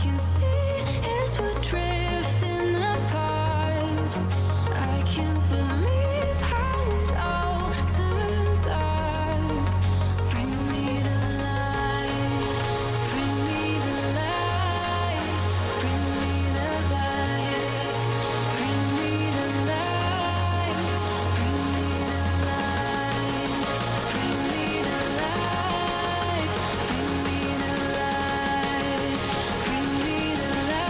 can see is we're drifting apart. I can't believe how it all turned dark. Bring me the light, bring me the light, bring me the light, bring me the light, bring me the light, bring me the light, bring me the light, bring me the light.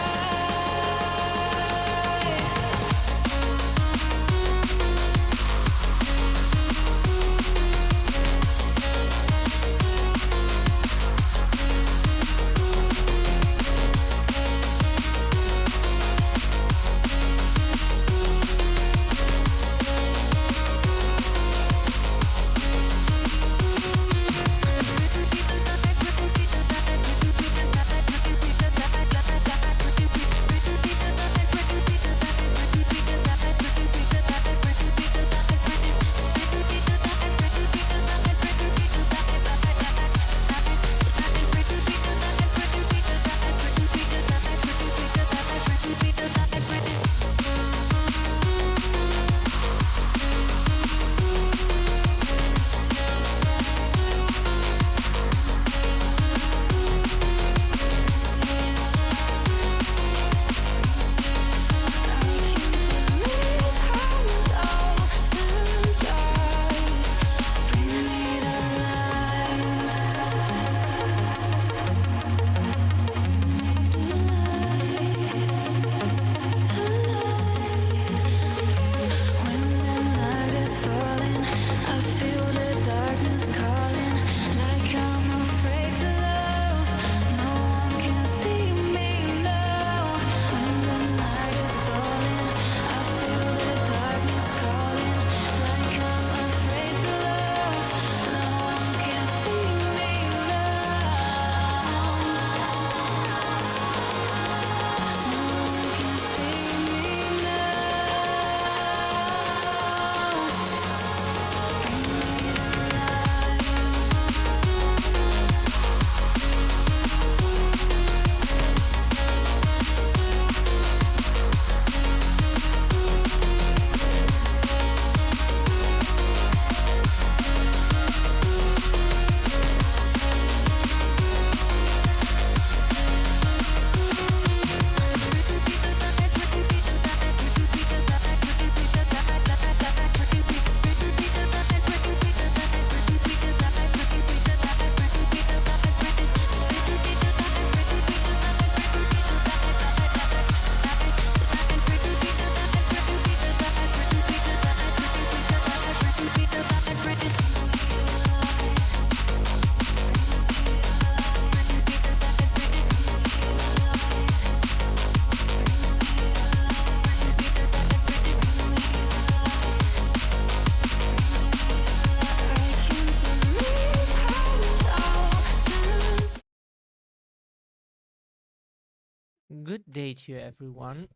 Good day to you, everyone.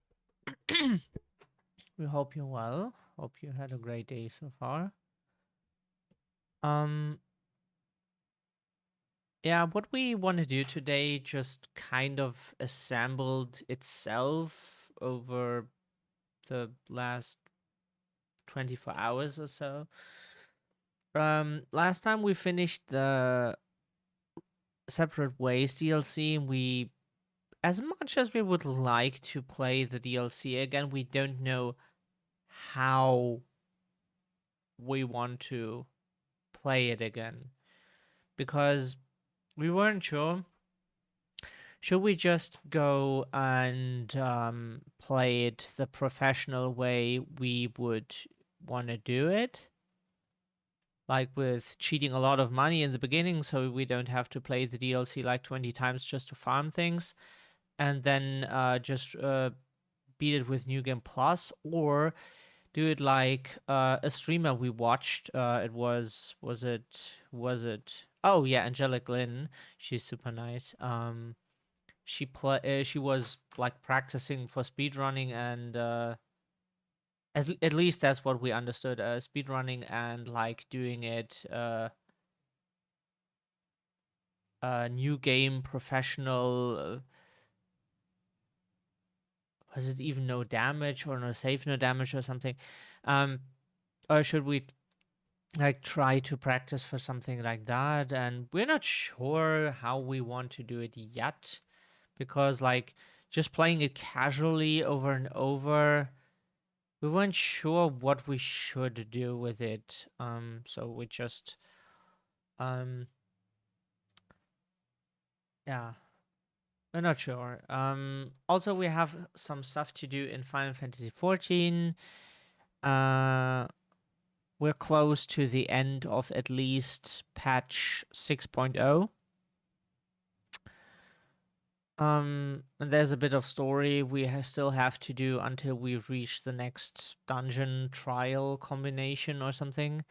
We hope you're well. Hope you had a great day so far. Um, yeah, what we want to do today just kind of assembled itself over the last 24 hours or so. Last time we finished the Separate Ways DLC, and we, as much as we would like to play the DLC again, we don't know how we want to play it again because we weren't sure. Should we just go and play it the professional way we would want to do it? Like with cheating a lot of money in the beginning so we don't have to play the DLC like 20 times just to farm things, and then just beat it with New Game Plus, or do it like a streamer we watched. It was it? Oh yeah, Angelic Lynn. She's super nice. She was like practicing for speedrunning, and at least that's what we understood. Speedrunning and like doing it new game professional was it even no damage or no save no damage or something? Um, or should we like try to practice for something like that? And we're not sure how we want to do it yet, because like just playing it casually over and over, we weren't sure what we should do with it. So we just um yeah, we're not sure. Also we have some stuff to do in Final Fantasy 14. We're close to the end of at least patch 6.0. And there's a bit of story we still have to do until we reach the next dungeon trial combination or something.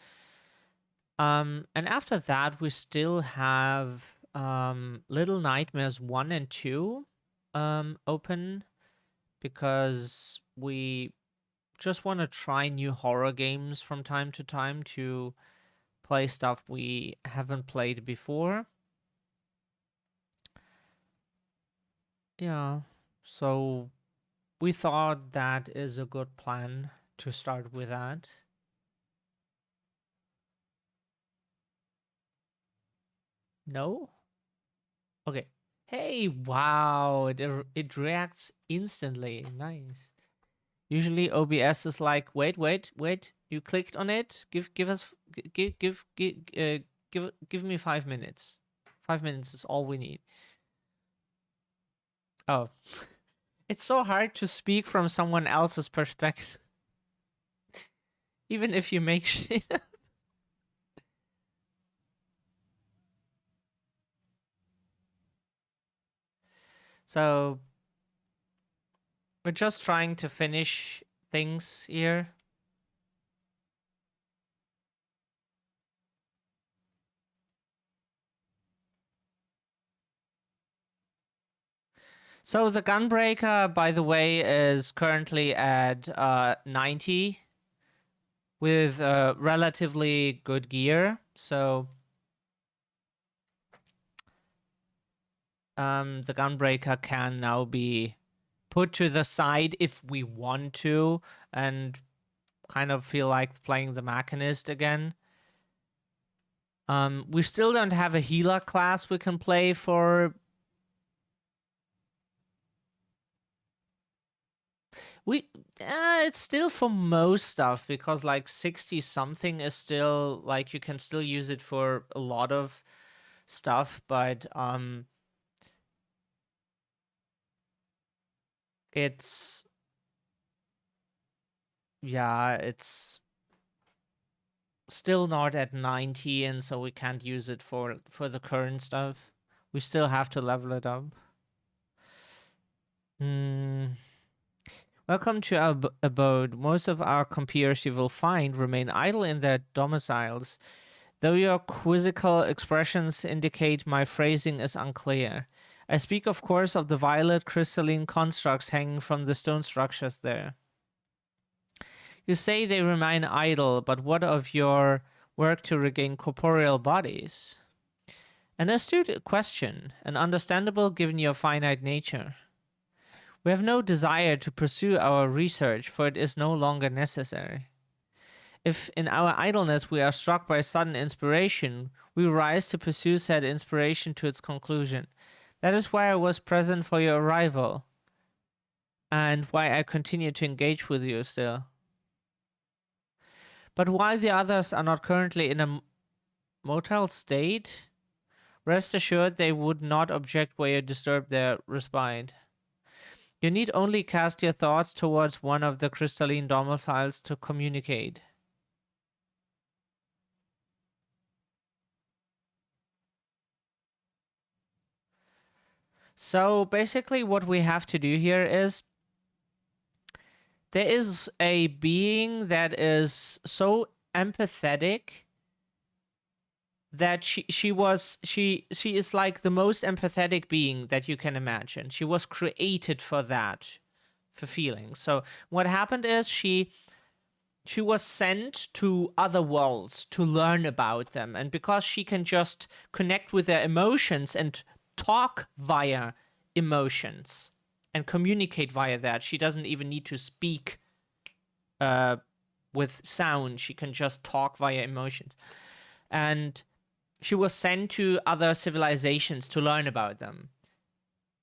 And after that, we still have Little Nightmares 1 and 2 open, because we just want to try new horror games from time to time to play stuff we haven't played before. Yeah, so we thought that is a good plan to start with that. No? Okay. Hey, wow, it reacts instantly. Nice. Usually OBS is like, wait, you clicked on it. Give us give me 5 minutes. 5 minutes is all we need. Oh, it's so hard to speak from someone else's perspective, even if you make shit. So we're just trying to finish things here. So the Gunbreaker, by the way, is currently at 90 with relatively good gear. So the Gunbreaker can now be put to the side if we want to, and kind of feel like playing the Machinist again. We still don't have a healer class we can play for. It's still for most stuff, because like 60 something is still like you can still use it for a lot of stuff, but it's yeah, it's still not at 90, and so we can't use it for the current stuff. We still have to level it up. Welcome to our abode. Most of our compeers you will find remain idle in their domiciles, though your quizzical expressions indicate my phrasing is unclear. I speak, of course, of the violet crystalline constructs hanging from the stone structures there. You say they remain idle, but what of your work to regain corporeal bodies? An astute question, and understandable given your finite nature. We have no desire to pursue our research, for it is no longer necessary. If in our idleness we are struck by sudden inspiration, we rise to pursue said inspiration to its conclusion. That is why I was present for your arrival, and why I continue to engage with you still. But while the others are not currently in a motel state, rest assured they would not object where you disturb their respite. You need only cast your thoughts towards one of the crystalline domiciles to communicate. So basically what we have to do here is there is a being that is so empathetic that she is like the most empathetic being that you can imagine. She was created for that, for feelings. So what happened is she was sent to other worlds to learn about them, and because she can just connect with their emotions and talk via emotions, and communicate via that. She doesn't even need to speak with sound. She can just talk via emotions. And she was sent to other civilizations to learn about them.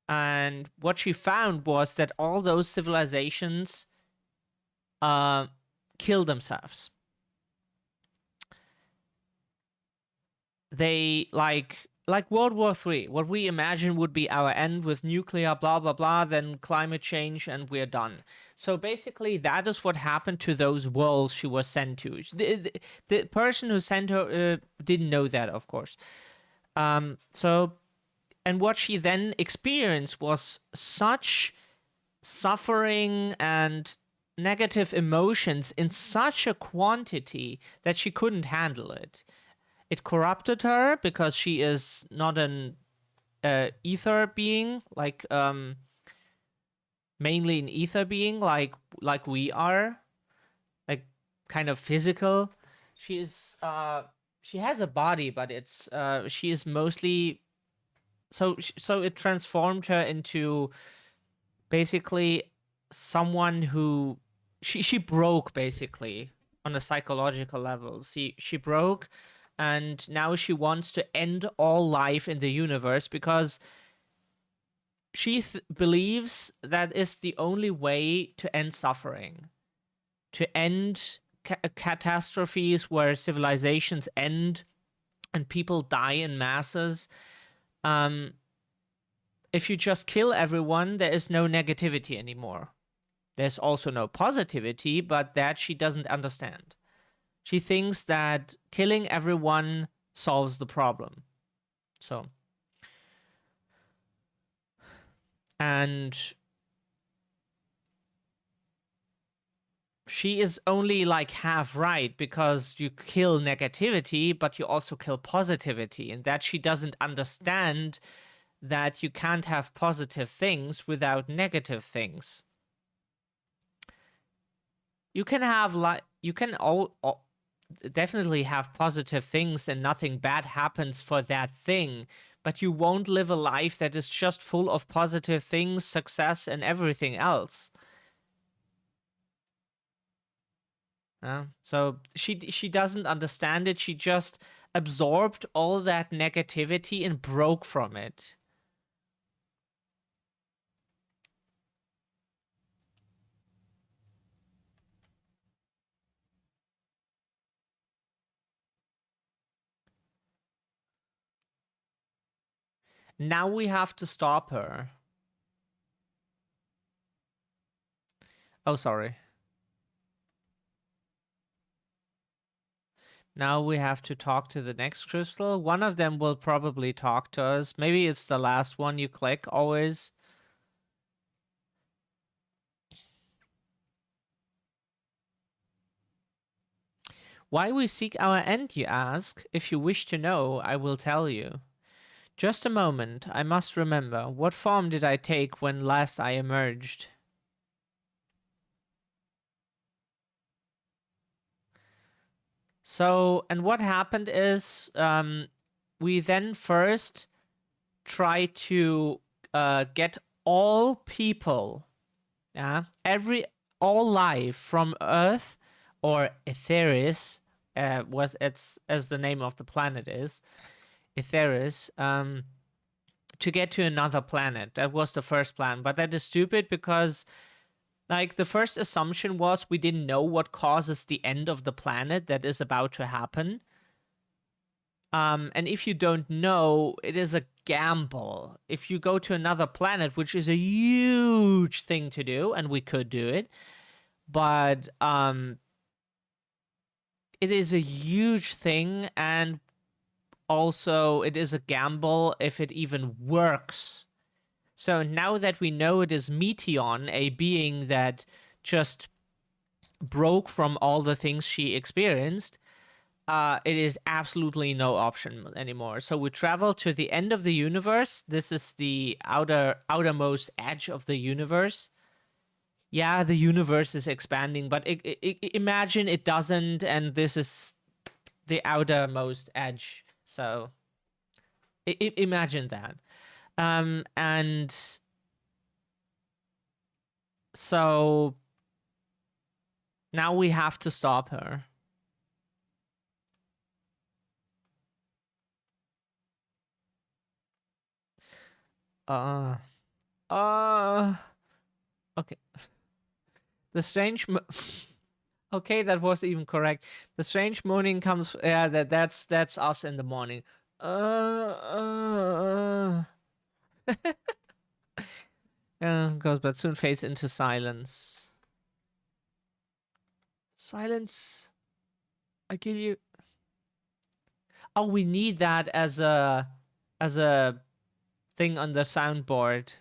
And what she found was that all those civilizations kill themselves. They like World War III, what we imagine would be our end with nuclear, blah blah blah, then climate change, and we're done. So basically, that is what happened to those worlds she was sent to. The person who sent her didn't know that, of course. So, and what she then experienced was such suffering and negative emotions in such a quantity that she couldn't handle it. It corrupted her because she is not an ether being, like mainly an ether being, like we are, like kind of physical. She is she has a body, but it's she is mostly so it transformed her into basically someone who she broke basically on a psychological level. She broke, and now she wants to end all life in the universe because she believes that is the only way to end suffering, to end catastrophes where civilizations end and people die in masses. Um, if you just kill everyone, there is no negativity anymore. There's also no positivity, but that she doesn't understand. She thinks that killing everyone solves the problem. So, and she is only like half right because you kill negativity, but you also kill positivity, and that she doesn't understand that you can't have positive things without negative things. You can have you can definitely have positive things and nothing bad happens for that thing, but you won't live a life that is just full of positive things, success, and everything else. So she doesn't understand it. She just absorbed all that negativity and broke from it. Now we have to stop her. Oh, sorry. Now we have to talk to the next crystal. One of them will probably talk to us. Maybe it's the last one you click always. Why we seek our end, you ask? If you wish to know, I will tell you. Just a moment, I must remember. What form did I take when last I emerged? So, and what happened is we then first try to get all people, all life from Earth or Etheris, was it's as the name of the planet is, Etheris, to get to another planet. That was the first plan, but that is stupid because like the first assumption was we didn't know what causes the end of the planet that is about to happen. And if you don't know, it is a gamble. If you go to another planet, which is a huge thing to do, and we could do it, but it is a huge thing, and also it is a gamble if it even works. So now that we know it is Meteon, a being that just broke from all the things she experienced, it is absolutely no option anymore. So we travel to the end of the universe. This is the outermost edge of the universe. Yeah, the universe is expanding, but imagine it doesn't, and this is the outermost edge. So imagine that. And So now we have to stop her. Uh, okay. The strange. Okay, that was even correct. The strange moaning comes. Yeah, that's us in the morning. Goes, but soon fades into silence. Silence. I kill you. Oh, we need that as a thing on the soundboard.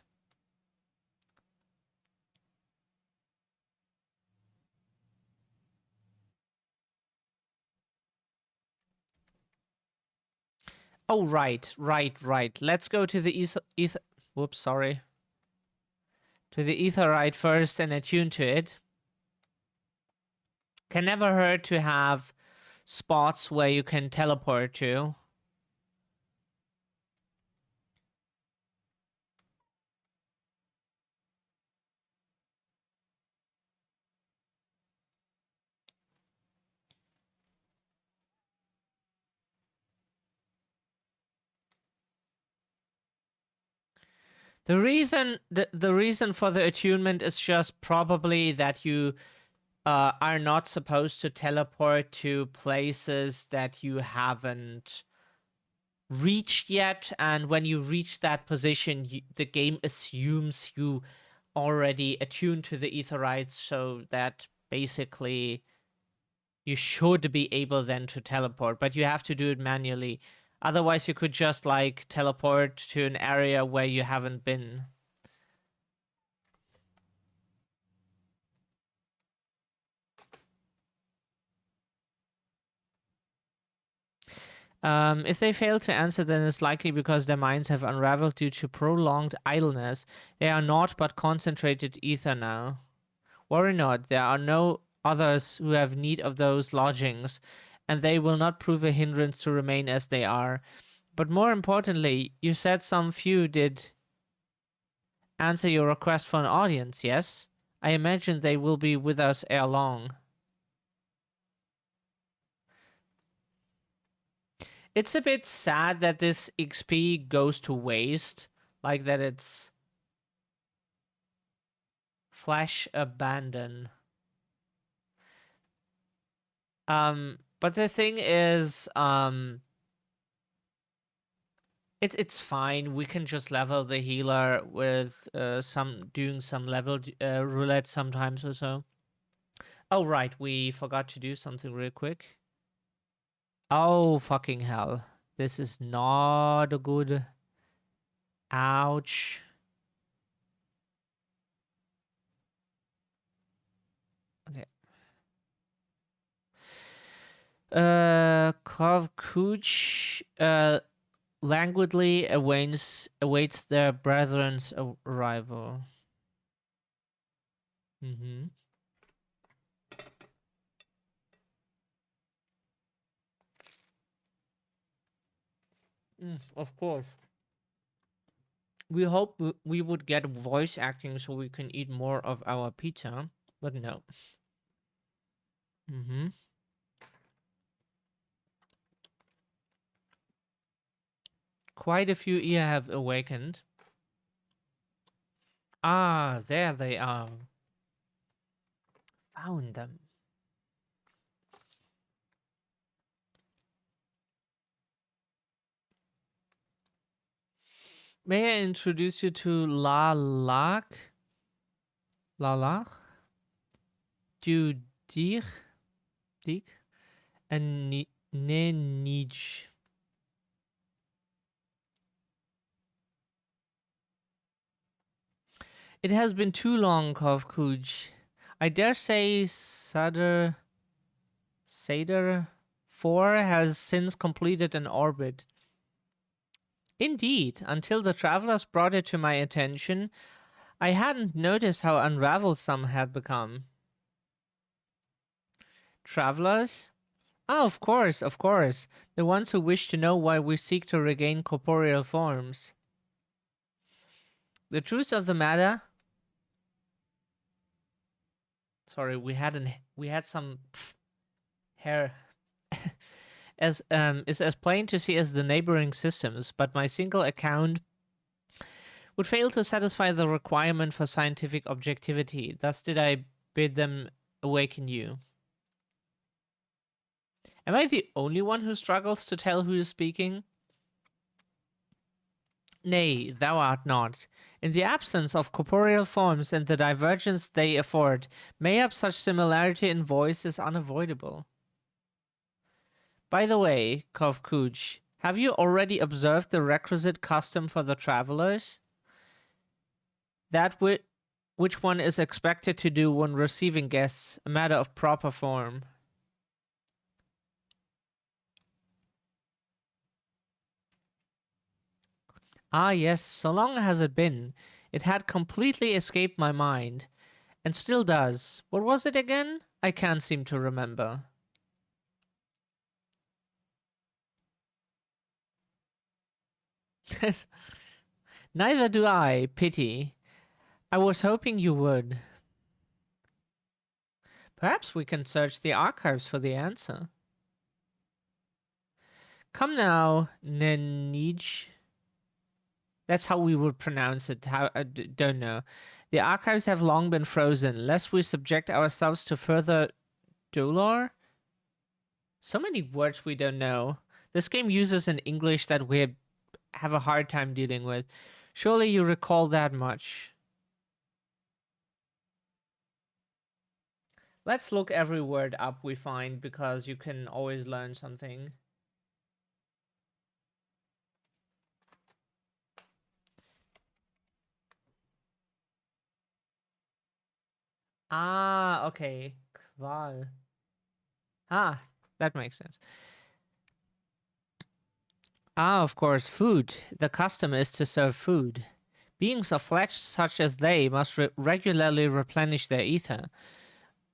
Oh, right. Let's go to the ether. Whoops, sorry. To the etherite first and attune to it. Can never hurt to have spots where you can teleport to. The reason for the attunement is just probably that you are not supposed to teleport to places that you haven't reached yet, and when you reach that position, the game assumes you already attuned to the aetherites, so that basically you should be able then to teleport, but you have to do it manually. Otherwise, you could just like teleport to an area where you haven't been. If they fail to answer, then it's likely because their minds have unraveled due to prolonged idleness. They are not but concentrated ether now. Worry not, there are no others who have need of those lodgings, and they will not prove a hindrance to remain as they are. But more importantly, you said some few did answer your request for an audience, yes? I imagine they will be with us ere long. It's a bit sad that this XP goes to waste, like that it's flash abandon. But the thing is, it's fine. We can just level the healer with doing some level roulette sometimes or so. Oh right, we forgot to do something real quick. Oh fucking hell. This is not a good. Ouch. Okay. Kovkuch languidly awaits their brethren's arrival. Mm-hmm. Of course. We hope we would get voice acting so we can eat more of our pizza, but no. Mm-hmm. Quite a few here have awakened. Ah, there they are. Found them. May I introduce you to Lalak? Lalak? Dich? And Nenij. It has been too long, Kovkuj. I dare say Sadr 4 has since completed an orbit. Indeed, until the travelers brought it to my attention, I hadn't noticed how unraveled some had become. Travelers? Ah, of course, of course. The ones who wish to know why we seek to regain corporeal forms. The truth of the matter Sorry, we had some hair is as plain to see as the neighboring systems, but my single account would fail to satisfy the requirement for scientific objectivity. Thus did I bid them awaken you. Am I the only one who struggles to tell who is speaking? Nay, thou art not. In the absence of corporeal forms and the divergence they afford, mayhap such similarity in voice is unavoidable. By the way, Kovkuj, have you already observed the requisite custom for the travelers? That which one is expected to do when receiving guests, a matter of proper form. Ah, yes, so long has it been. It had completely escaped my mind, and still does. What was it again? I can't seem to remember. Neither do I, pity. I was hoping you would. Perhaps we can search the archives for the answer. Come now, Nenij. That's how we would pronounce it. How I don't know. The archives have long been frozen, lest we subject ourselves to further dolor. So many words we don't know. This game uses an English that we have a hard time dealing with. Surely you recall that much. Let's look every word up we find because you can always learn something. Ah, okay. Qual. Ah, that makes sense. Ah, of course, food. The custom is to serve food. Beings of flesh such as they must regularly replenish their ether.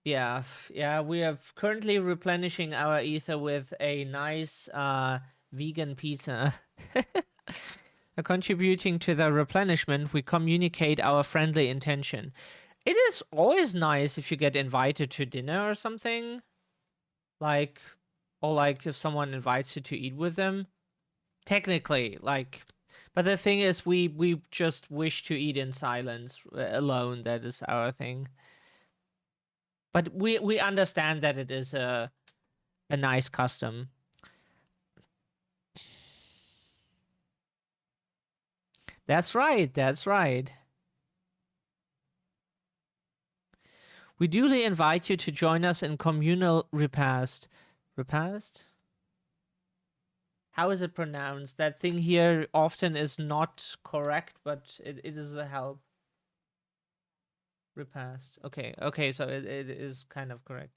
Yeah, yeah, we are currently replenishing our ether with a nice vegan pizza. Contributing to the replenishment, we communicate our friendly intention. It is always nice if you get invited to dinner or something. Like, or like if someone invites you to eat with them. Technically, like, but the thing is, we just wish to eat in silence alone. That is our thing. But we understand that it is a nice custom. That's right. That's right. We duly invite you to join us in communal repast. Repast? How is it pronounced? That thing here often is not correct, but it is a help. Repast. Okay, okay, so it is kind of correct.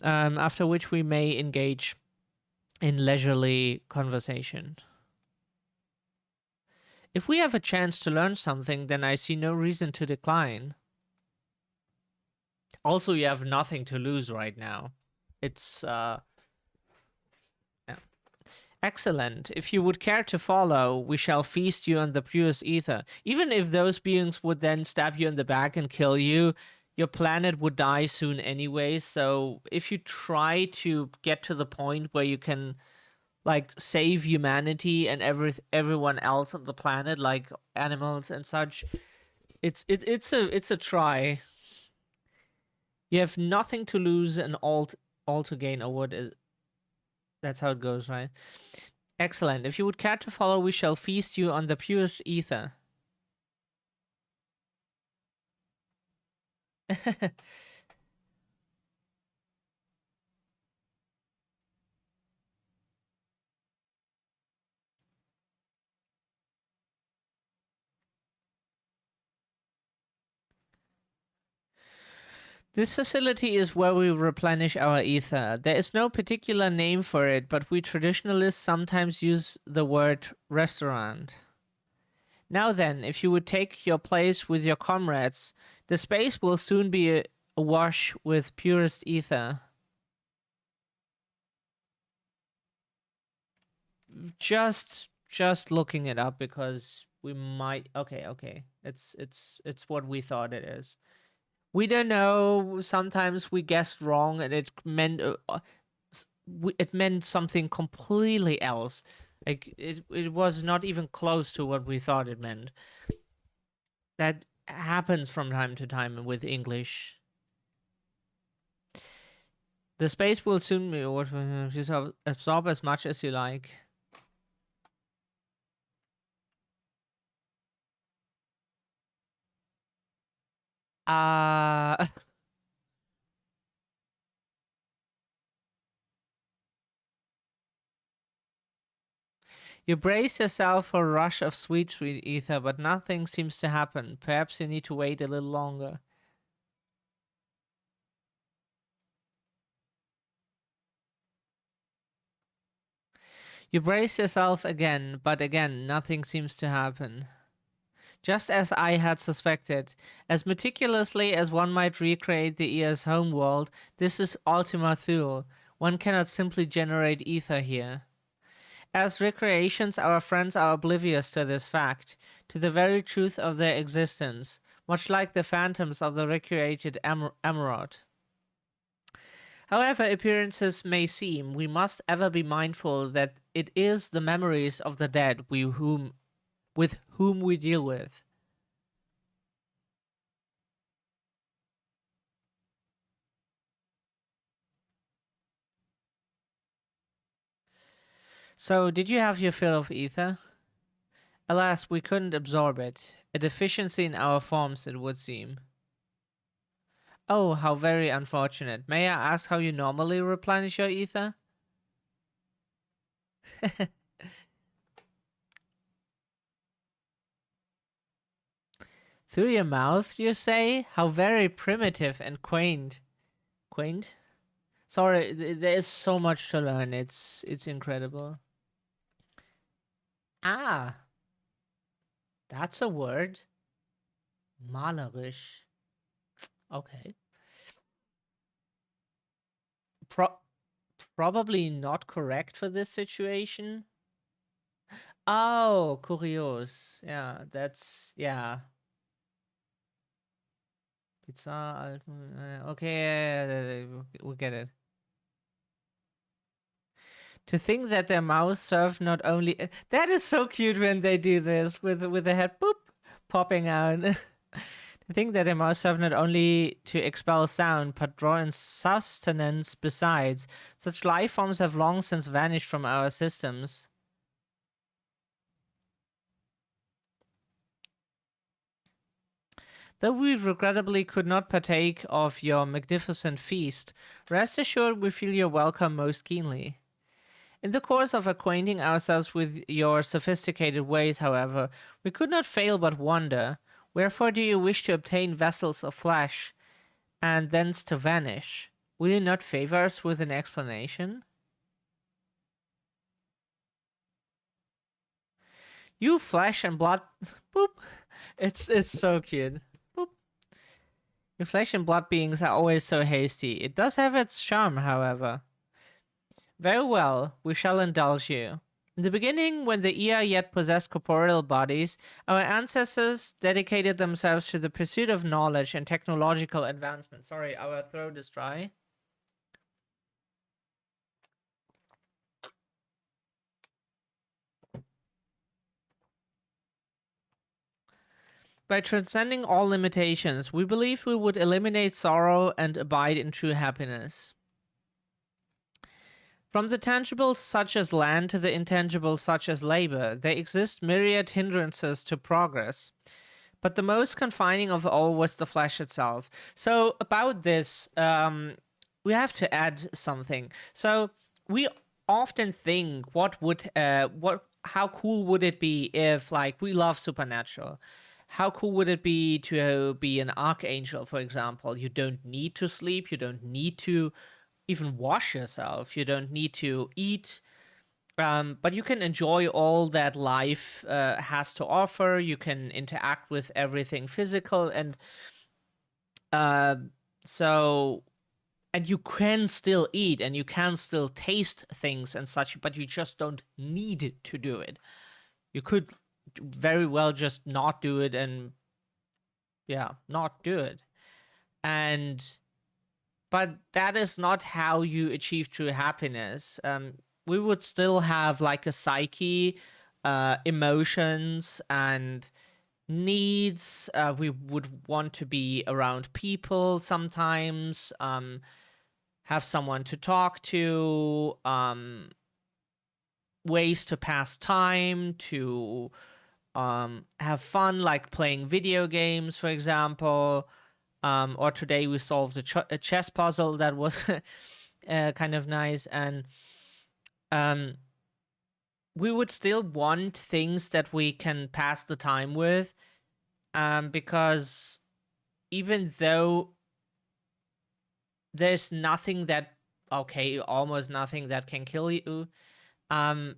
After which we may engage in leisurely conversation. If we have a chance to learn something, then I see no reason to decline. Also, you have nothing to lose right now. It's yeah. Excellent. If you would care to follow, we shall feast you on the purest ether. Even if those beings would then stab you in the back and kill you, your planet would die soon anyway. So if you try to get to the point where you can like save humanity and everyone else on the planet, like animals and such, it's a try. You have nothing to lose and all to gain, or what is that's how it goes, right? Excellent. If you would care to follow, we shall feast you on the purest ether. This facility is where we replenish our ether. There is no particular name for it, but we traditionalists sometimes use the word restaurant. Now then, if you would take your place with your comrades, the space will soon be awash with purest ether. Just looking it up because we might. Okay, okay. It's what we thought it is. We don't know. Sometimes we guessed wrong, and it meant something completely else. Like it was not even close to what we thought it meant. That happens from time to time with English. The space will soon be what just absorb as much as you like. Uh You brace yourself for a rush of sweet, sweet ether, but nothing seems to happen. Perhaps you need to wait a little longer. You brace yourself again, but again, nothing seems to happen. Just as I had suspected, as meticulously as one might recreate the ear's home world, this is Ultima Thule. One cannot simply generate ether here. As recreations, our friends are oblivious to this fact, to the very truth of their existence, much like the phantoms of the recreated emerald. However appearances may seem, we must ever be mindful that it is the memories of the dead with whom we deal with. So, did you have your fill of ether? Alas, we couldn't absorb it. A deficiency in our forms, it would seem. Oh, how very unfortunate. May I ask how you normally replenish your ether? Through your mouth, you say? How very primitive and quaint. Quaint? Sorry, there is so much to learn. It's incredible. Ah, that's a word. Malerisch. Okay. Pro- Probably not correct for this situation. Oh, curios. Yeah, that's yeah. Pizza. Okay, we get it. To think that their mouths serve not only that is so cute when they do this with the head boop popping out. To think that their mouths serve not only to expel sound but draw in sustenance besides. Such life forms have long since vanished from our systems. Though we regrettably could not partake of your magnificent feast, rest assured we feel your welcome most keenly. In the course of acquainting ourselves with your sophisticated ways, however, we could not fail but wonder, wherefore do you wish to obtain vessels of flesh, and thence to vanish? Will you not favor us with an explanation? You flesh and blood boop. It's so cute. Boop. You flesh and blood beings are always so hasty. It does have its charm, however. Very well, we shall indulge you. In the beginning, when the Ea yet possessed corporeal bodies, our ancestors dedicated themselves to the pursuit of knowledge and technological advancement. Sorry, our throat is dry. By transcending all limitations, we believe we would eliminate sorrow and abide in true happiness. From the tangible such as land to the intangible such as labor, there exist myriad hindrances to progress. But the most confining of all was the flesh itself. So about this, we have to add something. So we often think, how cool would it be if, like, we love supernatural? How cool would it be to be an archangel, for example? You don't need to sleep. You don't need to even wash yourself. You don't need to eat. But you can enjoy all that life has to offer. You can interact with everything physical, and uh, so and you can still eat and you can still taste things and such, but you just don't need to do it. You could very well just not do it and yeah, not do it. And but that is not how you achieve true happiness. We would still have like a psyche, emotions, and needs. We would want to be around people sometimes, have someone to talk to, ways to pass time, to have fun, like playing video games, for example. Or today we solved a chess puzzle that was kind of nice. And um, we would still want things that we can pass the time with, because even though there's nothing that, okay, almost nothing that can kill you, um,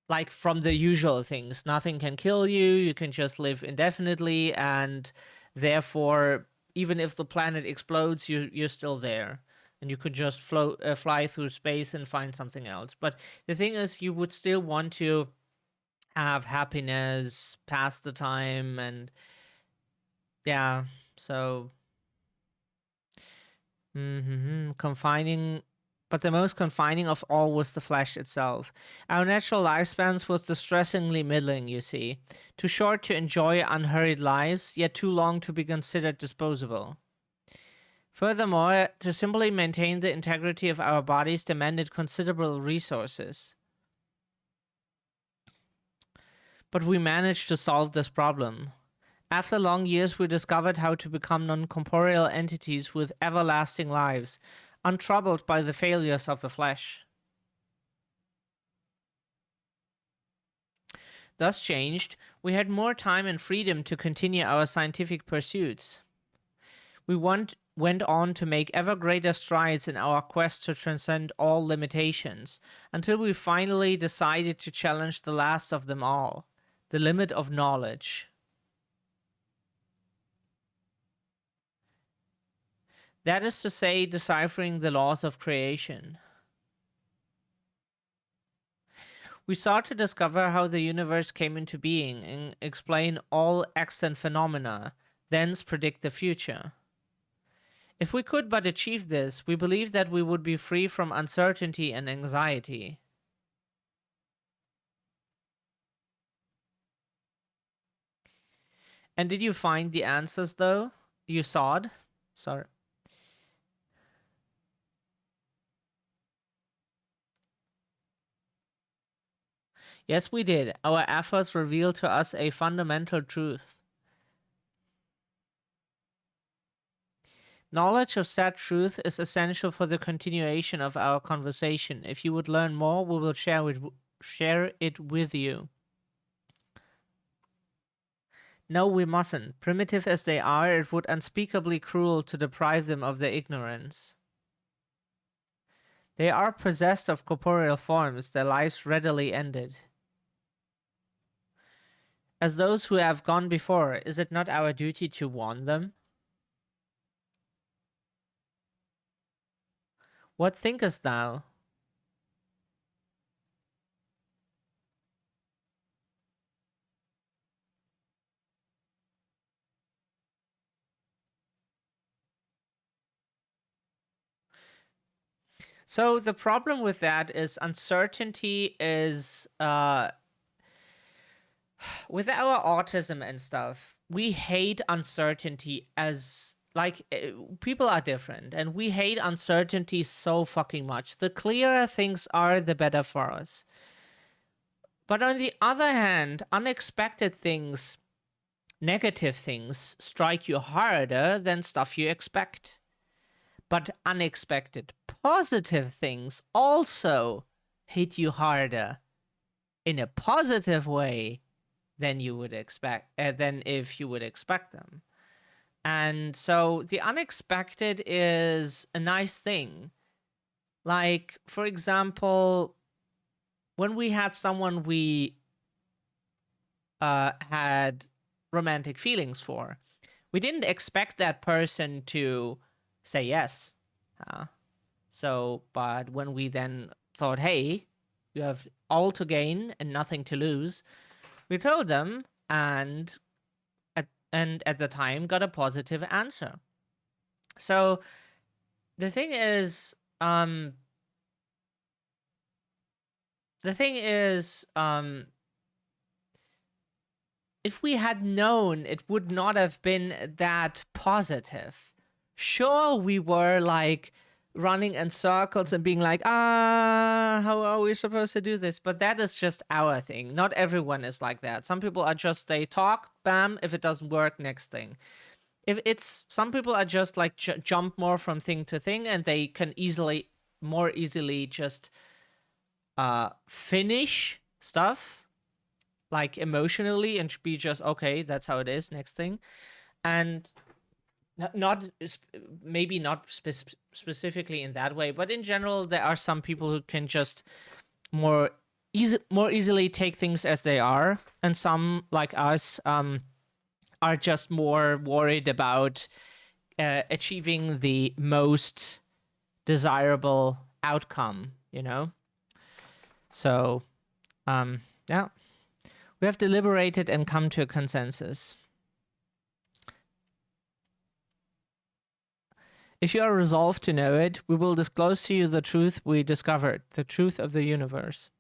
like from the usual things, nothing can kill you, you can just live indefinitely, and therefore, even if the planet explodes, you're still there. And you could just fly through space and find something else. But the thing is, you would still want to have happiness, pass the time, and yeah. So confining, but the most confining of all was the flesh itself. Our natural lifespans was distressingly middling, you see. Too short to enjoy unhurried lives, yet too long to be considered disposable. Furthermore, to simply maintain the integrity of our bodies demanded considerable resources. But we managed to solve this problem. After long years, we discovered how to become non-corporeal entities with everlasting lives, untroubled by the failures of the flesh. Thus changed, we had more time and freedom to continue our scientific pursuits. We went on to make ever greater strides in our quest to transcend all limitations, until we finally decided to challenge the last of them all, the limit of knowledge. That is to say, deciphering the laws of creation. We sought to discover how the universe came into being and explain all extant phenomena, thence predict the future. If we could but achieve this, we believe that we would be free from uncertainty and anxiety. And did you find the answers, though? You sawed? Sorry. Yes, we did. Our efforts revealed to us a fundamental truth. Knowledge of said truth is essential for the continuation of our conversation. If you would learn more, we will share it with you. No, we mustn't. Primitive as they are, it would unspeakably cruel to deprive them of their ignorance. They are possessed of corporeal forms, their lives readily ended. As those who have gone before, is it not our duty to warn them? What thinkest thou? So the problem with that is uncertainty is with our autism and stuff, we hate uncertainty as like people are different and we hate uncertainty so fucking much. The clearer things are, the better for us. But on the other hand, unexpected things, negative things strike you harder than stuff you expect. But unexpected positive things also hit you harder in a positive way than you would expect, than if you would expect them. And so the unexpected is a nice thing. Like, for example, when we had someone we had romantic feelings for, we didn't expect that person to say yes. But when we then thought, hey, you have all to gain and nothing to lose, we told them, and at the time got a positive answer. So the thing is, um, the thing is, if we had known, it would not have been that positive. Sure, we were like running in circles and being like, how are we supposed to do this? But that is just our thing. Not everyone is like that. Some people are just, they talk, bam, if it doesn't work, next thing. If it's, some people are just like jump more from thing to thing, and they can more easily just finish stuff like emotionally and be just okay, that's how it is, next thing. And not maybe not specifically in that way, but in general there are some people who can just more easily take things as they are, and some like us are just more worried about achieving the most desirable outcome, you know. So yeah, we have deliberated and come to a consensus. If you are resolved to know it, we will disclose to you the truth we discovered, the truth of the universe.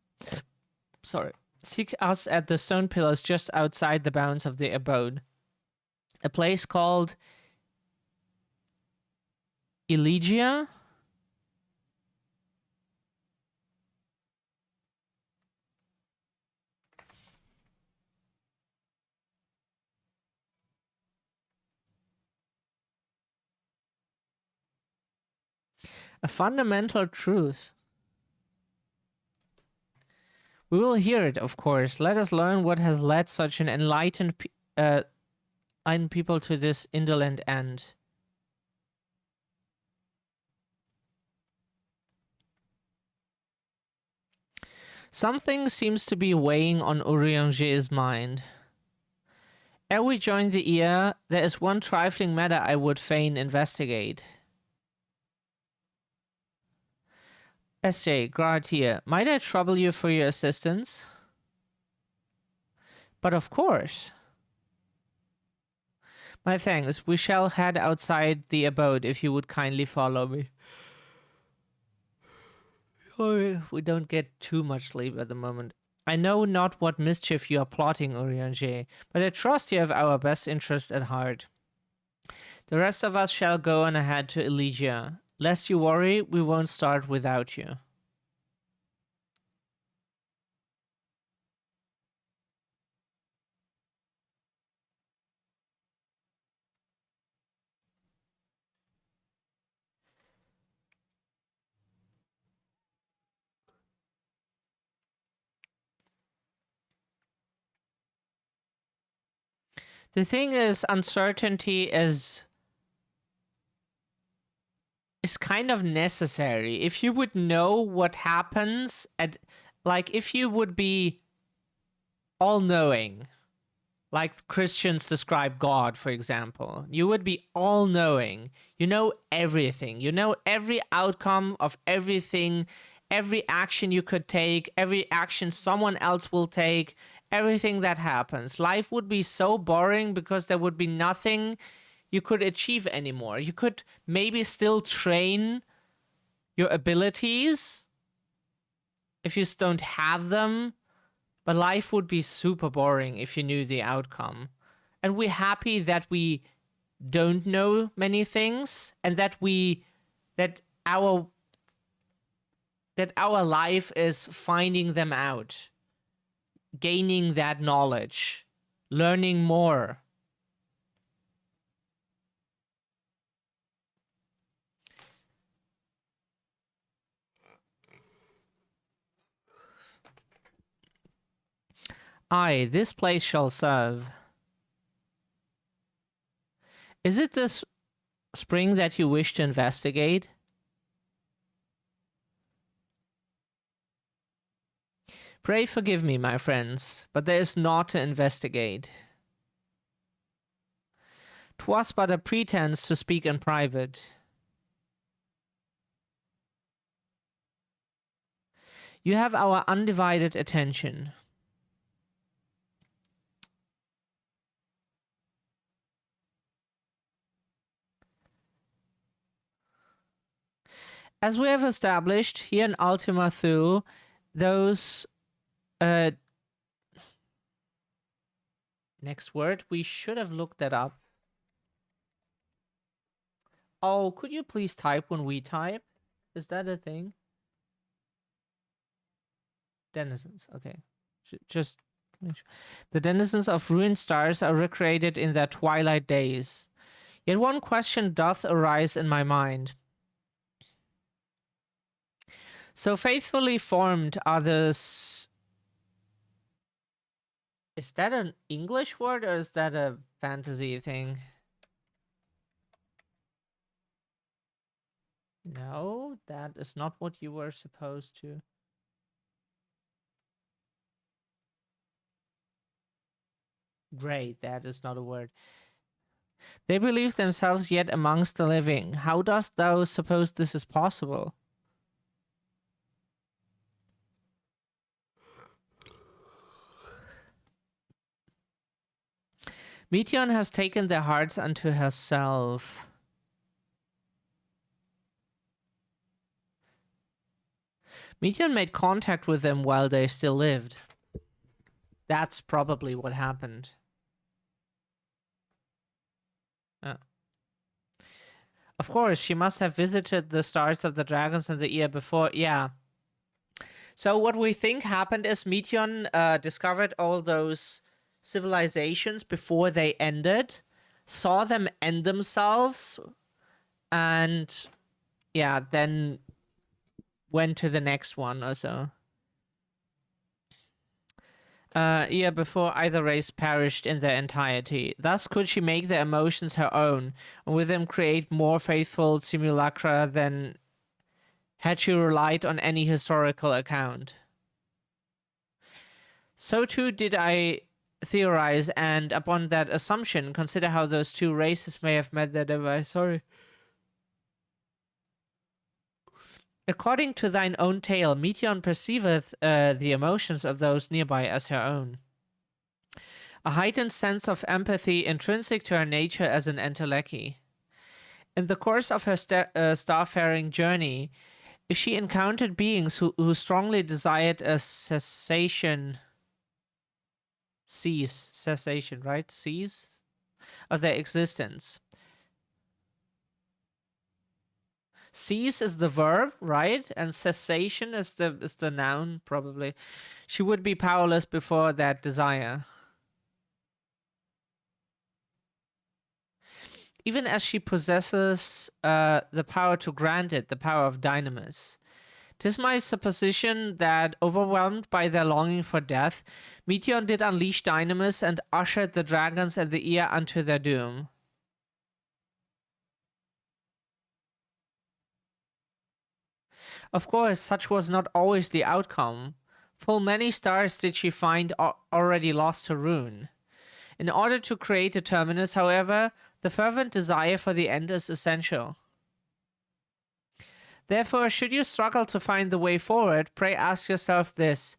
Sorry. Seek us at the stone pillars just outside the bounds of the abode. A place called Elegia? A fundamental truth. We will hear it, of course. Let us learn what has led such an enlightened people to this indolent end. Something seems to be weighing on Urianger's mind. Ere we join the ear, there is one trifling matter I would fain investigate. S.J. Gratier, might I trouble you for your assistance? But of course. My thanks. We shall head outside the abode if you would kindly follow me. Oh, we don't get too much sleep at the moment. I know not what mischief you are plotting, Urianger, but I trust you have our best interest at heart. The rest of us shall go on ahead to Elegia. Lest you worry, we won't start without you. The thing is, uncertainty is kind of necessary. If you would know what happens at, like, if you would be all knowing, like Christians describe God, for example, you would be all knowing. You know everything. You know every outcome of everything, every action you could take, every action someone else will take, everything that happens. Life would be so boring because there would be nothing you could achieve anymore. You could maybe still train your abilities if you don't have them, but life would be super boring if you knew the outcome. And we're happy that we don't know many things, and that our life is finding them out, gaining that knowledge, learning more. Aye, this place shall serve. Is it this spring that you wish to investigate? Pray forgive me, my friends, but there is naught to investigate. 'Twas but a pretense to speak in private. You have our undivided attention. As we have established here in Ultima Thule, those next word, we should have looked that up. Oh, could you please type when we type? Is that a thing? Denizens, okay. Just the denizens of ruined stars are recreated in their twilight days. Yet one question doth arise in my mind. So faithfully formed are the... Is that an English word or is that a fantasy thing? No, that is not what you were supposed to. Great, that is not a word. They believe themselves yet amongst the living. How dost thou suppose this is possible? Meteon has taken their hearts unto herself. Meteon made contact with them while they still lived. That's probably what happened. Of course, she must have visited the stars of the dragons in the year before. Yeah. So what we think happened is Meteon discovered all those civilizations before they ended, saw them end themselves, and yeah, then went to the next one or so. Yeah, before either race perished in their entirety. Thus could she make their emotions her own, and with them create more faithful simulacra than had she relied on any historical account. So too did I theorize, and upon that assumption, consider how those two races may have met their demise. Sorry. According to thine own tale, Meteon perceiveth the emotions of those nearby as her own. A heightened sense of empathy intrinsic to her nature as an entelechy. In the course of her starfaring journey, she encountered beings who strongly desired a cessation, right? Cease of their existence. Cease is the verb, right? And cessation is the noun, probably. She would be powerless before that desire. Even as she possesses the power to grant it, the power of dynamis. 'Tis my supposition that, overwhelmed by their longing for death, Meteon did unleash dynamis and ushered the dragons and the ear unto their doom. Of course, such was not always the outcome. Full many stars did she find already lost to ruin. In order to create a terminus, however, the fervent desire for the end is essential. Therefore, should you struggle to find the way forward, pray ask yourself this.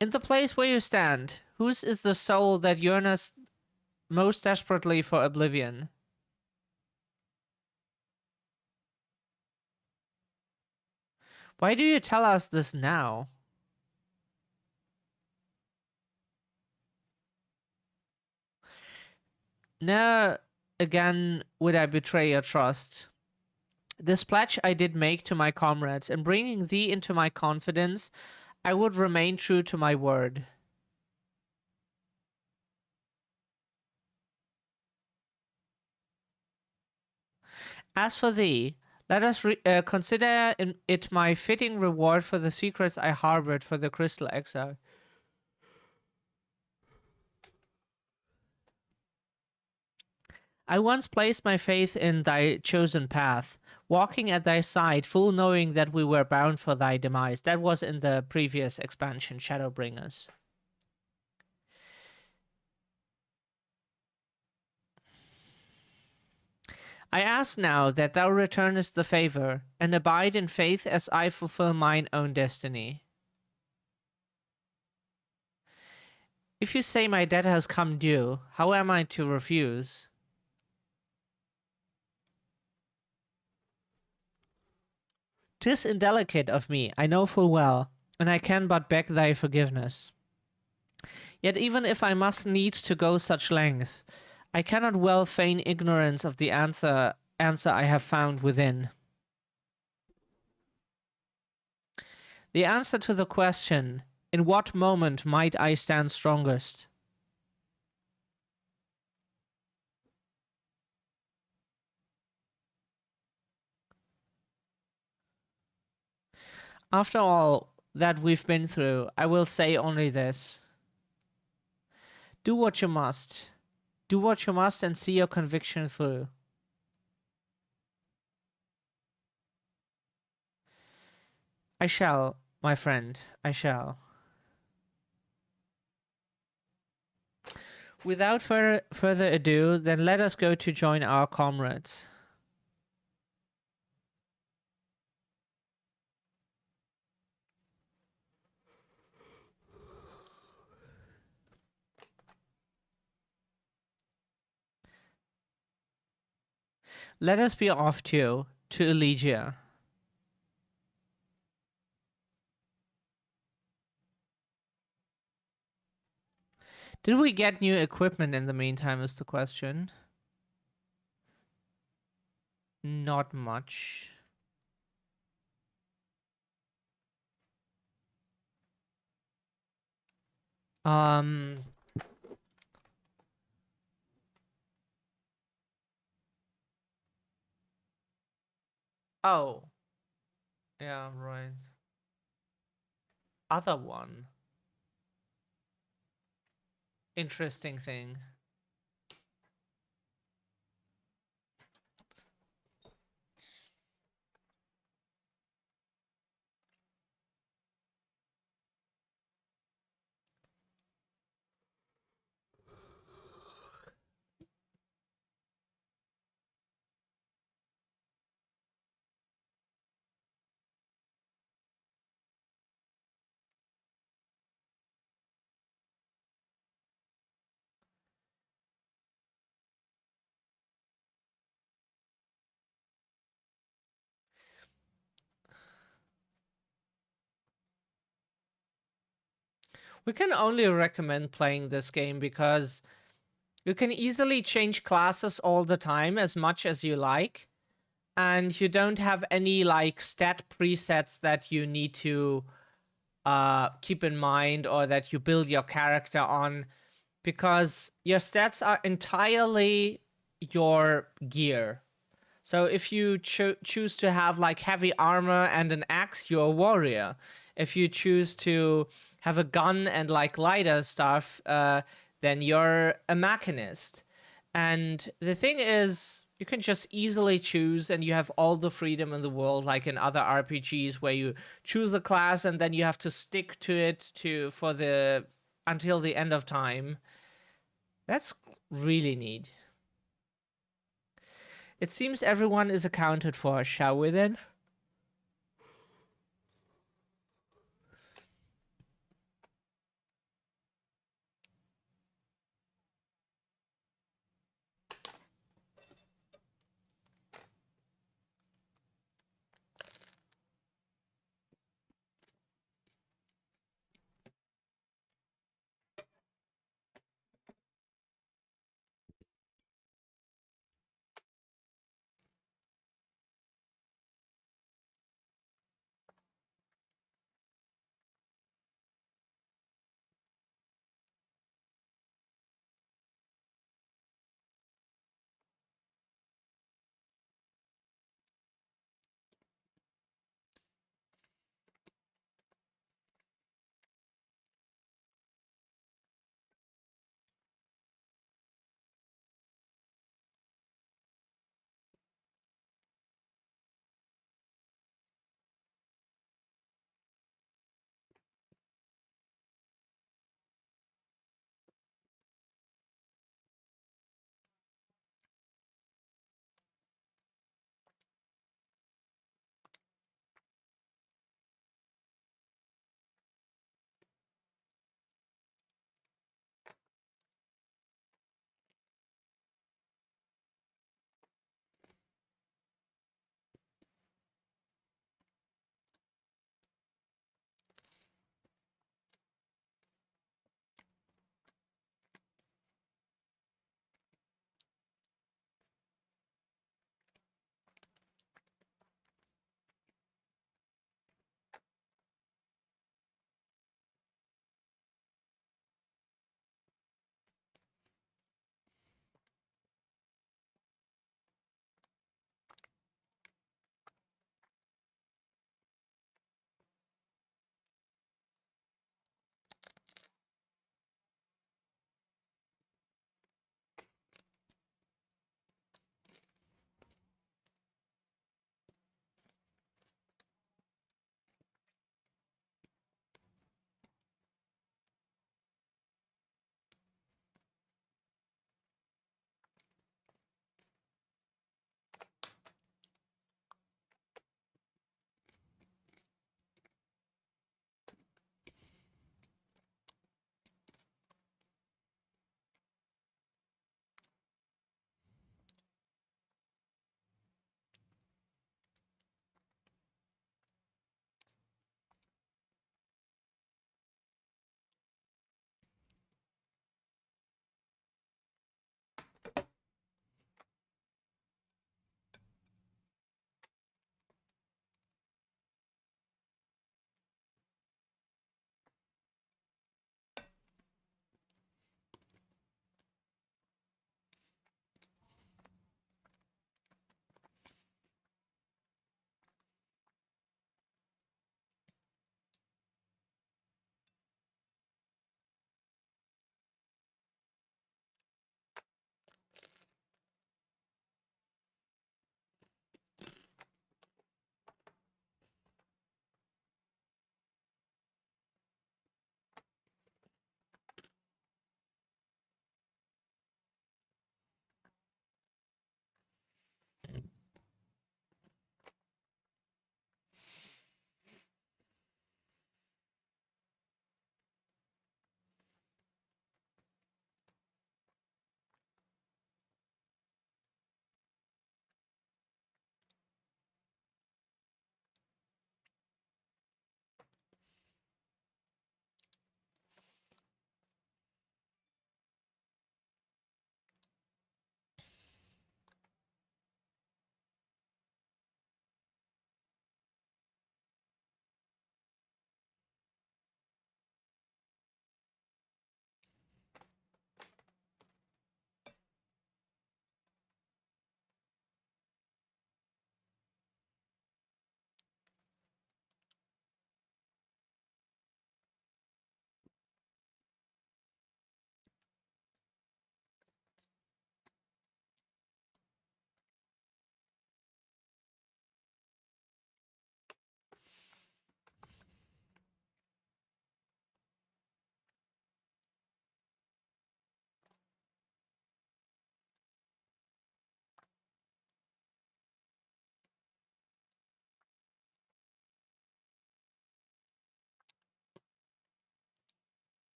In the place where you stand, whose is the soul that yearns most desperately for oblivion? Why do you tell us this now? Ne'er again would I betray your trust. This pledge I did make to my comrades, and bringing thee into my confidence, I would remain true to my word. As for thee, let us consider it my fitting reward for the secrets I harbored for the crystal exile. I once placed my faith in thy chosen path, walking at thy side, full knowing that we were bound for thy demise. That was in the previous expansion, Shadowbringers. I ask now that thou returnest the favor, and abide in faith as I fulfill mine own destiny. If you say my debt has come due, how am I to refuse? 'Tis indelicate of me, I know full well, and I can but beg thy forgiveness. Yet even if I must needs to go such length, I cannot well feign ignorance of the answer I have found within. The answer to the question, in what moment might I stand strongest? After all that we've been through, I will say only this. Do what you must. Do what you must and see your conviction through. I shall, my friend, I shall. Without further ado, then let us go to join our comrades. Let us be off to Elegia. Did we get new equipment in the meantime is the question. Not much. Um oh. Yeah, right. Other one. Interesting thing. We can only recommend playing this game because you can easily change classes all the time as much as you like, and you don't have any like stat presets that you need to keep in mind or that you build your character on, because your stats are entirely your gear. So if you choose to have like heavy armor and an axe, you're a warrior. If you choose to have a gun and like lighter stuff, then you're a machinist. And the thing is, you can just easily choose, and you have all the freedom in the world, like in other RPGs, where you choose a class and then you have to stick to it for the until the end of time. That's really neat. It seems everyone is accounted for, shall we then?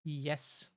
Yes.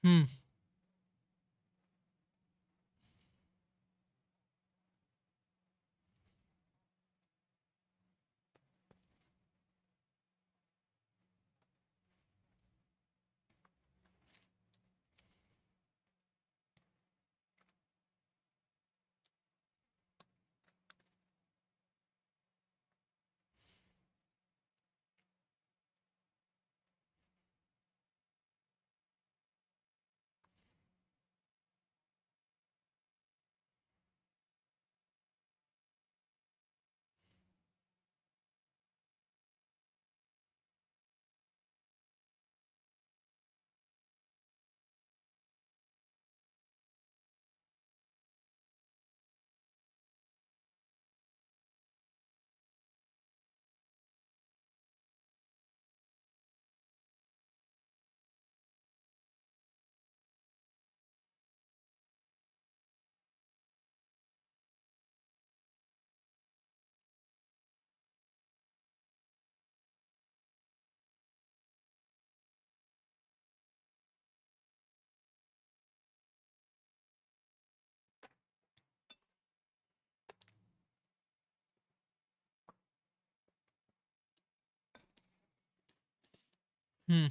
Hmm. Hmm.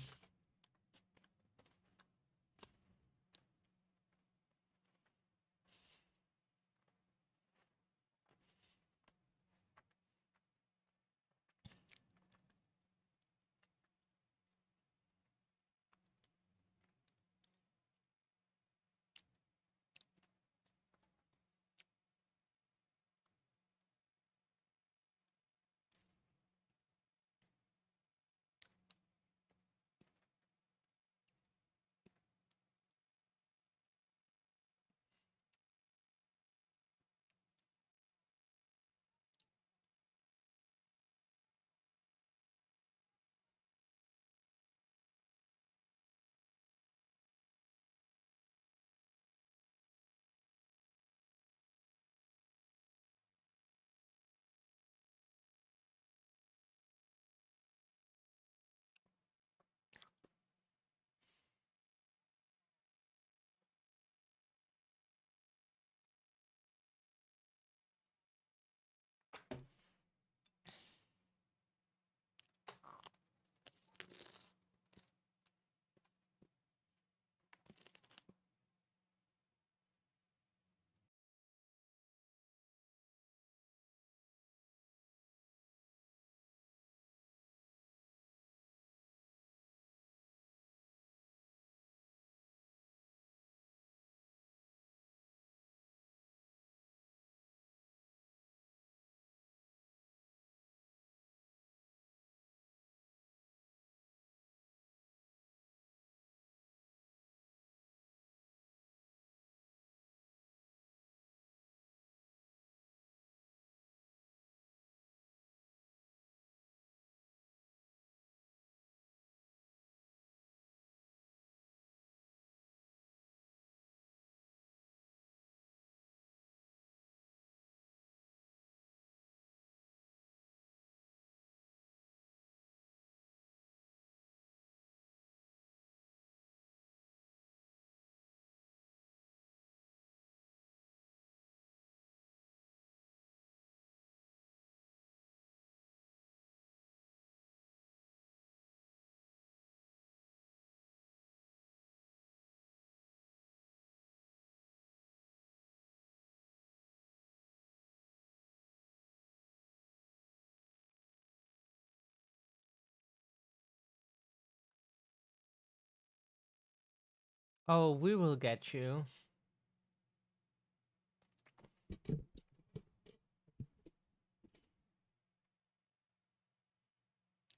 Oh, we will get you.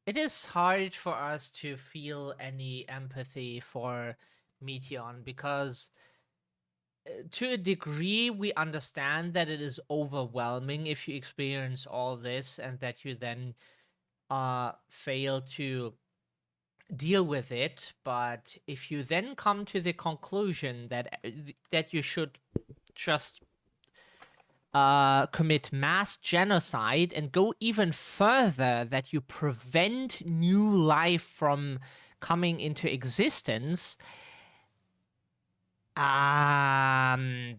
It is hard for us to feel any empathy for Meteon because to a degree we understand that it is overwhelming if you experience all this and that you then fail to deal with it. But if you then come to the conclusion that that you should just commit mass genocide and go even further, that you prevent new life from coming into existence, um,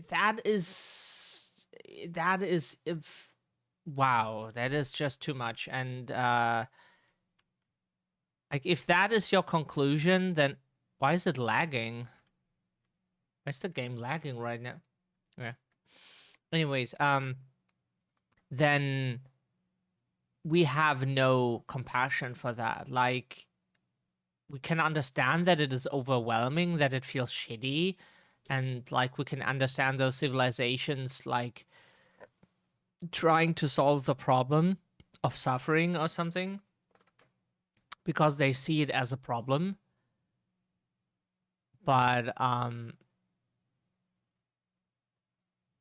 that is if wow, that is just too much. And like if that is your conclusion, then why is it lagging? Why is the game lagging right now? Yeah. Anyways, then we have no compassion for that. Like we can understand that it is overwhelming, that it feels shitty, and like we can understand those civilizations like trying to solve the problem of suffering or something because they see it as a problem. But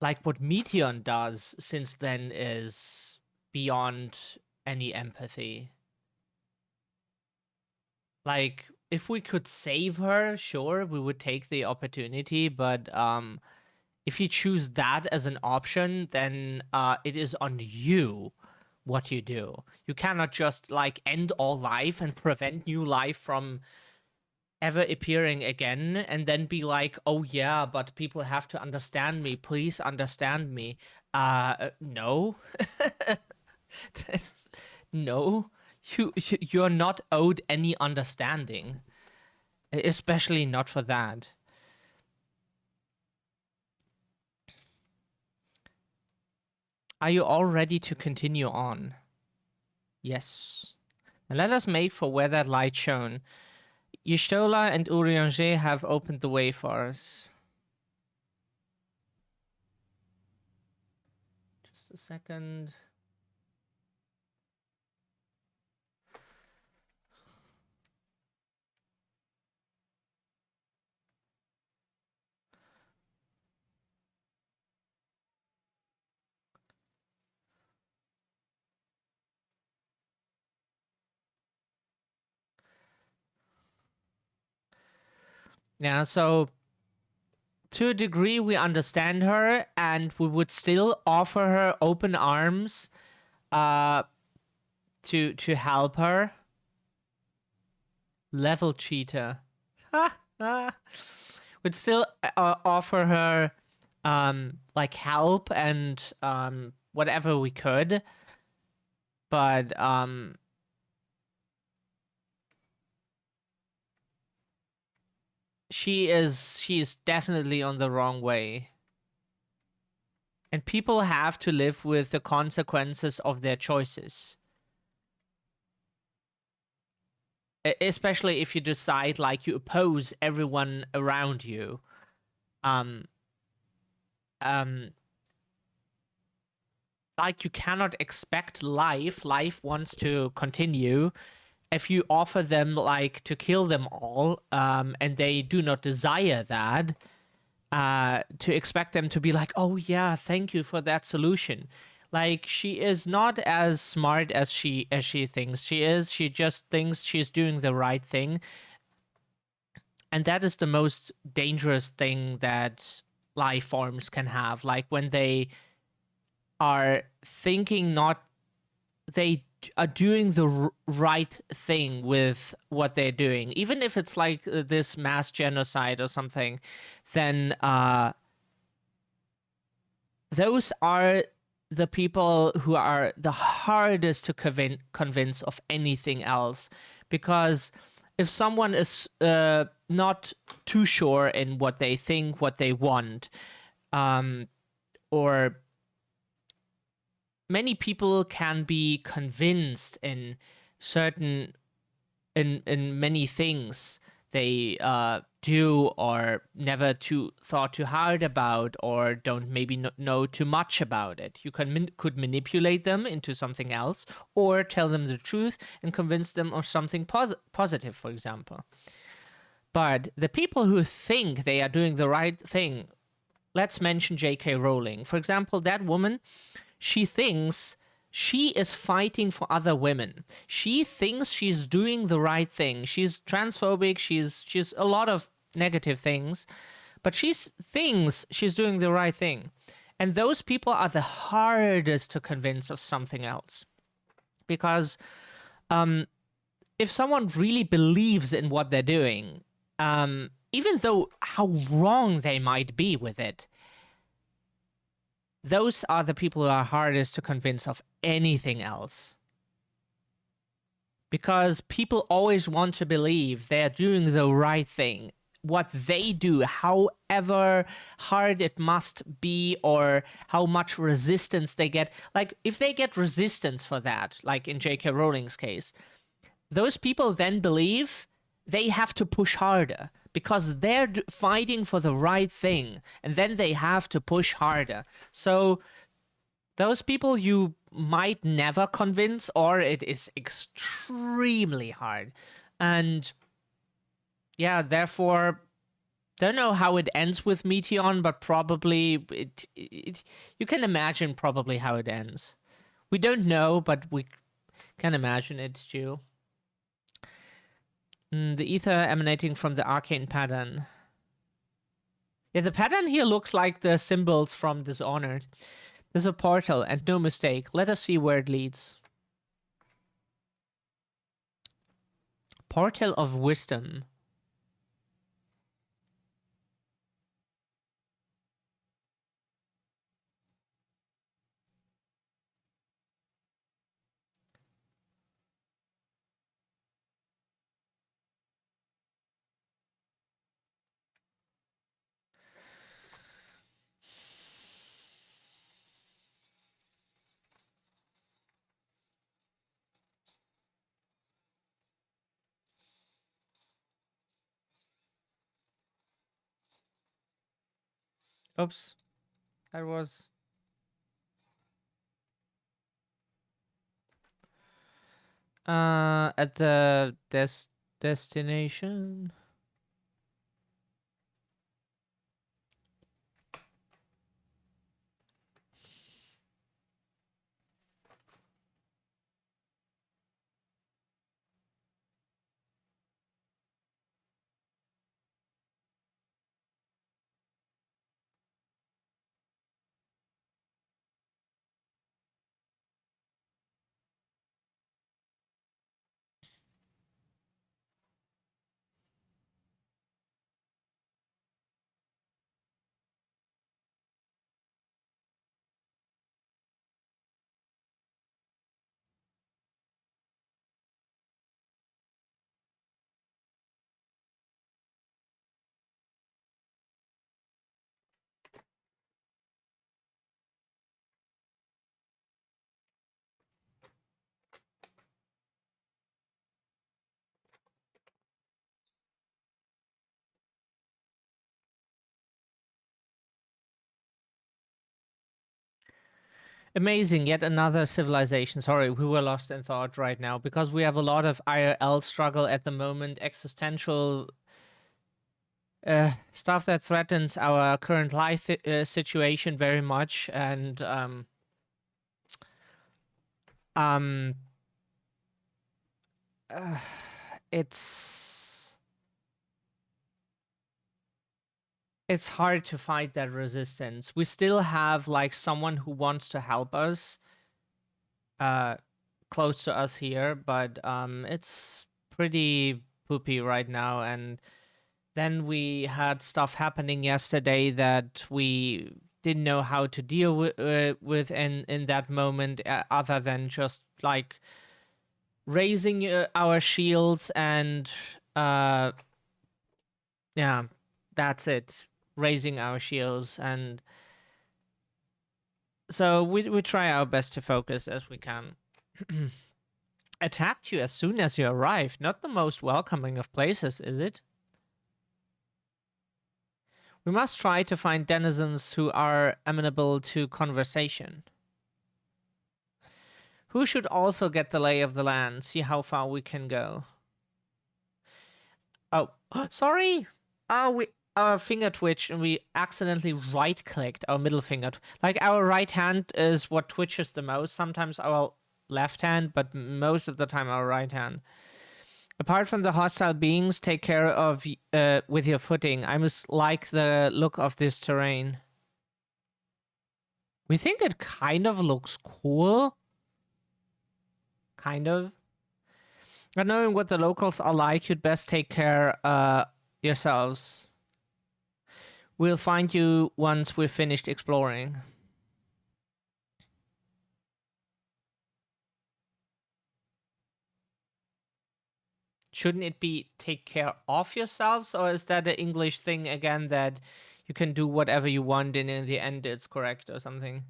like what Meteon does since then is beyond any empathy. Like if we could save her, sure, we would take the opportunity, but if you choose that as an option, then it is on you what you do. You cannot just like end all life and prevent new life from ever appearing again and then be like, oh yeah, but people have to understand me, please understand me. No. No, you're not owed any understanding, especially not for that. Are you all ready to continue on? Yes. And let us make for where that light shone. Yustola and Urianger have opened the way for us. Just a second. Yeah, so to a degree we understand her and we would still offer her open arms uh to help her. Level cheater. Would still offer her like help and whatever we could, but she is definitely on the wrong way. And people have to live with the consequences of their choices. Especially if you decide like you oppose everyone around you. Um um like you cannot expect life wants to continue if you offer them like to kill them all and they do not desire that, to expect them to be like, oh yeah, thank you for that solution. Like she is not as smart as she thinks she is. She just thinks she's doing the right thing, and that is the most dangerous thing that life forms can have, like when they are thinking not they are doing the right thing with what they're doing, even if it's like this mass genocide or something, then those are the people who are the hardest to convince of anything else. Because if someone is not too sure in what they think, what they want, or many people can be convinced in certain in many things they do or never too thought too hard about, or don't maybe know too much about it. You could manipulate them into something else, or tell them the truth and convince them of something positive, for example. But the people who think they are doing the right thing, let's mention J.K. Rowling. For example, that woman, she thinks she is fighting for other women. She thinks she's doing the right thing. She's transphobic. She's a lot of negative things, but she thinks she's doing the right thing. And those people are the hardest to convince of something else. Because if someone really believes in what they're doing, even though how wrong they might be with it, those are the people who are hardest to convince of anything else. Because people always want to believe they're doing the right thing. What they do, however hard it must be, or how much resistance they get. Like, if they get resistance for that, like in J.K. Rowling's case, those people then believe they have to push harder because they're fighting for the right thing, and then they have to push harder. So those people you might never convince, or it is extremely hard. And yeah, therefore, don't know how it ends with Meteion, but probably you can imagine probably how it ends. We don't know, but we can imagine it too. The ether emanating from the arcane pattern. Yeah, the pattern here looks like the symbols from Dishonored. There's a portal, and no mistake. Let us see where it leads. Portal of Wisdom. Oops. That was... at the destination. Amazing, yet another civilization. Sorry, we were lost in thought right now because we have a lot of IRL struggle at the moment, existential stuff that threatens our current life situation very much, and um, it's hard to fight that resistance. We still have like someone who wants to help us, close to us here, but it's pretty poopy right now. And then we had stuff happening yesterday that we didn't know how to deal with in that moment, other than just like raising our shields and yeah, that's it, raising our shields. And so we try our best to focus as we can. Attacked you as soon as you arrived. Not the most welcoming of places, is it? We must try to find denizens who are amenable to conversation. Who should also get the lay of the land, see how far we can go. Oh, sorry. We our finger twitched and we accidentally right-clicked our middle finger. Like our right hand is what twitches the most. Sometimes our left hand, but most of the time our right hand. Apart from the hostile beings, take care of with your footing. I must like the look of this terrain. We think it kind of looks cool. Kind of. But knowing what the locals are like, you'd best take care yourselves. We'll find you once we've finished exploring. Shouldn't it be take care of yourselves, or is that an English thing again that you can do whatever you want and in the end it's correct or something?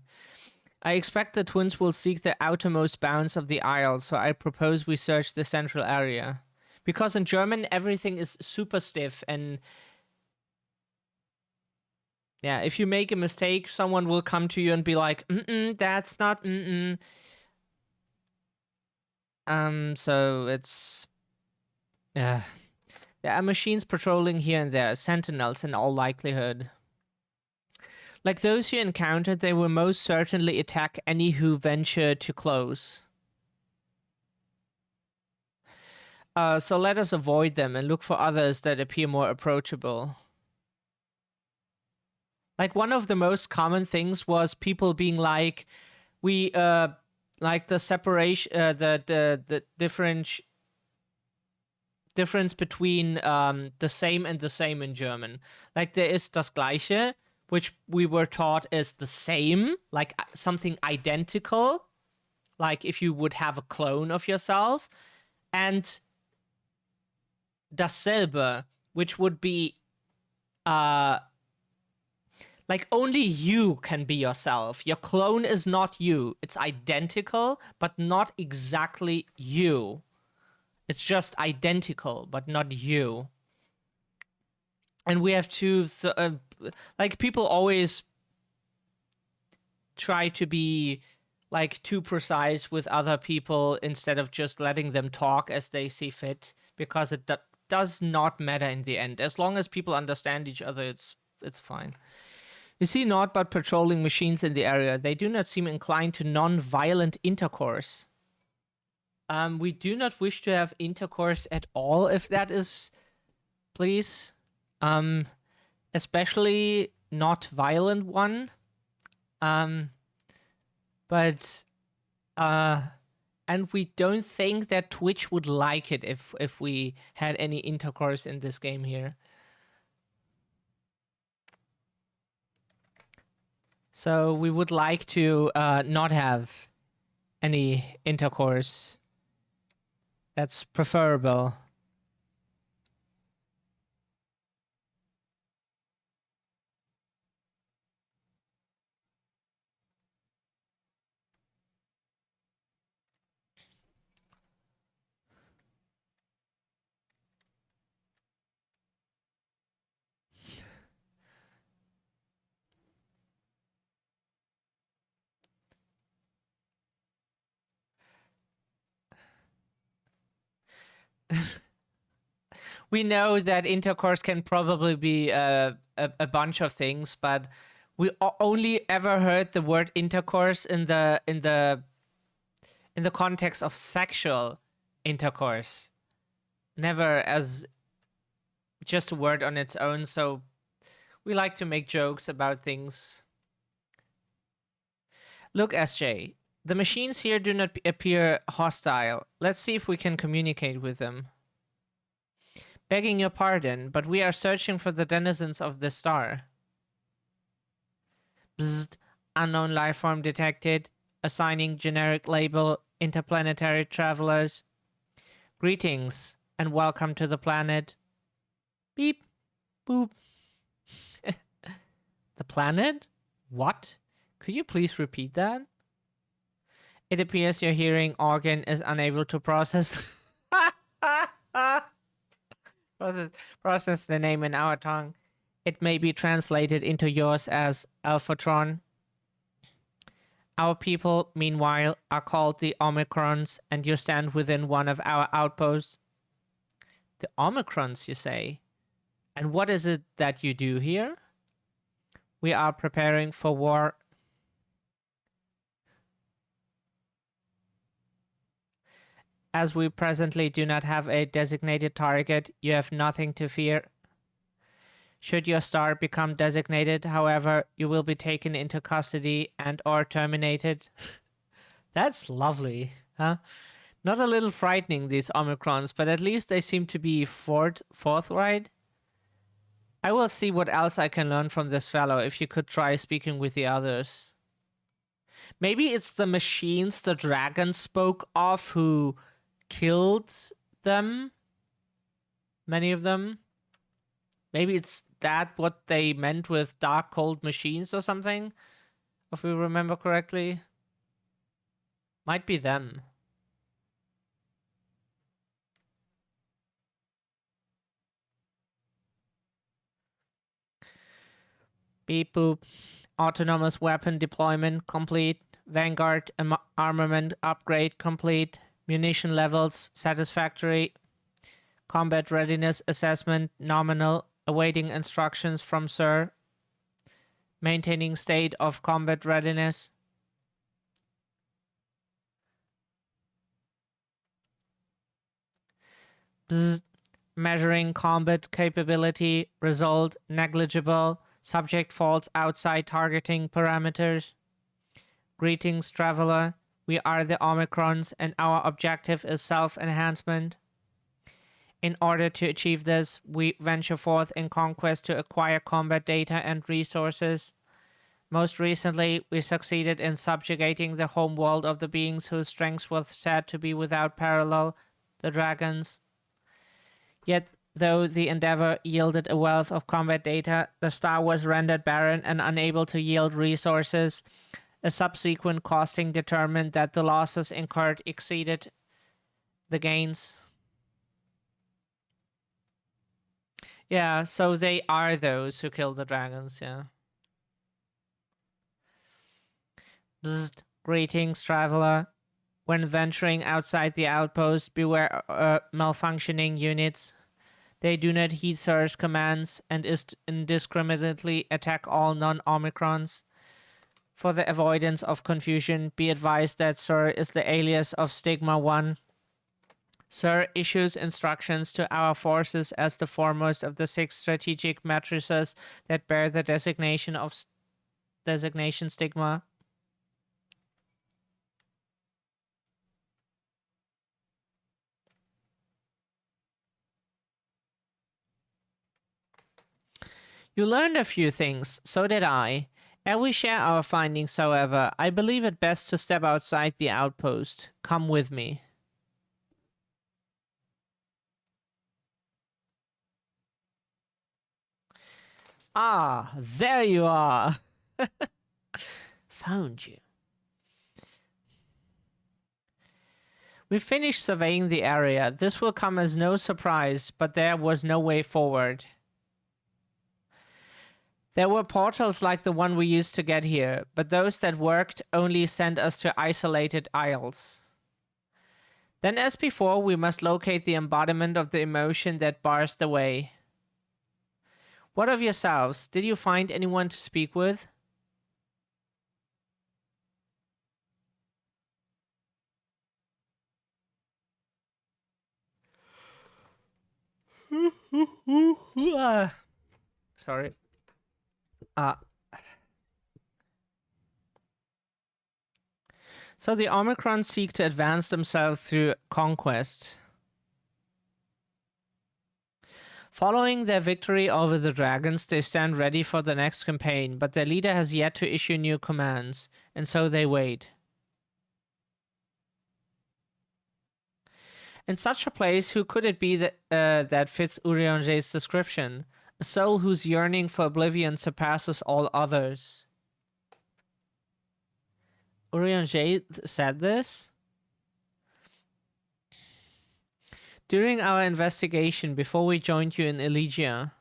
I expect the twins will seek the outermost bounds of the isle, so I propose we search the central area. Because in German, everything is super stiff, and yeah, if you make a mistake, someone will come to you and be like, that's not so it's... Yeah. There are machines patrolling here and there, sentinels in all likelihood. Like those you encountered, they will most certainly attack any who venture too close. So let us avoid them and look for others that appear more approachable. Like one of the most common things was people being like, we like the separation, the difference between the same and the same in German. Like there is das Gleiche, which we were taught is the same, like something identical, like if you would have a clone of yourself, and dasselbe, which would be like only you can be yourself. Your clone is not you. It's identical, but not exactly you. It's just identical, but not you. And we have to, like, people always try to be, like, too precise with other people instead of just letting them talk as they see fit, because it does not matter in the end. As long as people understand each other, it's fine. We see naught but patrolling machines in the area. They do not seem inclined to non-violent intercourse. We do not wish to have intercourse at all, if that is, please. Especially not violent one. But and we don't think that Twitch would like it if we had any intercourse in this game here. So we would like to not have any intercourse. That's preferable. We know that intercourse can probably be a bunch of things, but we only ever heard the word intercourse in the context of sexual intercourse, never as just a word on its own. So we like to make jokes about things. Look, SJ, the machines here do not appear hostile. Let's see if we can communicate with them. Begging your pardon, but we are searching for the denizens of the star. Bzzzt, unknown life form detected. Assigning generic label, interplanetary travelers. Greetings, and welcome to the planet. Beep, boop. The planet? What? Could you please repeat that? It appears your hearing organ is unable to process... process the name in our tongue. It may be translated into yours as Alphatron. Our people, meanwhile, are called the Omicrons, and you stand within one of our outposts. The Omicrons, you say? And what is it that you do here? We are preparing for war. As we presently do not have a designated target, you have nothing to fear. Should your star become designated, however, you will be taken into custody and or terminated. That's lovely, huh? Not a little frightening, these Omicrons, but at least they seem to be forthright. I will see what else I can learn from this fellow if you could try speaking with the others. Maybe it's the machines the dragon spoke of who killed them. Many of them. Maybe it's that what they meant with dark cold machines or something, if we remember correctly. Might be them. Beep boop. Autonomous weapon deployment complete. Vanguard armament upgrade complete. Munition levels satisfactory. Combat readiness assessment nominal. Awaiting instructions from Sir. Maintaining state of combat readiness. Bzz. Measuring combat capability. Result negligible. Subject falls outside targeting parameters. Greetings, traveler. We are the Omicrons, and our objective is self-enhancement. In order to achieve this, we venture forth in conquest to acquire combat data and resources. Most recently, we succeeded in subjugating the home world of the beings whose strength was said to be without parallel, the dragons. Yet, though the endeavor yielded a wealth of combat data, the star was rendered barren and unable to yield resources. A subsequent costing determined that the losses incurred exceeded the gains. Yeah, so they are those who killed the dragons, yeah. Bzzzt. Greetings, traveler. When venturing outside the outpost, beware malfunctioning units. They do not heed Sir's commands and indiscriminately attack all non-Omicrons. For the avoidance of confusion, be advised that Sir is the alias of Stigma 1. Sir issues instructions to our forces as the foremost of the 6 strategic matrices that bear the designation Stigma. You learned a few things, so did I. And we share our findings, however. I believe it best to step outside the outpost. Come with me. Ah, there you are. Found you. We finished surveying the area. This will come as no surprise, but there was no way forward. There were portals like the one we used to get here, but those that worked only sent us to isolated isles. Then, as before, we must locate the embodiment of the emotion that bars the way. What of yourselves? Did you find anyone to speak with? Sorry. So the Omicron seek to advance themselves through conquest. Following their victory over the dragons, they stand ready for the next campaign, but their leader has yet to issue new commands, and so they wait. In such a place, who could it be that fits Urianger's description? A soul whose yearning for oblivion surpasses all others. Urianger said this? During our investigation before we joined you in Elygia,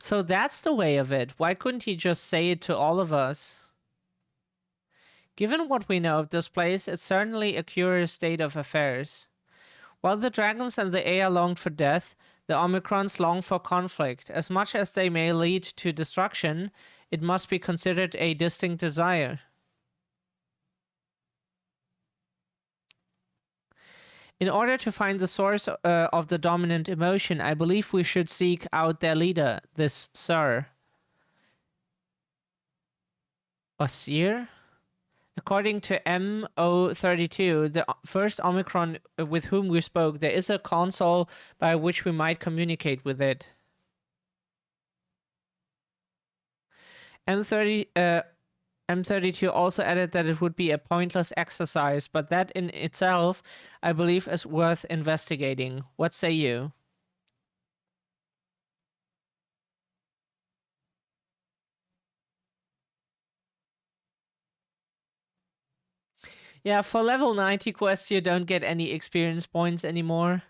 So that's the way of it. Why couldn't he just say it to all of us? Given what we know of this place, it's certainly a curious state of affairs. While the dragons and the Ea longed for death, the Omicrons long for conflict. As much as they may lead to destruction, it must be considered a distinct desire. In order to find the source of the dominant emotion, I believe we should seek out their leader, this Sir. Osir? According to MO32, the first Omicron with whom we spoke, there is a console by which we might communicate with it. M32 also added that it would be a pointless exercise, but that in itself, I believe, is worth investigating. What say you? Yeah, for level 90 quests, you don't get any experience points anymore.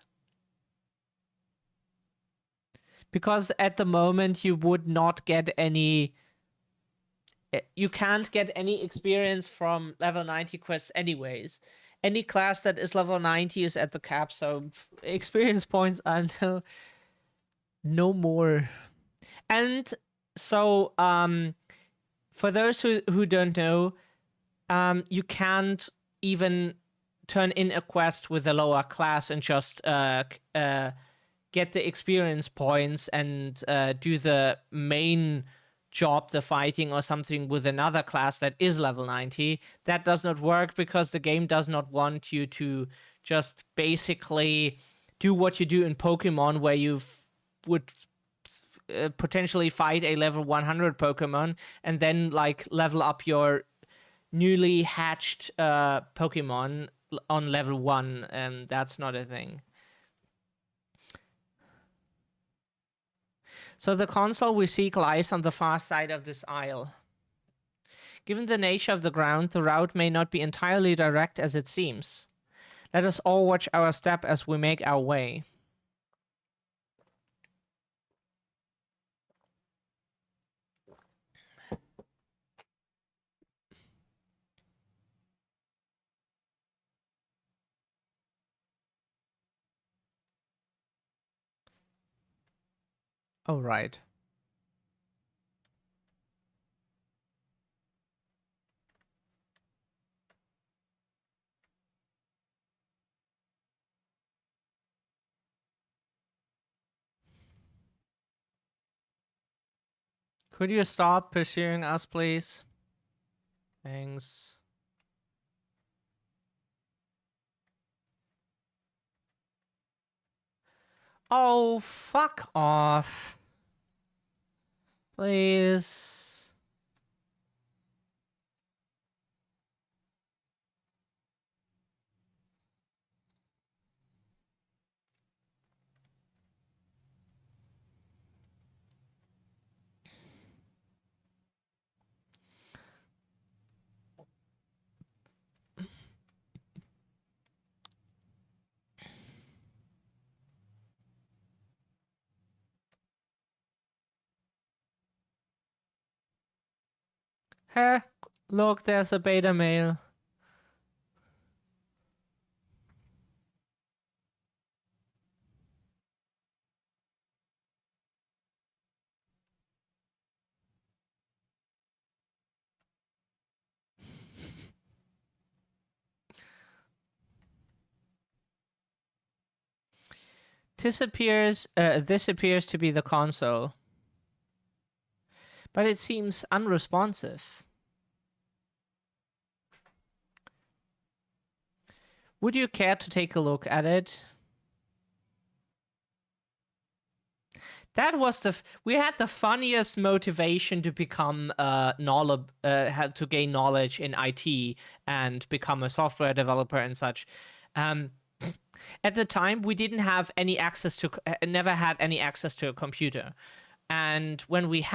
Because at the moment, you would not get any... You can't get any experience from level 90 quests anyways. Any class that is level 90 is at the cap, so experience points are no more. And so, for those who don't know, you can't even turn in a quest with a lower class and just get the experience points and do the main job, the fighting or something, with another class that is level 90. That does not work because the game does not want you to just basically do what you do in Pokemon, where you would potentially fight a level 100 Pokemon and then like level up your newly hatched Pokemon on level 1. That's not a thing. So the console we seek lies on the far side of this isle. Given the nature of the ground, the route may not be entirely direct as it seems. Let us all watch our step as we make our way. Oh, right. Could you stop pursuing us, please? Thanks. Oh, fuck off. Please. Heh, look, there's a beta male. This appears to be the console. But it seems unresponsive. Would you care to take a look at it? That was we had the funniest motivation to become had to gain knowledge in IT and become a software developer and such. At the time, we didn't have any access to, never had any access to a computer. And when we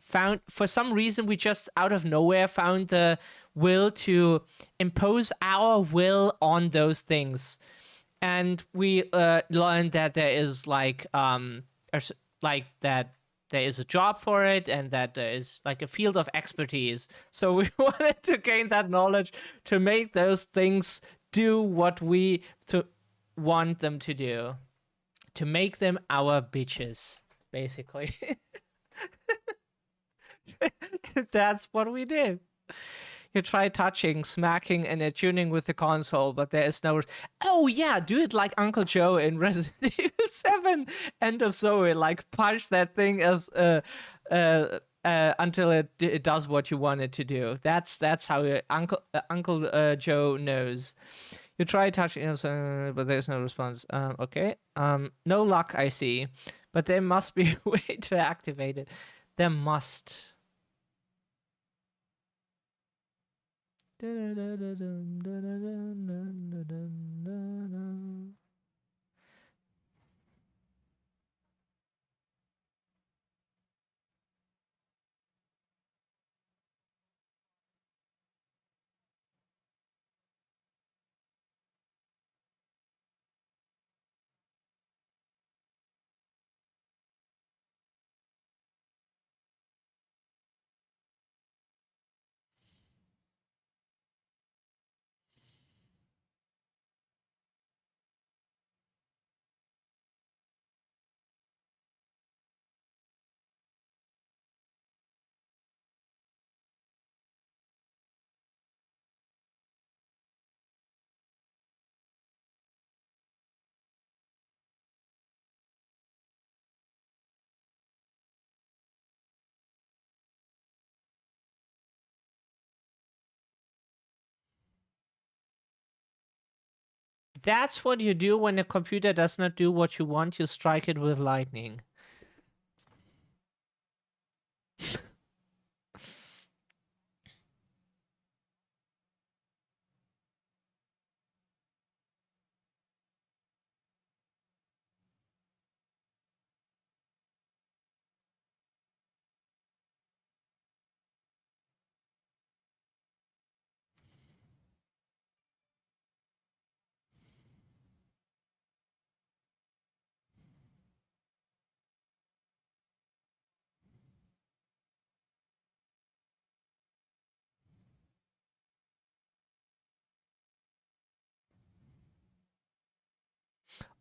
found, for some reason, we just out of nowhere found the will to impose our will on those things. And we learned that there is like like that there is a job for it and that there is like a field of expertise. So we wanted to gain that knowledge to make those things do what we to want them to do, to make them our bitches, basically. That's what we did. You try touching, smacking, and tuning with the console, but there is no. Oh yeah, do it like Uncle Joe in Resident Evil 7. End of Zoe, like punch that thing as until it does what you want it to do. That's how Uncle Joe knows. You try touching, but there's no response. Okay. No luck, I see. But there must be a way to activate it. There must. That's what you do when a computer does not do what you want. You strike it with lightning.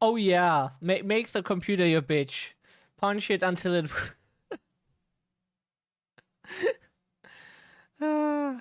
Oh yeah, make the computer your bitch. Punch it until it. Ah.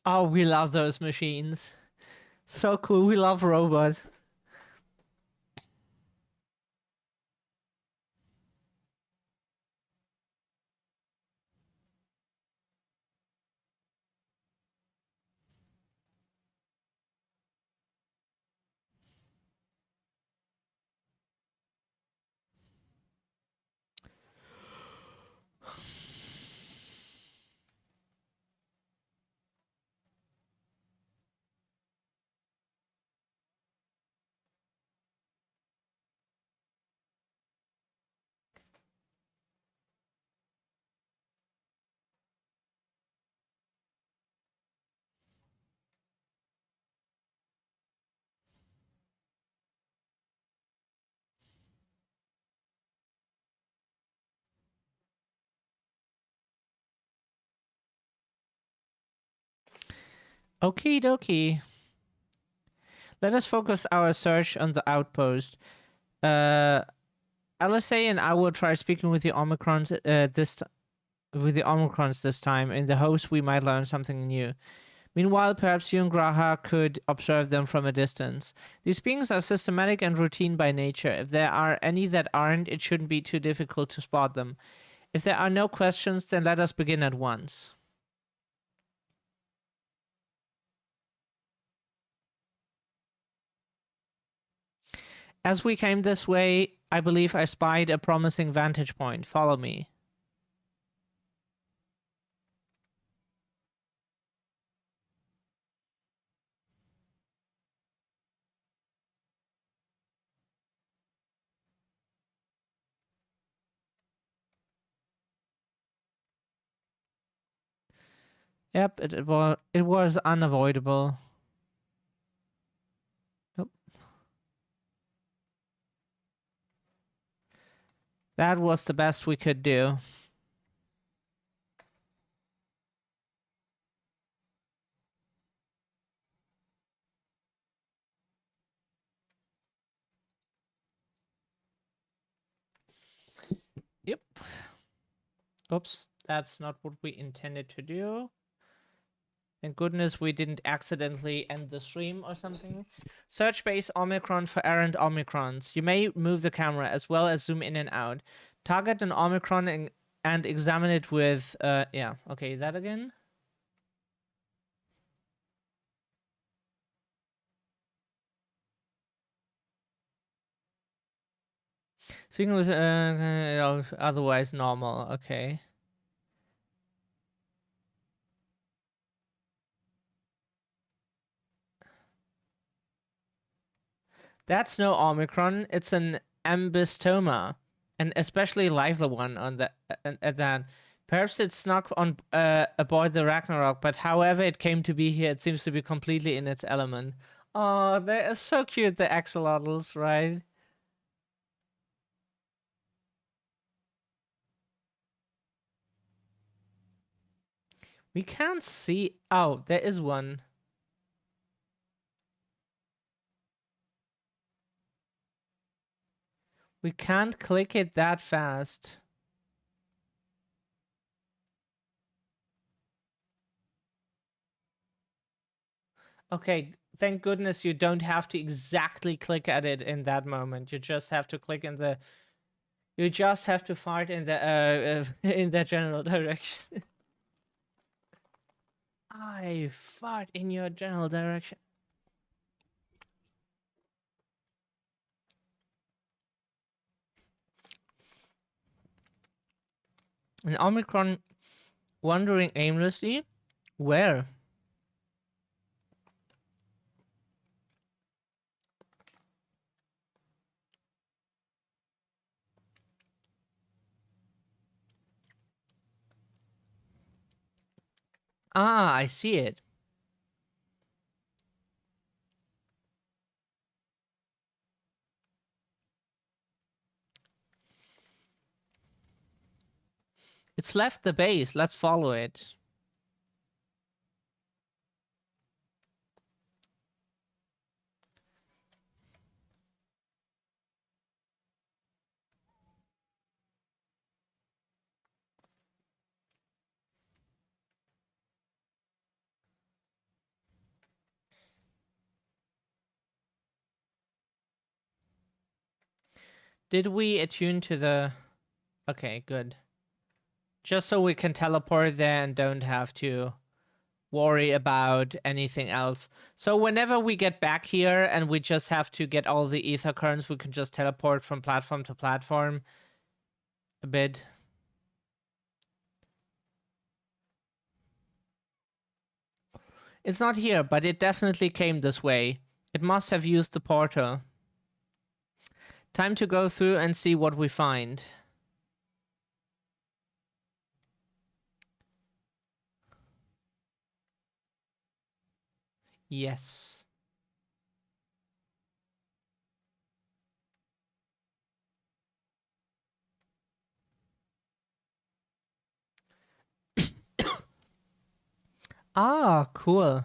Oh, we love those machines. So cool. We love robots. Okie dokie. Let us focus our search on the outpost. LSA and I will try speaking with the Omicrons with the Omicrons this time, in the hopes we might learn something new. Meanwhile, perhaps you and Graha could observe them from a distance. These beings are systematic and routine by nature. If there are any that aren't, it shouldn't be too difficult to spot them. If there are no questions, then let us begin at once. As we came this way, I believe I spied a promising vantage point. Follow me. Yep, it was unavoidable. Nope. That was the best we could do. Yep. Oops, that's not what we intended to do. Thank goodness we didn't accidentally end the stream or something. Search base Omicron for errant Omicrons. You may move the camera as well as zoom in and out. Target an Omicron and examine it with, yeah, okay, that again. Speaking with, otherwise normal, okay. That's no Omicron. It's an ambystoma, an especially lively one on the at that. Perhaps it snuck on aboard the Ragnarok, but however it came to be here, it seems to be completely in its element. Oh, they are so cute, the axolotls, right? We can't see. Oh, there is one. We can't click it that fast. Okay, thank goodness you don't have to exactly click at it in that moment. You just have to click in the. You just have to fart in the in the general direction. I fart in your general direction. An Omicron wandering aimlessly? Where? Ah, I see it. It's left the base. Let's follow it. Did we attune to the... Okay, good. Just so we can teleport there and don't have to worry about anything else. So whenever we get back here and we just have to get all the ether currents, we can just teleport from platform to platform a bit. It's not here, but it definitely came this way. It must have used the portal. Time to go through and see what we find. Yes. Ah, cool.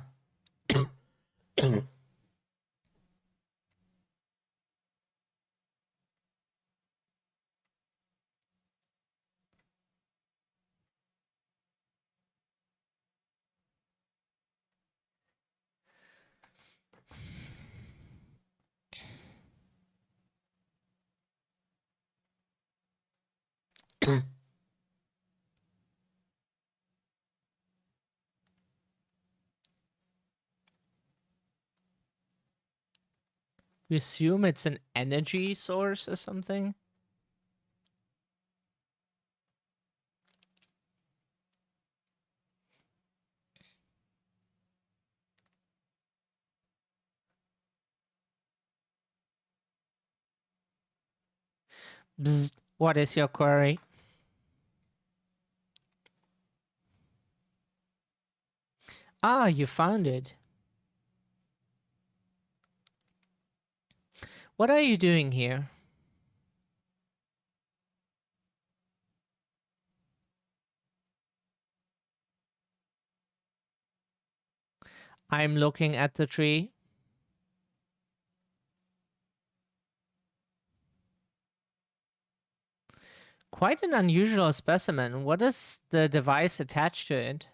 We assume it's an energy source or something. Bzz, what is your query? Ah, you found it. What are you doing here? I'm looking at the tree. Quite an unusual specimen. What is the device attached to it?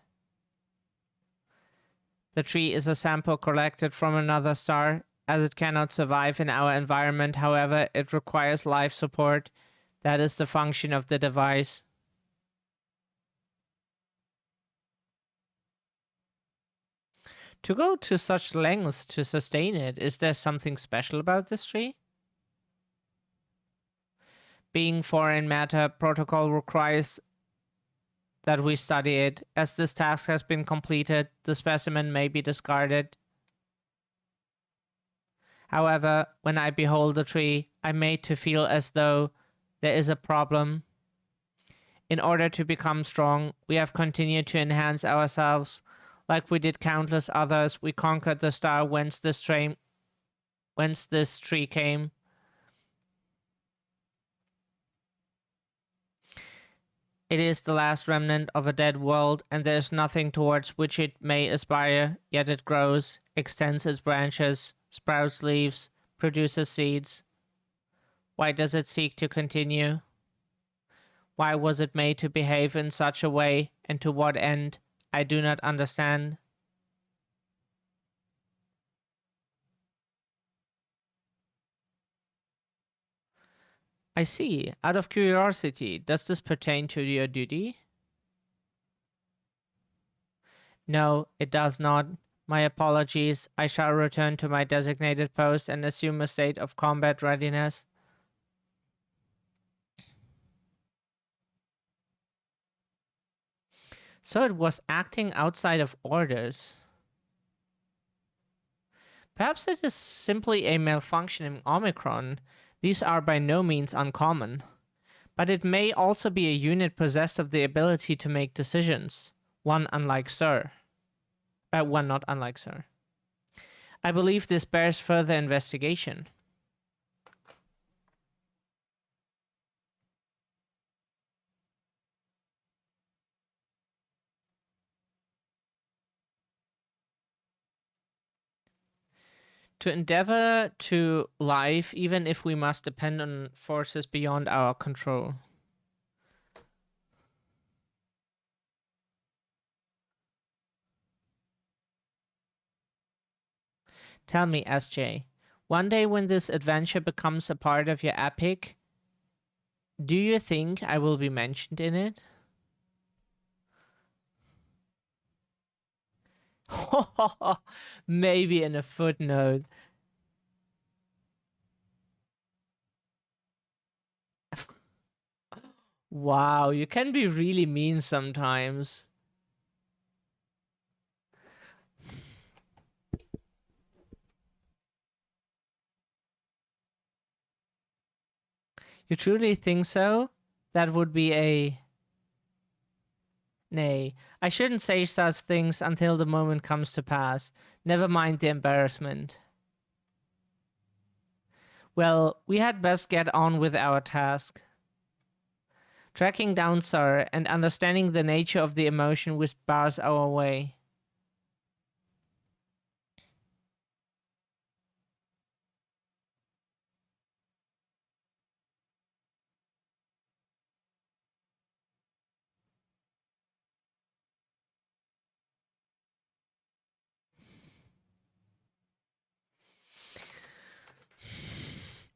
The tree is a sample collected from another star. As it cannot survive in our environment, however, it requires life support. That is the function of the device. To go to such lengths to sustain it, is there something special about this tree? Being foreign matter, protocol requires that we study it. As this task has been completed, the specimen may be discarded. However, when I behold the tree, I'm made to feel as though there is a problem. In order to become strong, we have continued to enhance ourselves. Like we did countless others, we conquered the star whence this tree came. It is the last remnant of a dead world, and there is nothing towards which it may aspire, yet it grows, extends its branches, sprouts leaves, produces seeds. Why does it seek to continue? Why was it made to behave in such a way, and to what end? I do not understand. I see. Out of curiosity, does this pertain to your duty? No, it does not. My apologies. I shall return to my designated post and assume a state of combat readiness. So it was acting outside of orders. Perhaps it is simply a malfunctioning Omicron. These are by no means uncommon. But it may also be a unit possessed of the ability to make decisions. One unlike Sir. One not unlike Sir. I believe this bears further investigation. To endeavor to live, even if we must depend on forces beyond our control. Tell me, SJ, one day when this adventure becomes a part of your epic, Do you think I will be mentioned in it? Maybe in a footnote. Wow, you can be really mean sometimes. You truly think so? That would be a... Nay, I shouldn't say such things until the moment comes to pass. Never mind the embarrassment. Well, we had best get on with our task. Tracking down Sir and understanding the nature of the emotion which bars our way.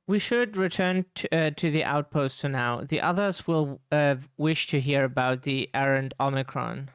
We should return to the outpost for now. The others will wish to hear about the errant Omicron.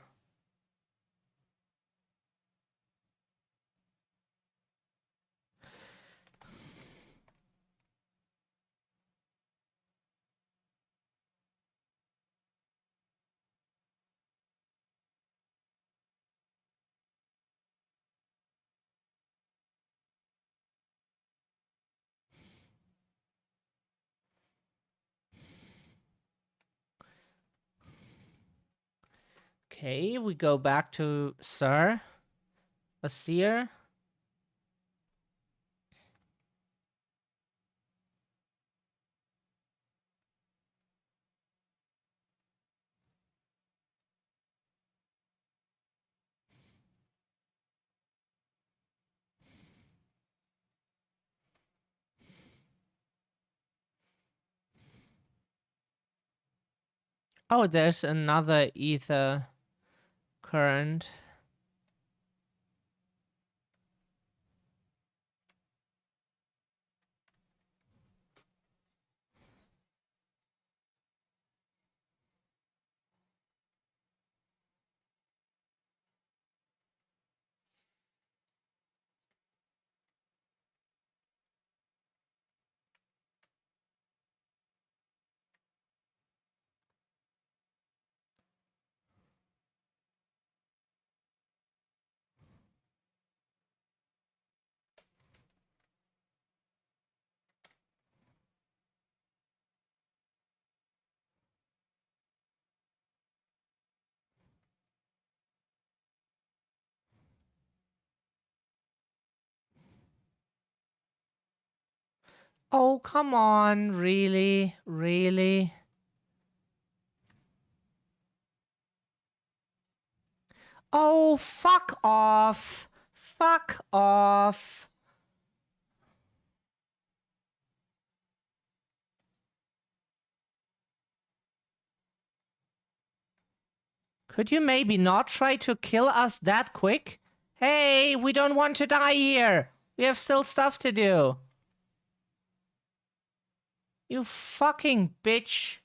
Okay, we go back to Sir Asir. Oh, there's another ether current. Oh, come on, really? Really? Oh, fuck off. Fuck off. Could you maybe not try to kill us that quick? Hey, we don't want to die here. We have still stuff to do. You fucking bitch.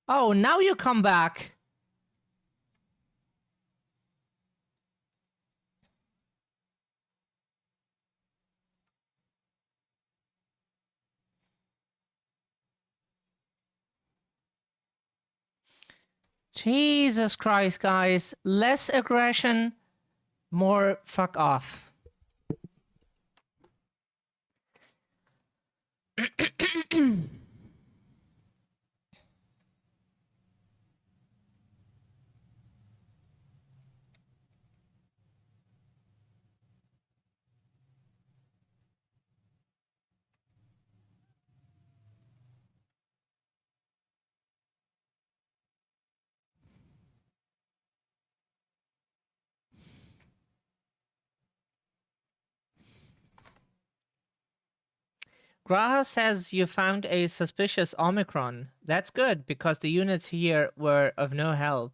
Oh, now you come back. Jesus Christ, guys. Less aggression, more fuck off. Graha says you found a suspicious Omicron. That's good, because the units here were of no help.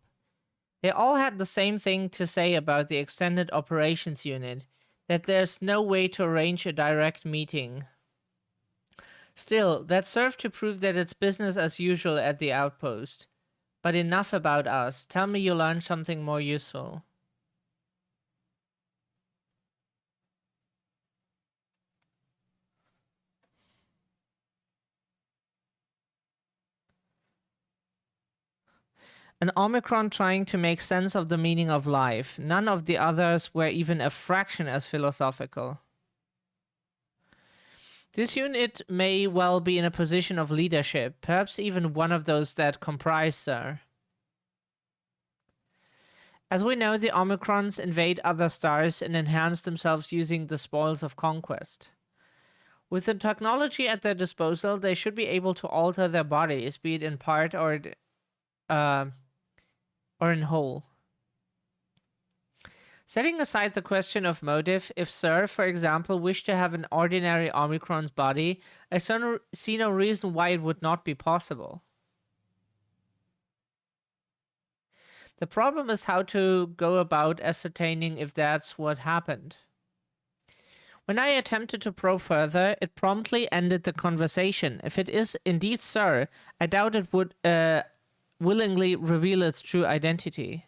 They all had the same thing to say about the extended operations unit. that there's no way to arrange a direct meeting. Still, that served to prove that it's business as usual at the outpost. But enough about us. Tell me you learned something more useful. An Omicron trying to make sense of the meaning of life. None of the others were even a fraction as philosophical. This unit may well be in a position of leadership, perhaps even one of those that comprise Sir. As we know, the Omicrons invade other stars and enhance themselves using the spoils of conquest. With the technology at their disposal, they should be able to alter their bodies, be it in part or in whole. Setting aside the question of motive, if Sir, for example, wished to have an ordinary Omicron's body, I see no reason why it would not be possible. The problem is how to go about ascertaining if that's what happened. When I attempted to probe further, it promptly ended the conversation. If it is indeed Sir, I doubt it would willingly reveal its true identity.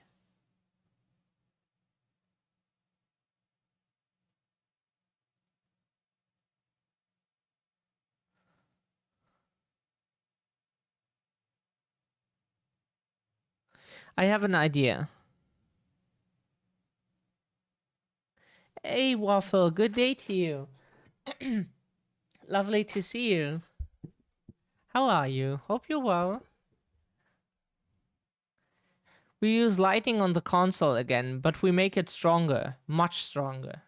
I have an idea. Hey, Waffle, good day to you. Lovely to see you. How are you? Hope you're well. We use lighting on the console again, but we make it stronger, much stronger.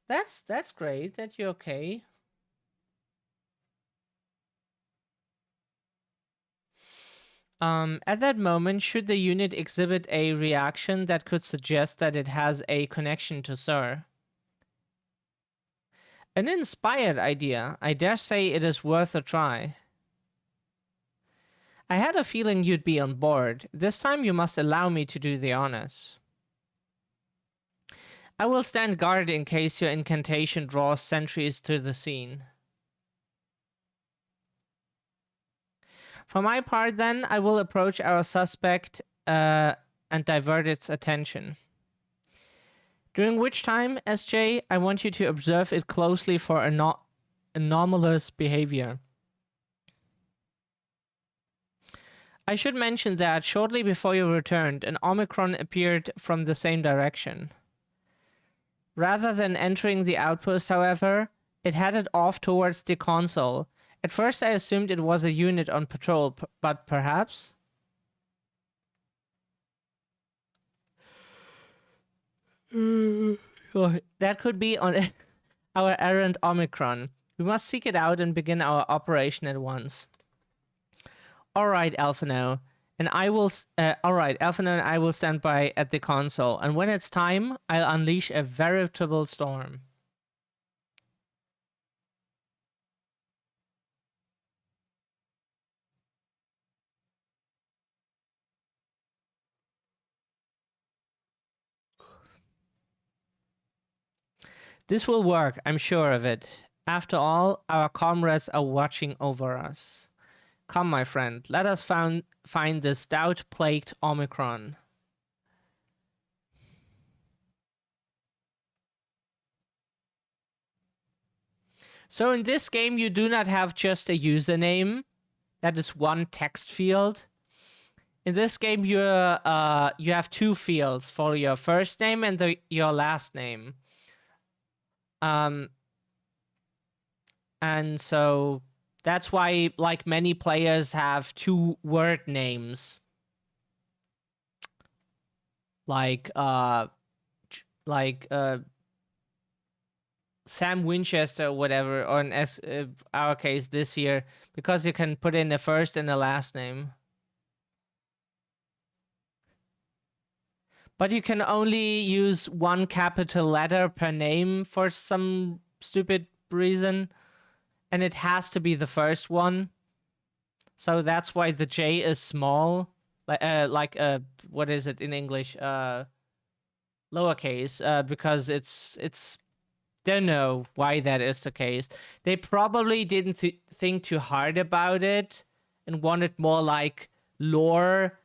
That's great that you're okay. At that moment, should the unit exhibit a reaction that could suggest that it has a connection to Sir? An inspired idea. I dare say it is worth a try. I had a feeling you'd be on board. This time you must allow me to do the honors. I will stand guard in case your incantation draws sentries to the scene. For my part, then, I will approach our suspect and divert its attention. During which time, SJ, I want you to observe it closely for anomalous behavior. I should mention that shortly before you returned, an Omicron appeared from the same direction. Rather than entering the outpost, however, it headed off towards the console. At first I assumed it was a unit on patrol, but perhaps? That could be on our errant Omicron. We must seek it out and begin our operation at once. Alright, Alphino. Alphino and I will stand by at the console, and when it's time, I'll unleash a veritable storm. This will work, I'm sure of it. After all, our comrades are watching over us. Come, my friend, let us find the stout-plagued Omicron. So in this game, you do not have just a username. That is one text field. In this game, you have two fields for your first name and your last name. And so that's why, like, many players have two word names. Like Sam Winchester or whatever, or in our case this year, because you can put in a first and a last name. But you can only use one capital letter per name for some stupid reason, and it has to be the first one. So that's why the J is small. What is it in English? lowercase because it's don't know why that is the case. They probably didn't think too hard about it and wanted more like lore,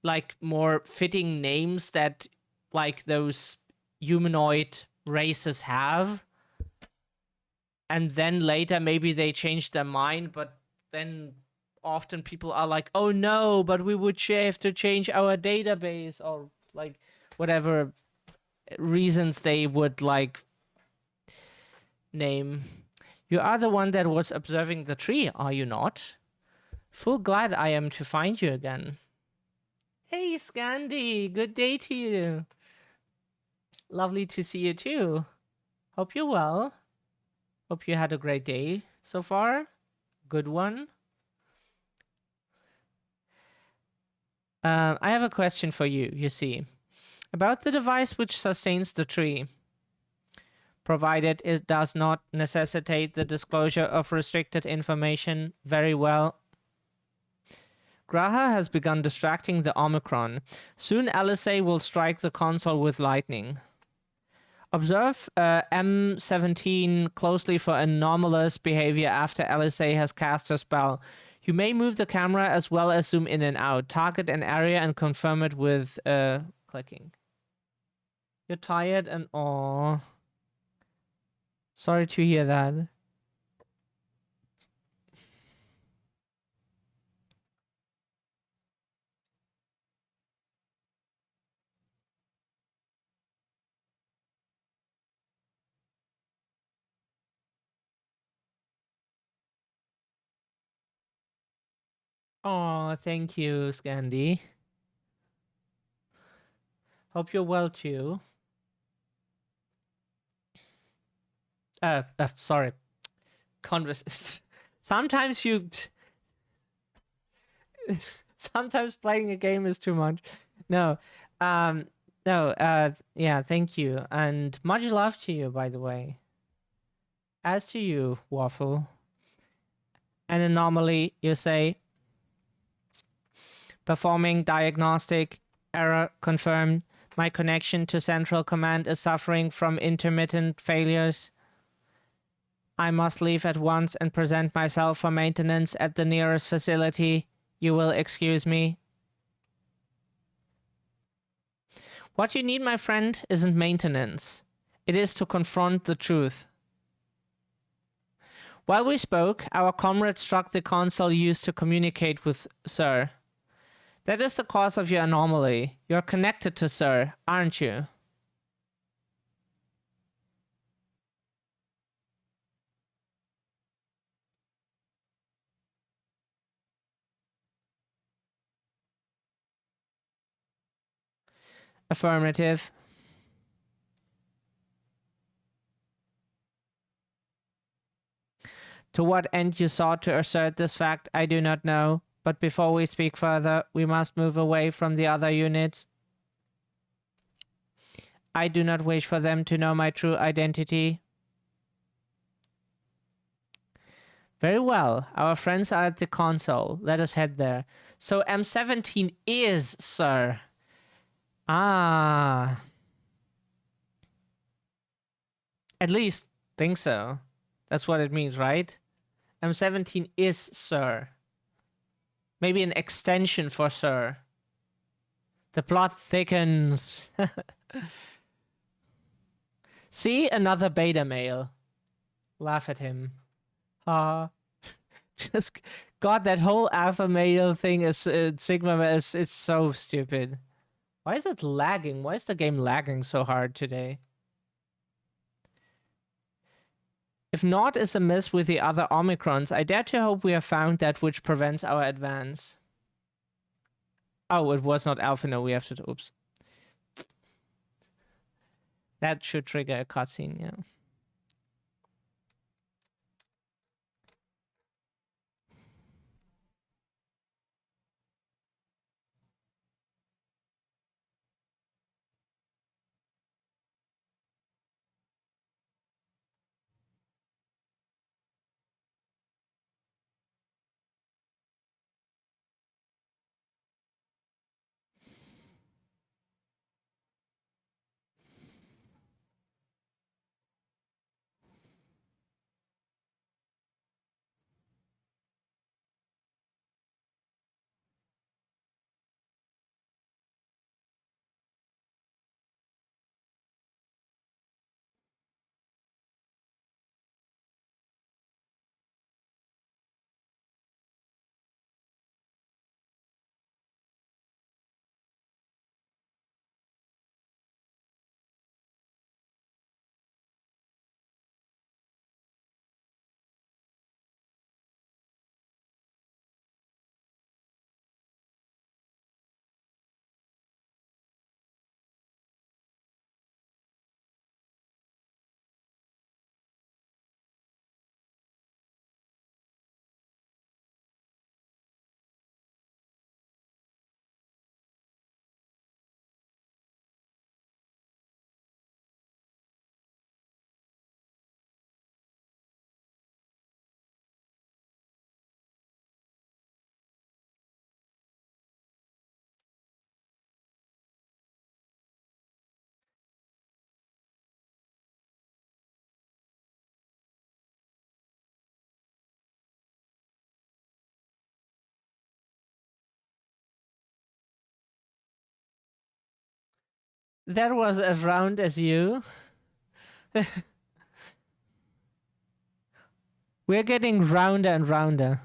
like more fitting names that like those humanoid races have. And then later maybe they changed their mind, but then often people are like, "Oh no, but we would have to change our database," or like whatever reasons they would like name. You are the one that was observing the tree, are you not? Full glad I am to find you again. Hey, Scandi, good day to you. Lovely to see you too. Hope you're well. Hope you had a great day so far. Good one. I have a question for you, you see. About the device which sustains the tree, provided it does not necessitate the disclosure of restricted information. Very well. Graha has begun distracting the Omicron. Soon LSA will strike the console with lightning. Observe M17 closely for anomalous behavior after LSA has cast a spell. You may move the camera as well as zoom in and out. Target an area and confirm it with clicking. You're tired and aw. Sorry to hear that. Aw, thank you, Scandi. Hope you're well too. Sorry. Sometimes you. Sometimes playing a game is too much. No. Um. No. Yeah. Thank you, and much love to you, by the way. As to you, Waffle. An anomaly, you say. Performing diagnostic. Error confirmed. My connection to Central Command is suffering from intermittent failures. I must leave at once and present myself for maintenance at the nearest facility. You will excuse me. What you need, my friend, isn't maintenance. It is to confront the truth. While we spoke, our comrade struck the console used to communicate with Sir. That is the cause of your anomaly. You're connected to Sir, aren't you? Affirmative. To what end you sought to assert this fact, I do not know. But before we speak further, we must move away from the other units. I do not wish for them to know my true identity. Very well. Our friends are at the console. Let us head there. So M17 is, sir. Ah. At least think so. That's what it means, right? M17 is sir. Maybe an extension for sir. The plot thickens. See, another beta male. Laugh at him. Just God, that whole alpha male thing is Sigma is it's so stupid. Why is it lagging? Why is the game lagging so hard today? If naught is amiss with the other Omicrons, I dare to hope we have found that which prevents our advance. Oh, it was not Alpha. No, we have to. Oops. That should trigger a cutscene, yeah. That was as round as you. We're getting rounder and rounder.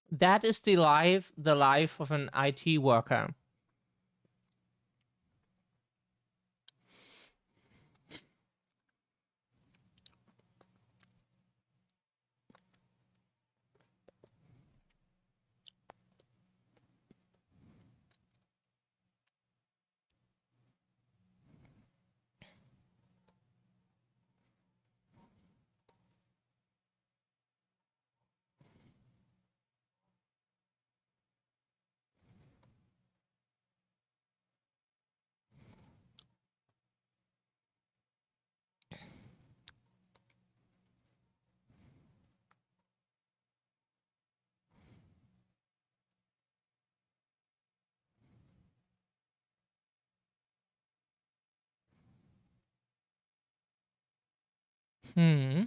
That is the life of an IT worker. Hmm.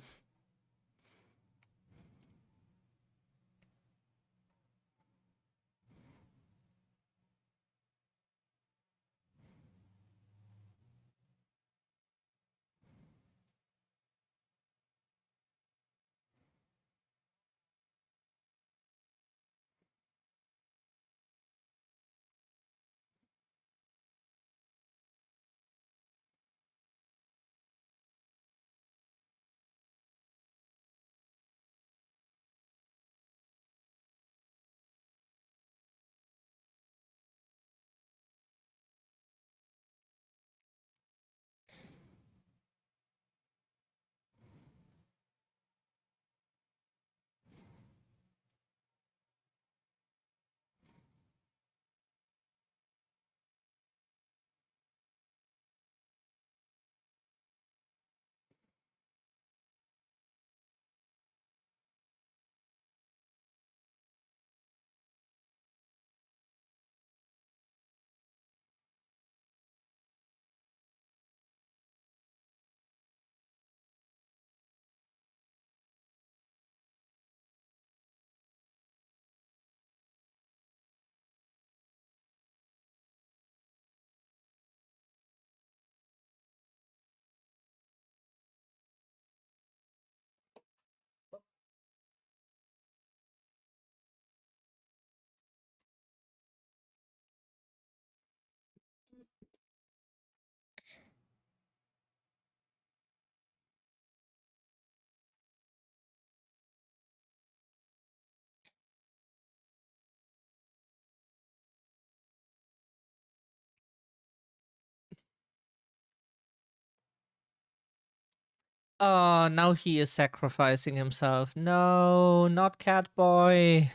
Oh, now he is sacrificing himself. No, not Catboy.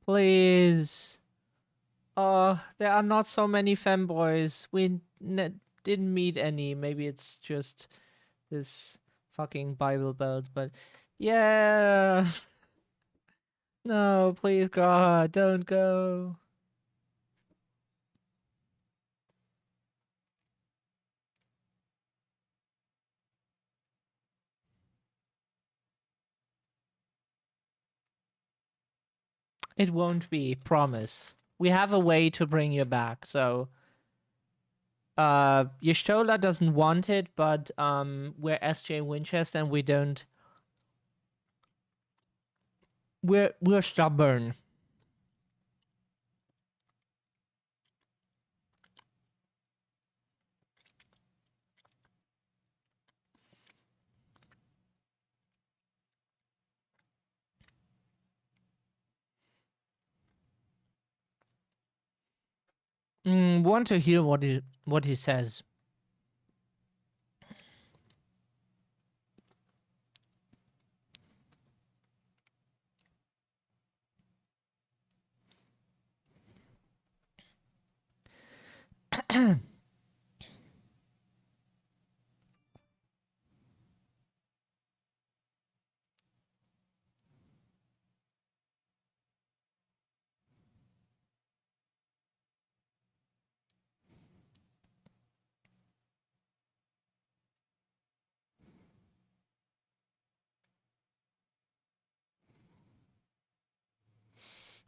Please. Oh, there are not so many femboys. Didn't meet any. Maybe it's just this fucking Bible Belt, but yeah. No, please, God, don't go. It won't be, promise. We have a way to bring you back, so Yashtola doesn't want it, but we're SJ Winchester and we don't we're stubborn. Want to hear what he says.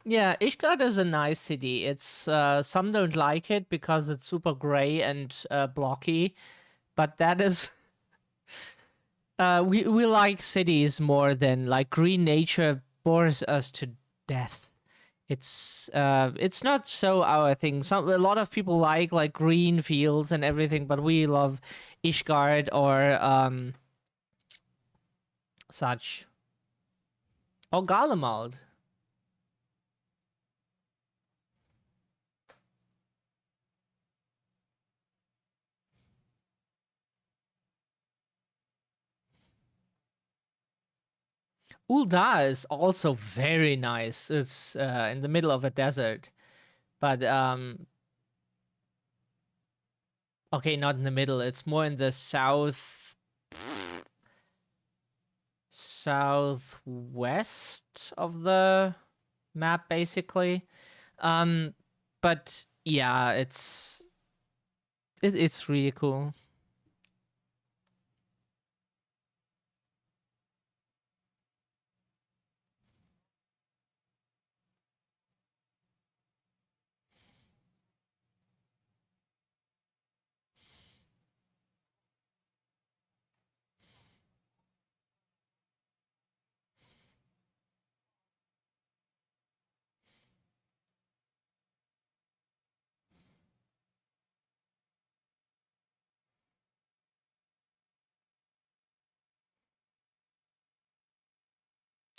Yeah, Ishgard is a nice city. It's some don't like it because it's super gray and blocky, but that is we like cities more than like green nature bores us to death. It's not so our thing. A lot of people like green fields and everything, but we love Ishgard or such. Or Garlemald. Ul'dah is also very nice. It's in the middle of a desert, but okay, not in the middle. It's more in the southwest of the map, basically. Um, but yeah, it's really cool.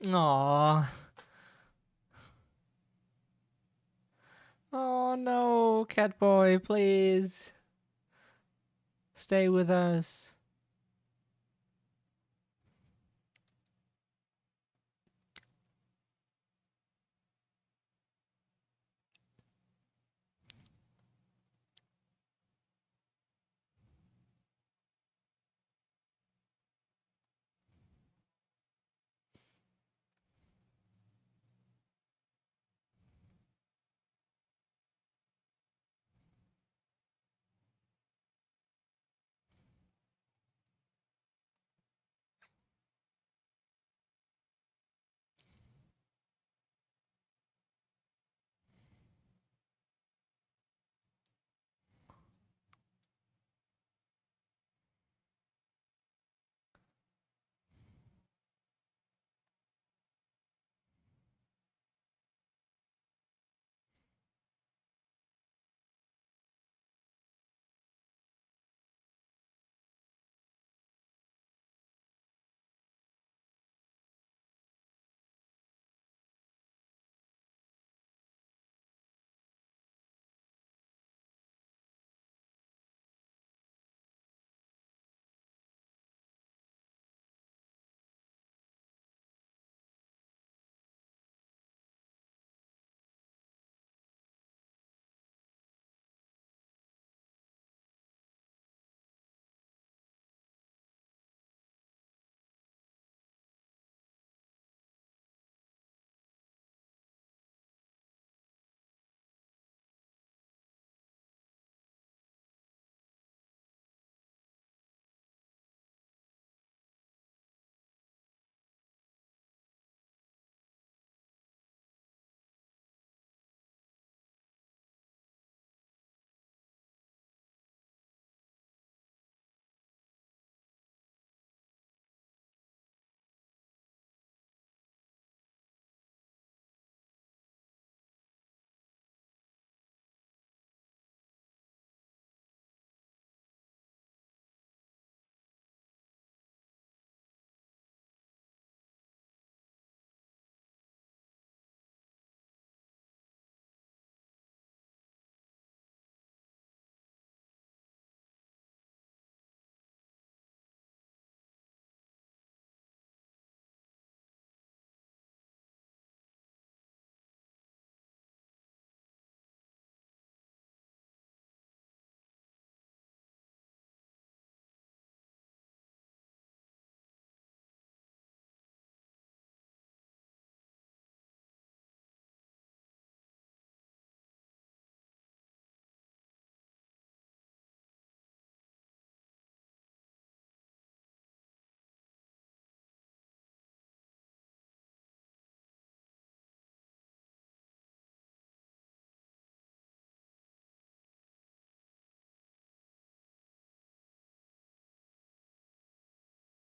Aww. Oh no, cat boy, please stay with us.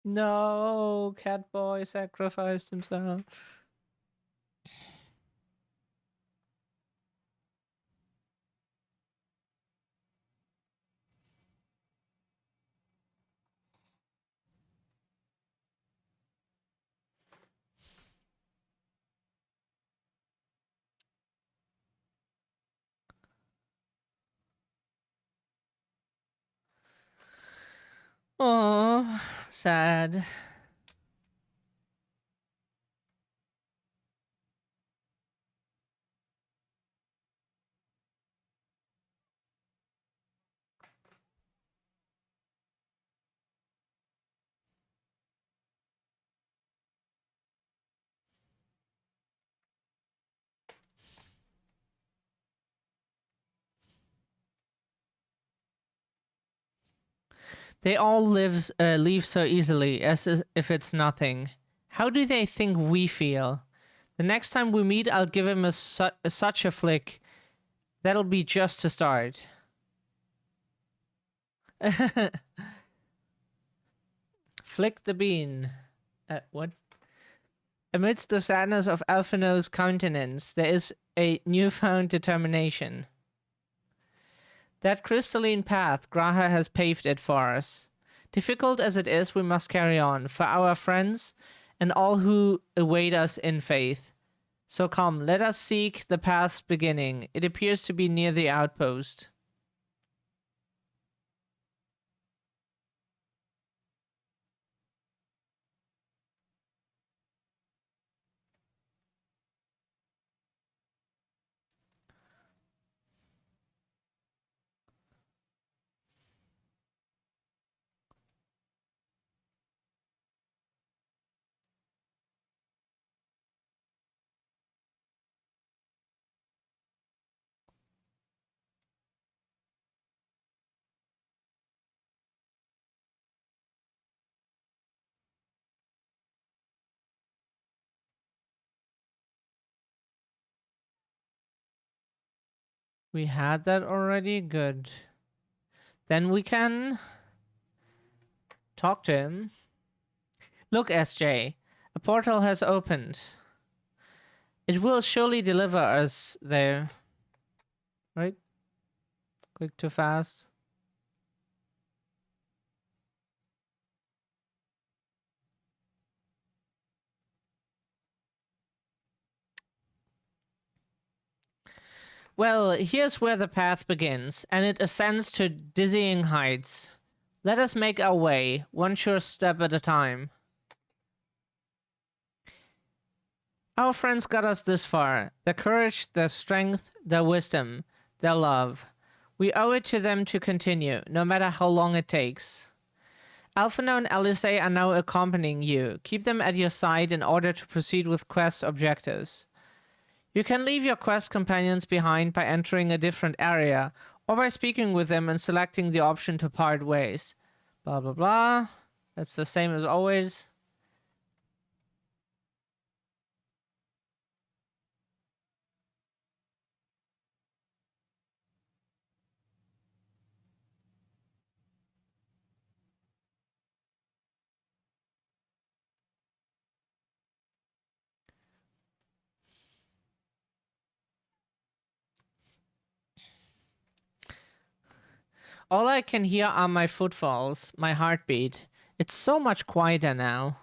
No, Catboy sacrificed himself. Oh, sad. They all leave so easily, as if it's nothing. How do they think we feel? The next time we meet, I'll give him such a flick. That'll be just to start. Flick the bean. What? Amidst the sadness of Alphino's countenance, there is a newfound determination. That crystalline path, Graha has paved it for us. Difficult as it is, we must carry on, for our friends and all who await us in faith. So come, let us seek the path's beginning. It appears to be near the outpost. We had that already? Good. Then we can talk to him. Look, SJ, a portal has opened. It will surely deliver us there. Right? Click too fast. Well, here's where the path begins, and it ascends to dizzying heights. Let us make our way, one sure step at a time. Our friends got us this far. Their courage, their strength, their wisdom, their love. We owe it to them to continue, no matter how long it takes. Alphino and Alice are now accompanying you. Keep them at your side in order to proceed with quest objectives. You can leave your quest companions behind by entering a different area, or by speaking with them and selecting the option to part ways. Blah blah blah. That's the same as always. All I can hear are my footfalls, my heartbeat. It's so much quieter now.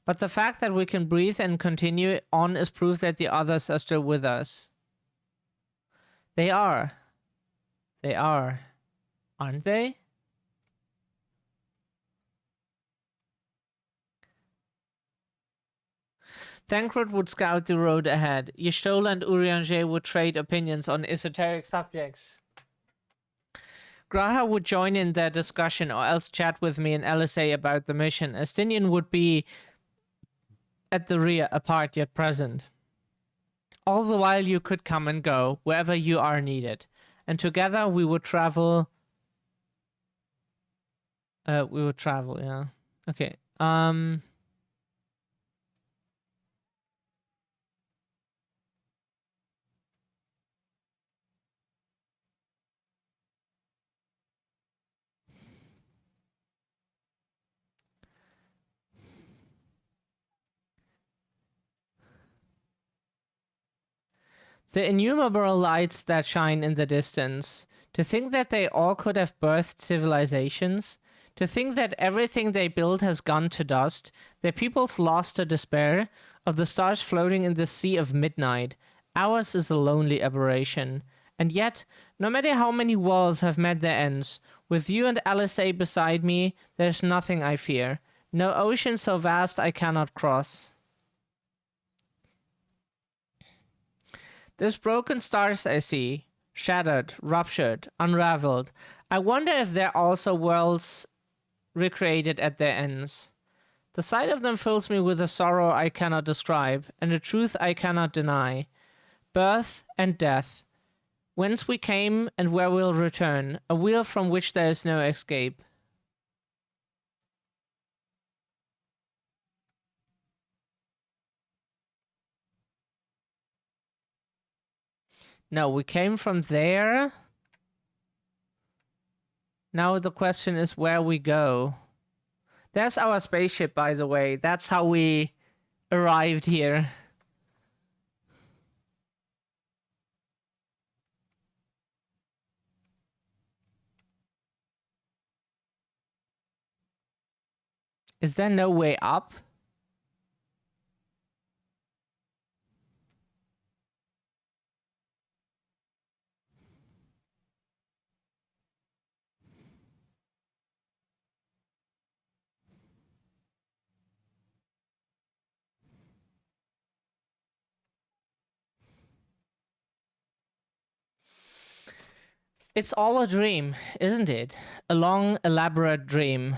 But the fact that we can breathe and continue on is proof that the others are still with us. They are. They are. Aren't they? Tancred would scout the road ahead. Y'shtola and Urianger would trade opinions on esoteric subjects. Graha would join in their discussion or else chat with me and LSA about the mission. Estinian would be at the rear, apart yet present. All the while you could come and go, wherever you are needed. And together we would travel... yeah. Okay. The innumerable lights that shine in the distance. To think that they all could have birthed civilizations. To think that everything they built has gone to dust. Their peoples lost to despair. Of the stars floating in the sea of midnight. Ours is a lonely aberration. And yet, no matter how many worlds have met their ends, with you and Alice beside me, there's nothing I fear. No ocean so vast I cannot cross. Those broken stars I see, shattered, ruptured, unraveled. I wonder if they're also worlds recreated at their ends. The sight of them fills me with a sorrow I cannot describe, and a truth I cannot deny. Birth and death. Whence we came and where we'll return, a wheel from which there is no escape. No, we came from there. Now the question is where we go. There's our spaceship, by the way. That's how we arrived here. Is there no way up? It's all a dream, isn't it? A long, elaborate dream.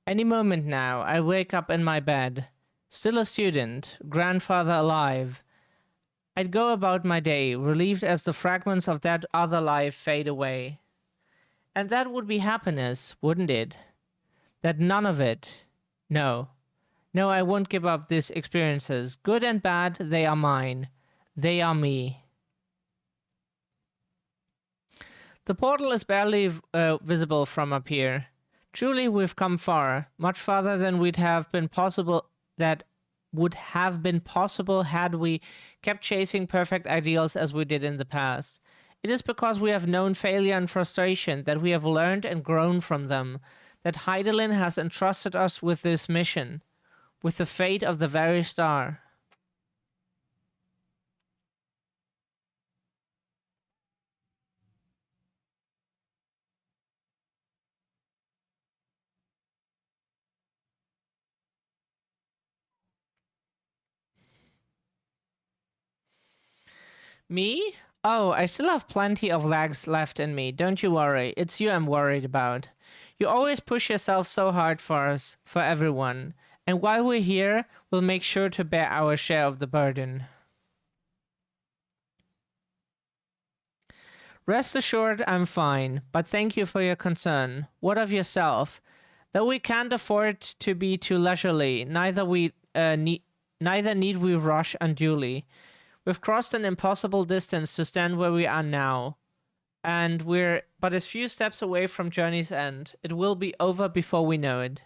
Any moment now, I wake up in my bed. Still a student, grandfather alive. I'd go about my day, relieved as the fragments of that other life fade away. And that would be happiness, wouldn't it? That none of it. No. No, I won't give up these experiences. Good and bad, they are mine. They are me. The portal is barely visible from up here. Truly, we've come far, much farther than would have been possible had we kept chasing perfect ideals as we did in the past. It is because we have known failure and frustration that we have learned and grown from them, that Heidelin has entrusted us with this mission, with the fate of the very star. Me? Oh, I still have plenty of legs left in me. Don't you worry. It's you I'm worried about. You always push yourself so hard for us, for everyone. And while we're here, we'll make sure to bear our share of the burden. Rest assured, I'm fine, but thank you for your concern. What of yourself? Though we can't afford to be too leisurely, neither need we rush unduly. We've crossed an impossible distance to stand where we are now, and we're but a few steps away from journey's end. It will be over before we know it.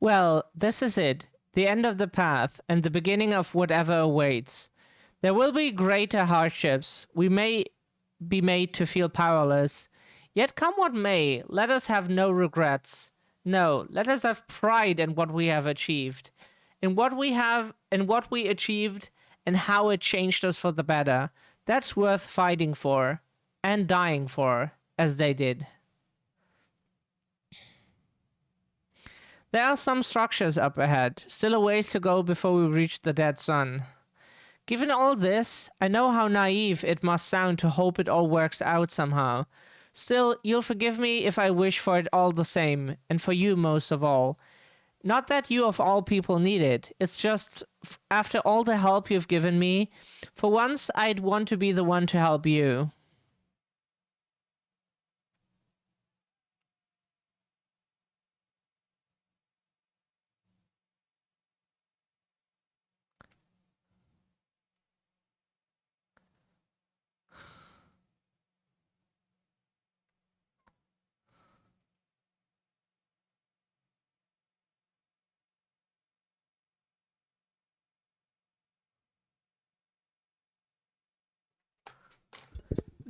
Well, this is it, the end of the path, and the beginning of whatever awaits. There will be greater hardships. We may be made to feel powerless. Yet come what may, let us have no regrets. No, let us have pride in what we have achieved. In what we achieved, and how it changed us for the better. That's worth fighting for, and dying for, as they did. There are some structures up ahead, still a ways to go before we reach the dead sun. Given all this, I know how naive it must sound to hope it all works out somehow. Still, you'll forgive me if I wish for it all the same, and for you most of all. Not that you of all people need it, it's just, after all the help you've given me, for once I'd want to be the one to help you.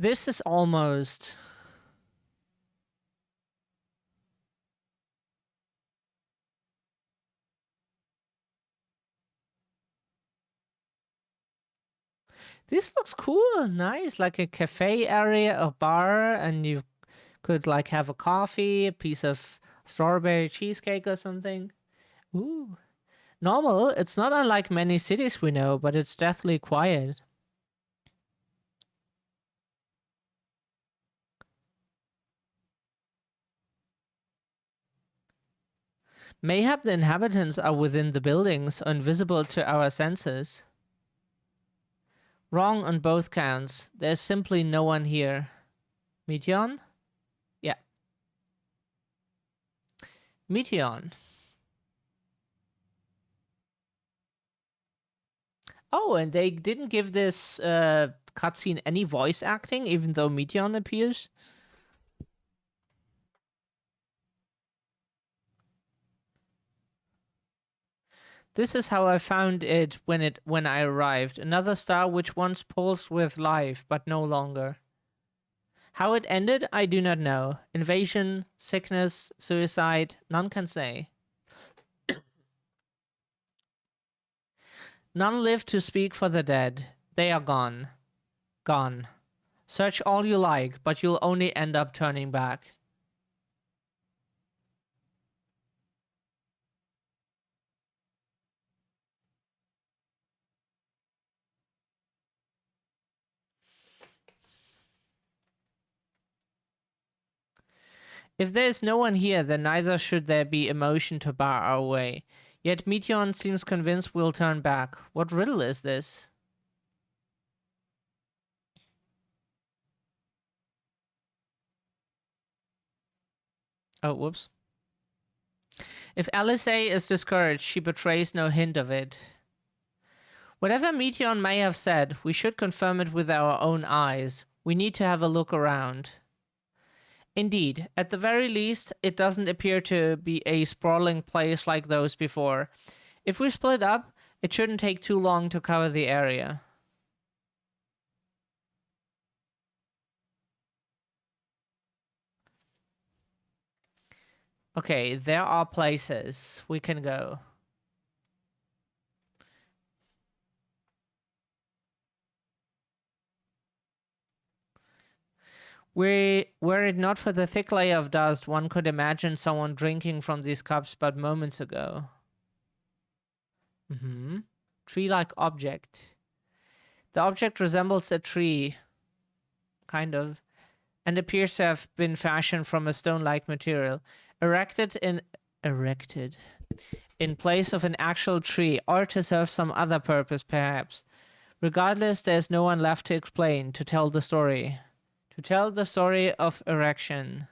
This is almost... This looks cool, nice, like a cafe area, a bar, and you could like have a coffee, a piece of strawberry cheesecake or something. Ooh. Normal, it's not unlike many cities we know, but it's deathly quiet. Mayhap the inhabitants are within the buildings, invisible to our senses. Wrong on both counts. There's simply no one here. Meteon? Yeah. Meteon. Oh, and they didn't give this cutscene any voice acting, even though Meteon appears. This is how I found it when I arrived. Another star which once pulsed with life, but no longer. How it ended, I do not know. Invasion, sickness, suicide, none can say. None live to speak for the dead. They are gone. Gone. Search all you like, but you'll only end up turning back. If there is no one here, then neither should there be emotion to bar our way. Yet Meteon seems convinced we'll turn back. What riddle is this? Oh, whoops. If Alice is discouraged, she betrays no hint of it. Whatever Meteon may have said, we should confirm it with our own eyes. We need to have a look around. Indeed, at the very least, it doesn't appear to be a sprawling place like those before. If we split up, it shouldn't take too long to cover the area. Okay, there are places we can go. Were it not for the thick layer of dust, one could imagine someone drinking from these cups but moments ago. Tree-like object. The object resembles a tree, kind of, and appears to have been fashioned from a stone-like material, erected in place of an actual tree, or to serve some other purpose, perhaps. Regardless, there's no one left to explain, to tell the story. To tell the story of erection.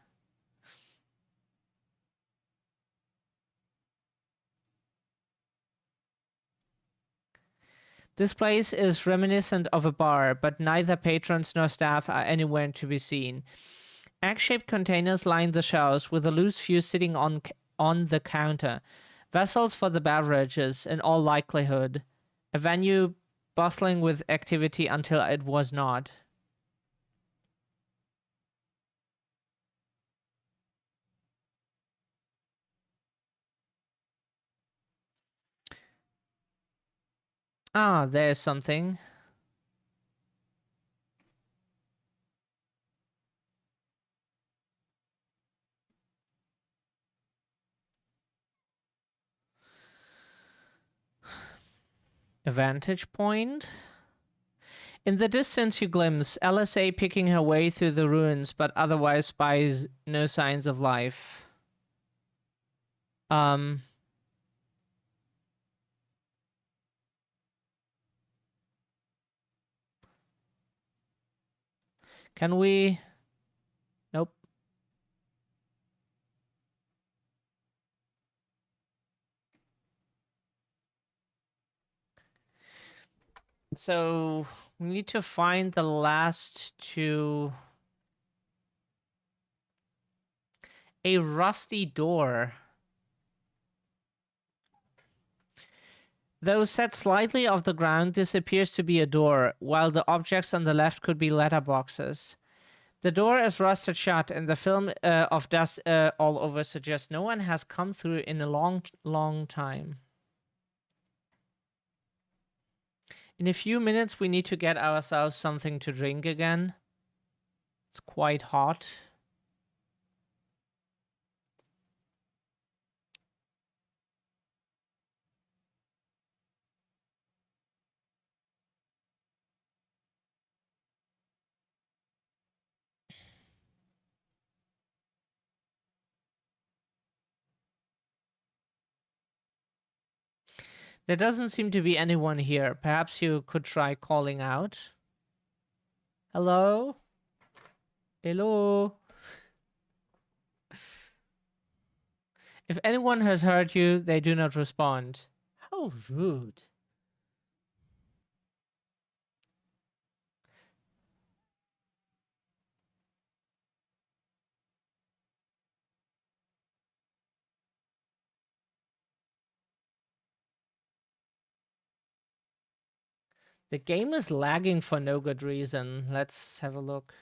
This place is reminiscent of a bar, but neither patrons nor staff are anywhere to be seen. Egg-shaped containers line the shelves, with a loose few sitting on the counter. Vessels for the beverages, in all likelihood. A venue bustling with activity until it was not. Ah, there's something. A vantage point? In the distance you glimpse LSA picking her way through the ruins, but otherwise spies no signs of life. Can we... Nope. So we need to find the last two. A rusty door. Though set slightly off the ground, this appears to be a door, while the objects on the left could be letterboxes. The door is rusted shut, and the film of dust all over suggests no one has come through in a long, long time. In a few minutes, we need to get ourselves something to drink again. It's quite hot. There doesn't seem to be anyone here. Perhaps you could try calling out. Hello? Hello? If anyone has heard you, they do not respond. How rude. The game is lagging for no good reason. Let's have a look.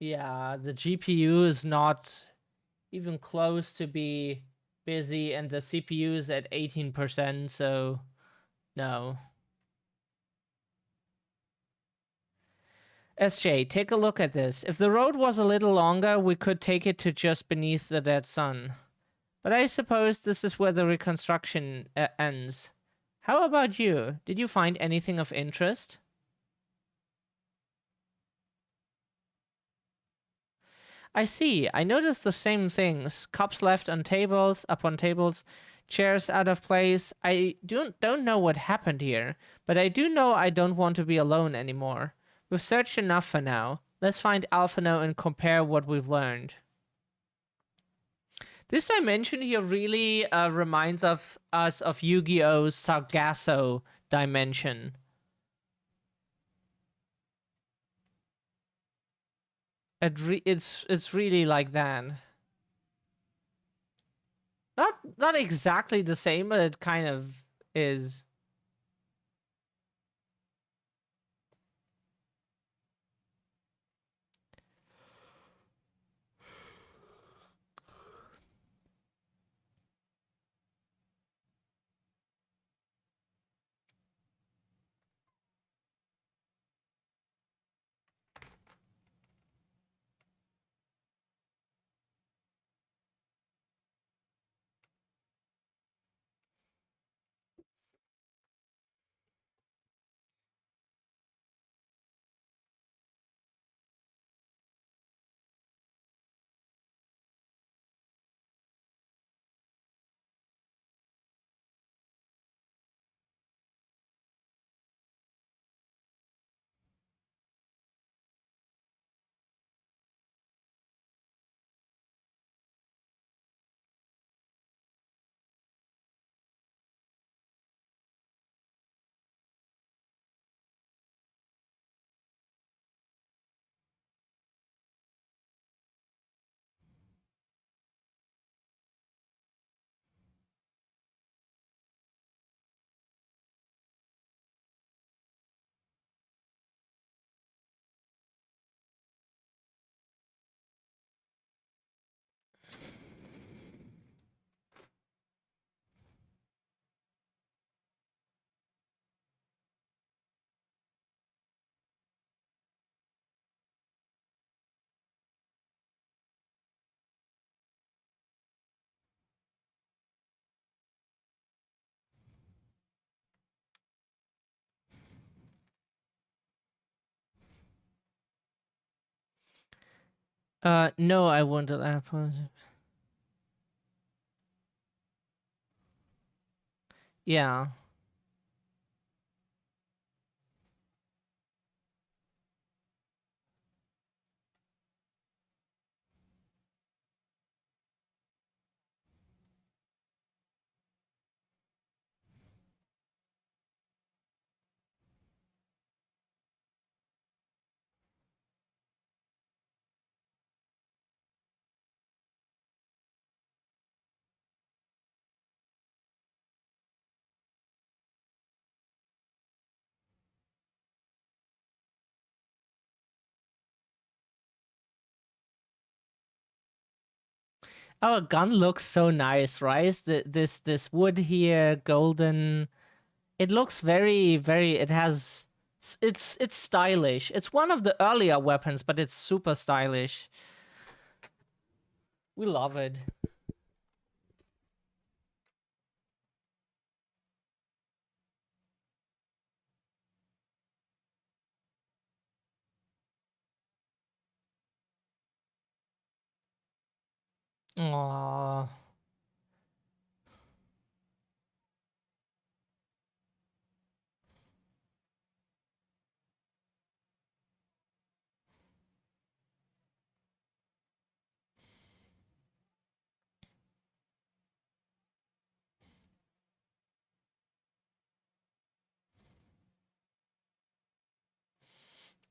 Yeah, the GPU is not even close to be busy, and the CPU is at 18%, so no. SJ, take a look at this. If the road was a little longer, we could take it to just beneath the dead sun. But I suppose this is where the reconstruction ends. How about you? Did you find anything of interest? I see. I noticed the same things. Cups left on tables, up on tables, chairs out of place. I don't know what happened here, but I do know I don't want to be alone anymore. We've searched enough for now. Let's find Alphino and compare what we've learned. This dimension here really reminds us of Yu-Gi-Oh's Sargasso dimension. It's really like that. Not exactly the same, but it kind of is. No, I won't allow. Yeah. Our gun looks so nice, right? This wood here, golden. It looks very. It has. It's stylish. It's one of the earlier weapons, but it's super stylish. We love it. Aww.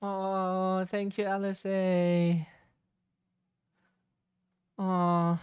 Oh, thank you, Alice. Oh,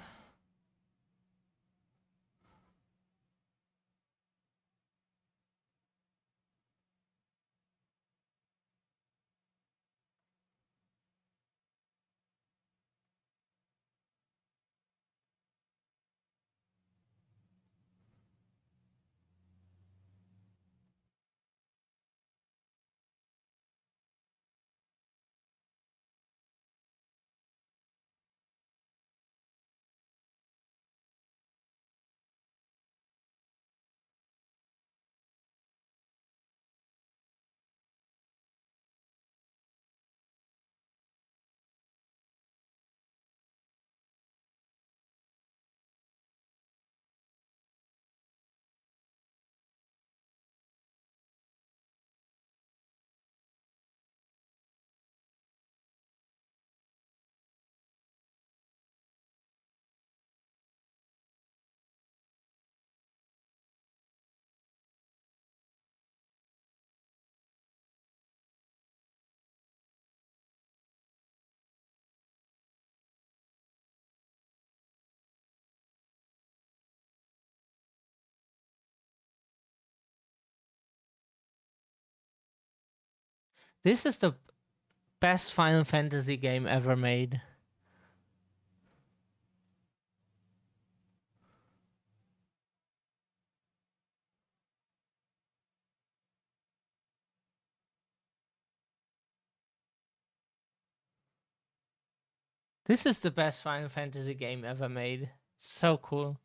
this is the best Final Fantasy game ever made. This is the best Final Fantasy game ever made. So cool.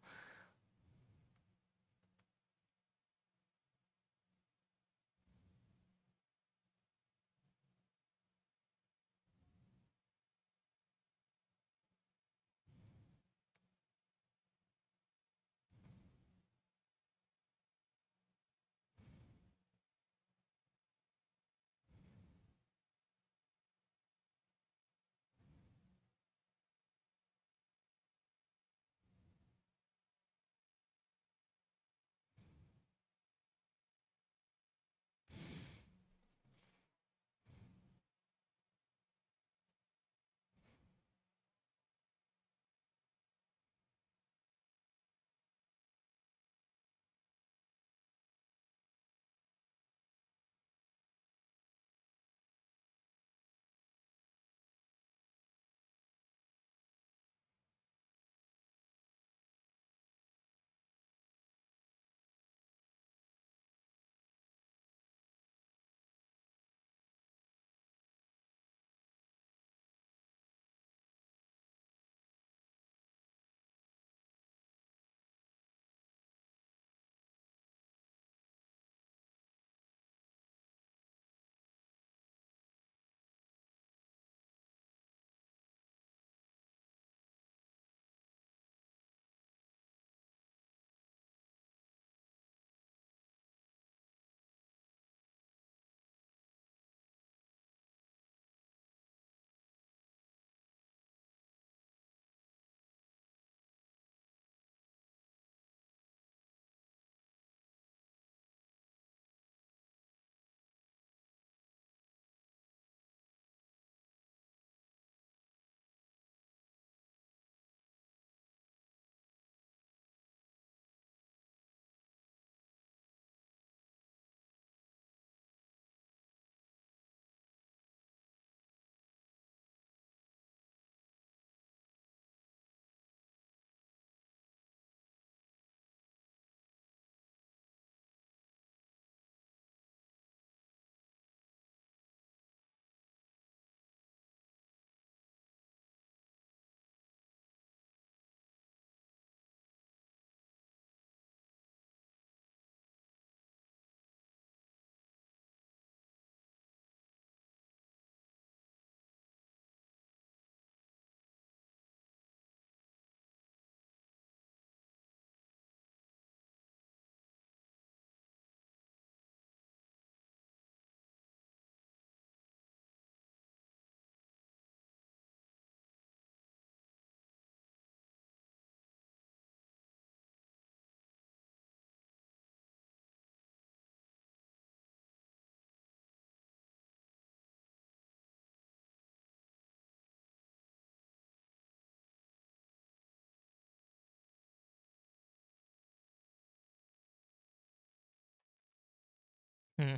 Hmm.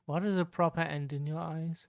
What is a proper end in your eyes?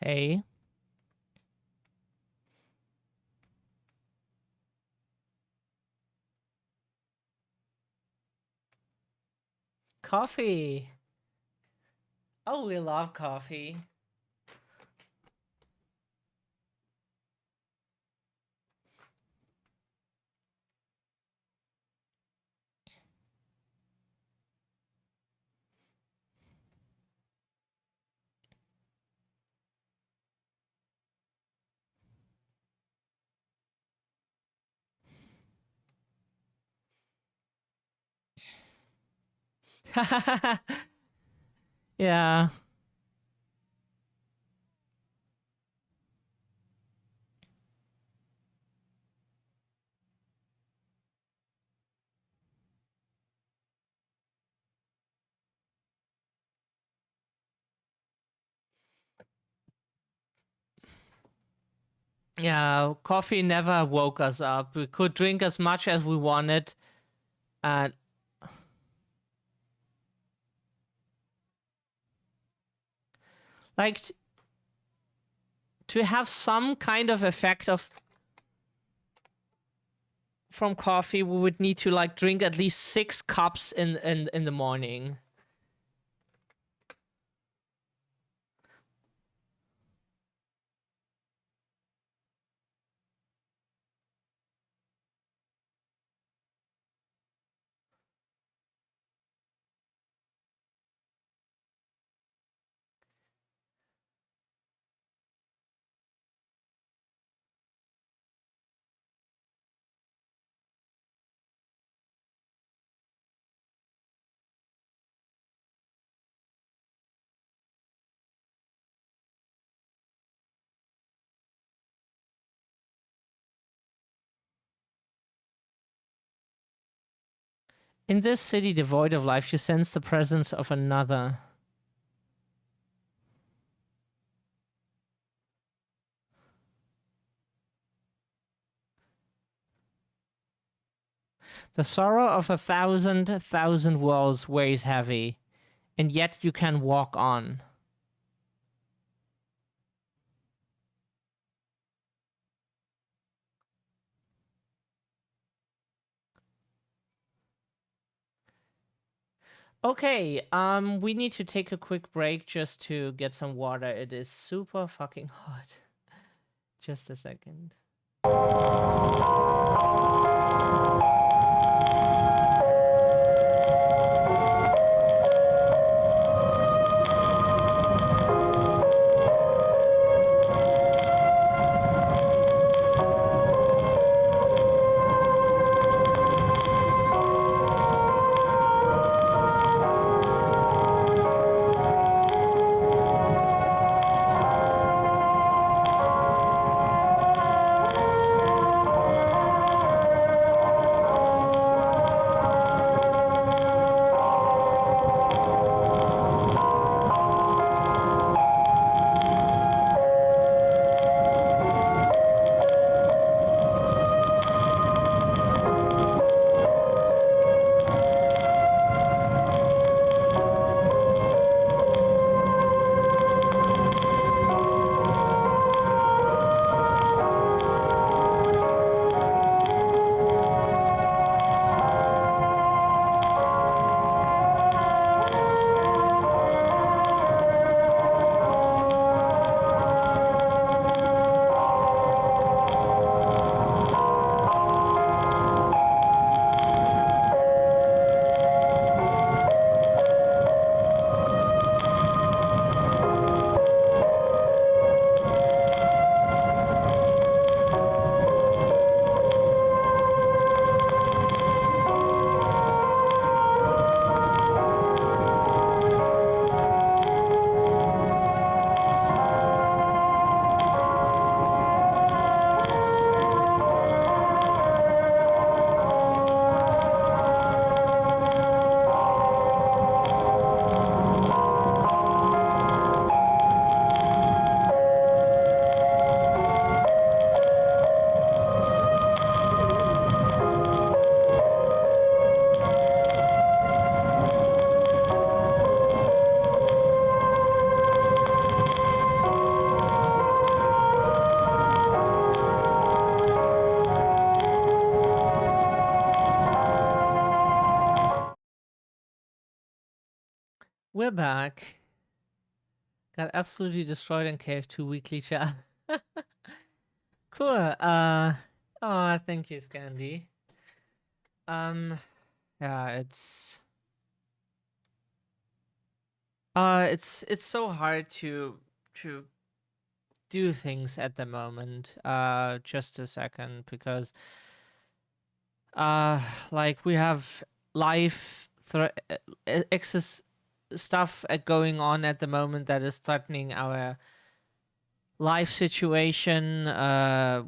Hey. Coffee. Oh, we love coffee. Yeah. Yeah, coffee never woke us up. We could drink as much as we wanted, and like to have some kind of effect of from coffee, we would need to like drink at least 6 cups in the morning. In this city devoid of life, you sense the presence of another. The sorrow of 1,000 worlds weighs heavy, and yet you can walk on. Okay, we need to take a quick break just to get some water. It is super fucking hot. Just a second. We're back. Got absolutely destroyed in KF2 weekly chat. Cool. Oh, thank you, Scandy. Um, yeah, it's so hard to do things at the moment. Just a second, because uh, like we have life excess stuff going on at the moment that is threatening our life situation.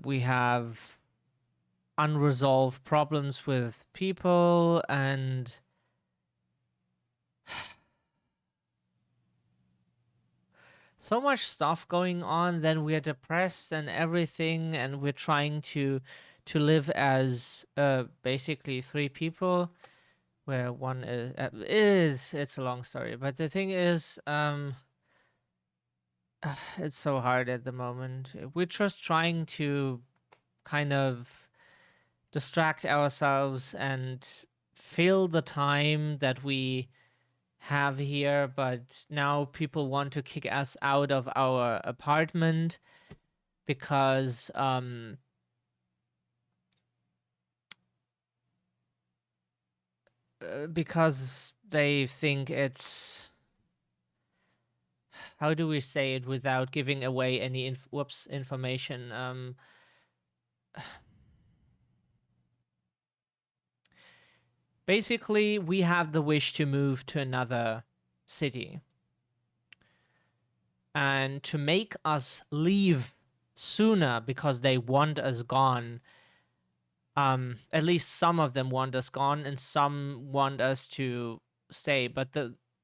We have unresolved problems with people and so much stuff going on. Then we're depressed and everything, and we're trying to live as basically three people, where one is it's a long story, but the thing is, it's so hard at the moment. We're just trying to kind of distract ourselves and fill the time that we have here, but now people want to kick us out of our apartment because they think it's, how do we say it without giving away any information. Basically, we have the wish to move to another city, and to make us leave sooner because they want us gone. At least some of them want us gone, and some want us to stay. But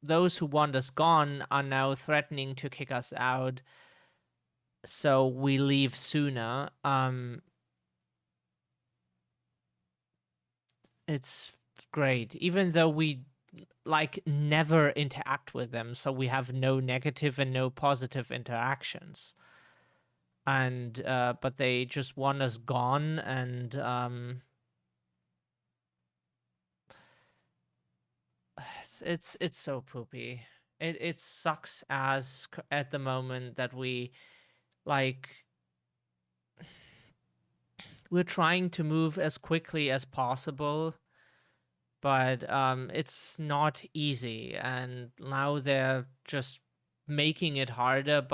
those who want us gone are now threatening to kick us out, so we leave sooner. It's great, even though we like never interact with them, so we have no negative and no positive interactions. And but they just want us gone, and it's so poopy. It sucks as at the moment that we like we're trying to move as quickly as possible, but it's not easy, and now they're just making it harder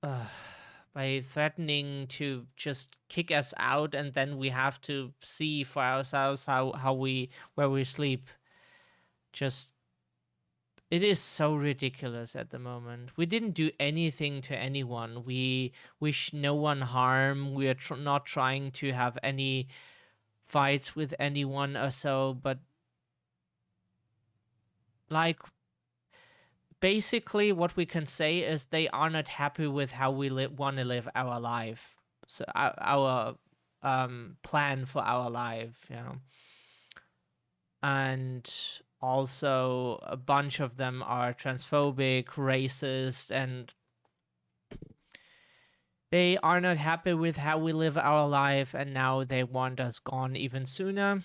uh, by threatening to just kick us out, and then we have to see for ourselves how we where we sleep. Just it is so ridiculous at the moment. We didn't do anything to anyone. We wish no one harm. We are not trying to have any fights with anyone or so, but like basically what we can say is they are not happy with how we want to live our life. So our plan for our life, you know. And also a bunch of them are transphobic, racist, and they are not happy with how we live our life, and now they want us gone even sooner.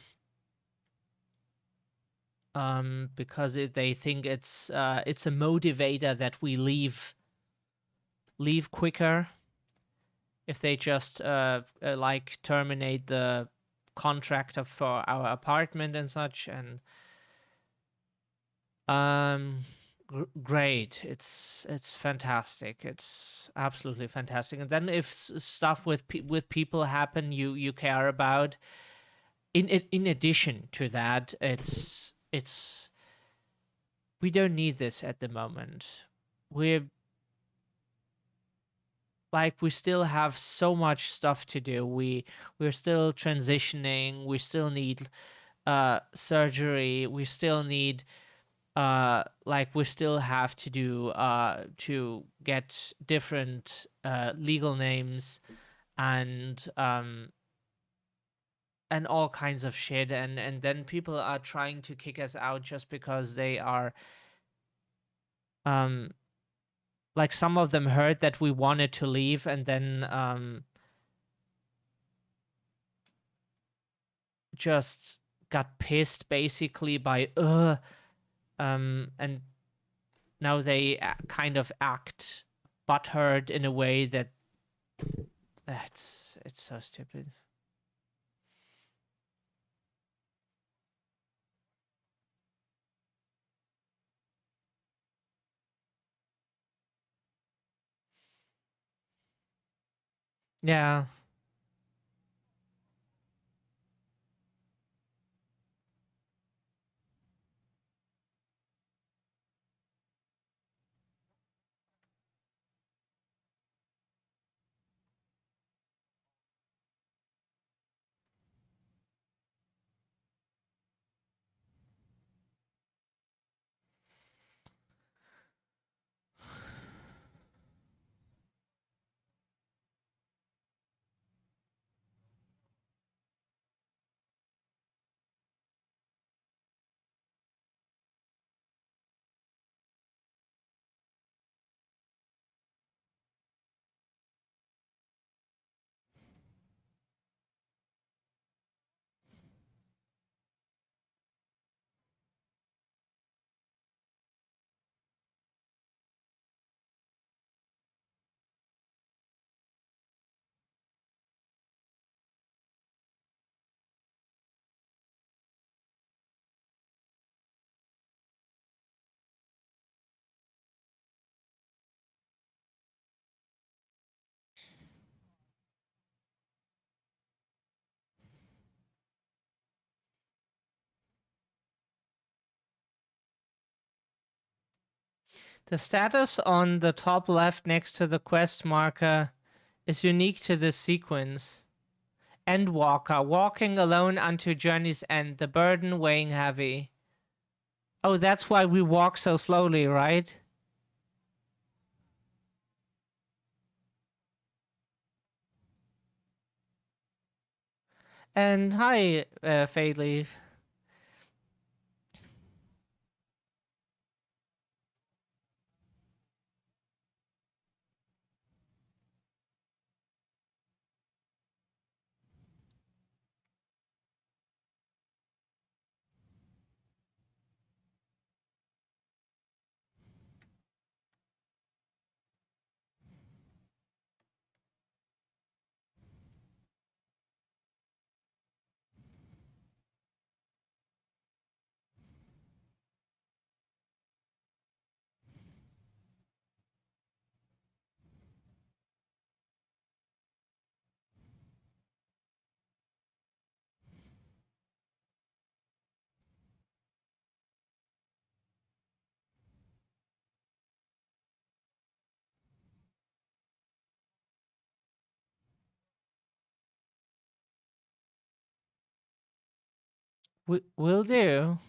Because they think it's a motivator that we leave quicker if they just like terminate the contract for our apartment and such. And um great, it's fantastic, it's absolutely fantastic. And then if stuff with people happen you care about, in addition to that, it's we don't need this at the moment. We're like we still have so much stuff to do. We're still transitioning. We still need surgery. We still need like we still have to do to get different legal names and all kinds of shit. And then people are trying to kick us out just because they are um like some of them heard that we wanted to leave, and then just got pissed basically by and now they kind of act butthurt in a way that it's so stupid. Yeah. The status on the top left next to the quest marker is unique to this sequence. Endwalker, walking alone unto journey's end, the burden weighing heavy. Oh, that's why we walk so slowly, right? And hi, Fadeleaf. Will do.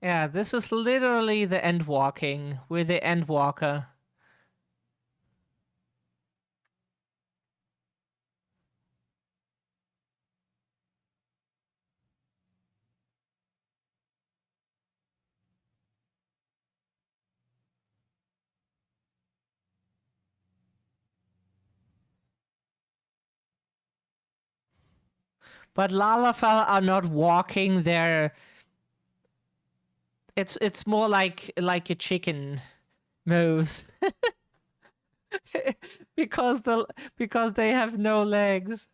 Yeah, this is literally the end walking. We're the end walker. But Lalafell are not walking. It's more like a chicken moves because because they have no legs.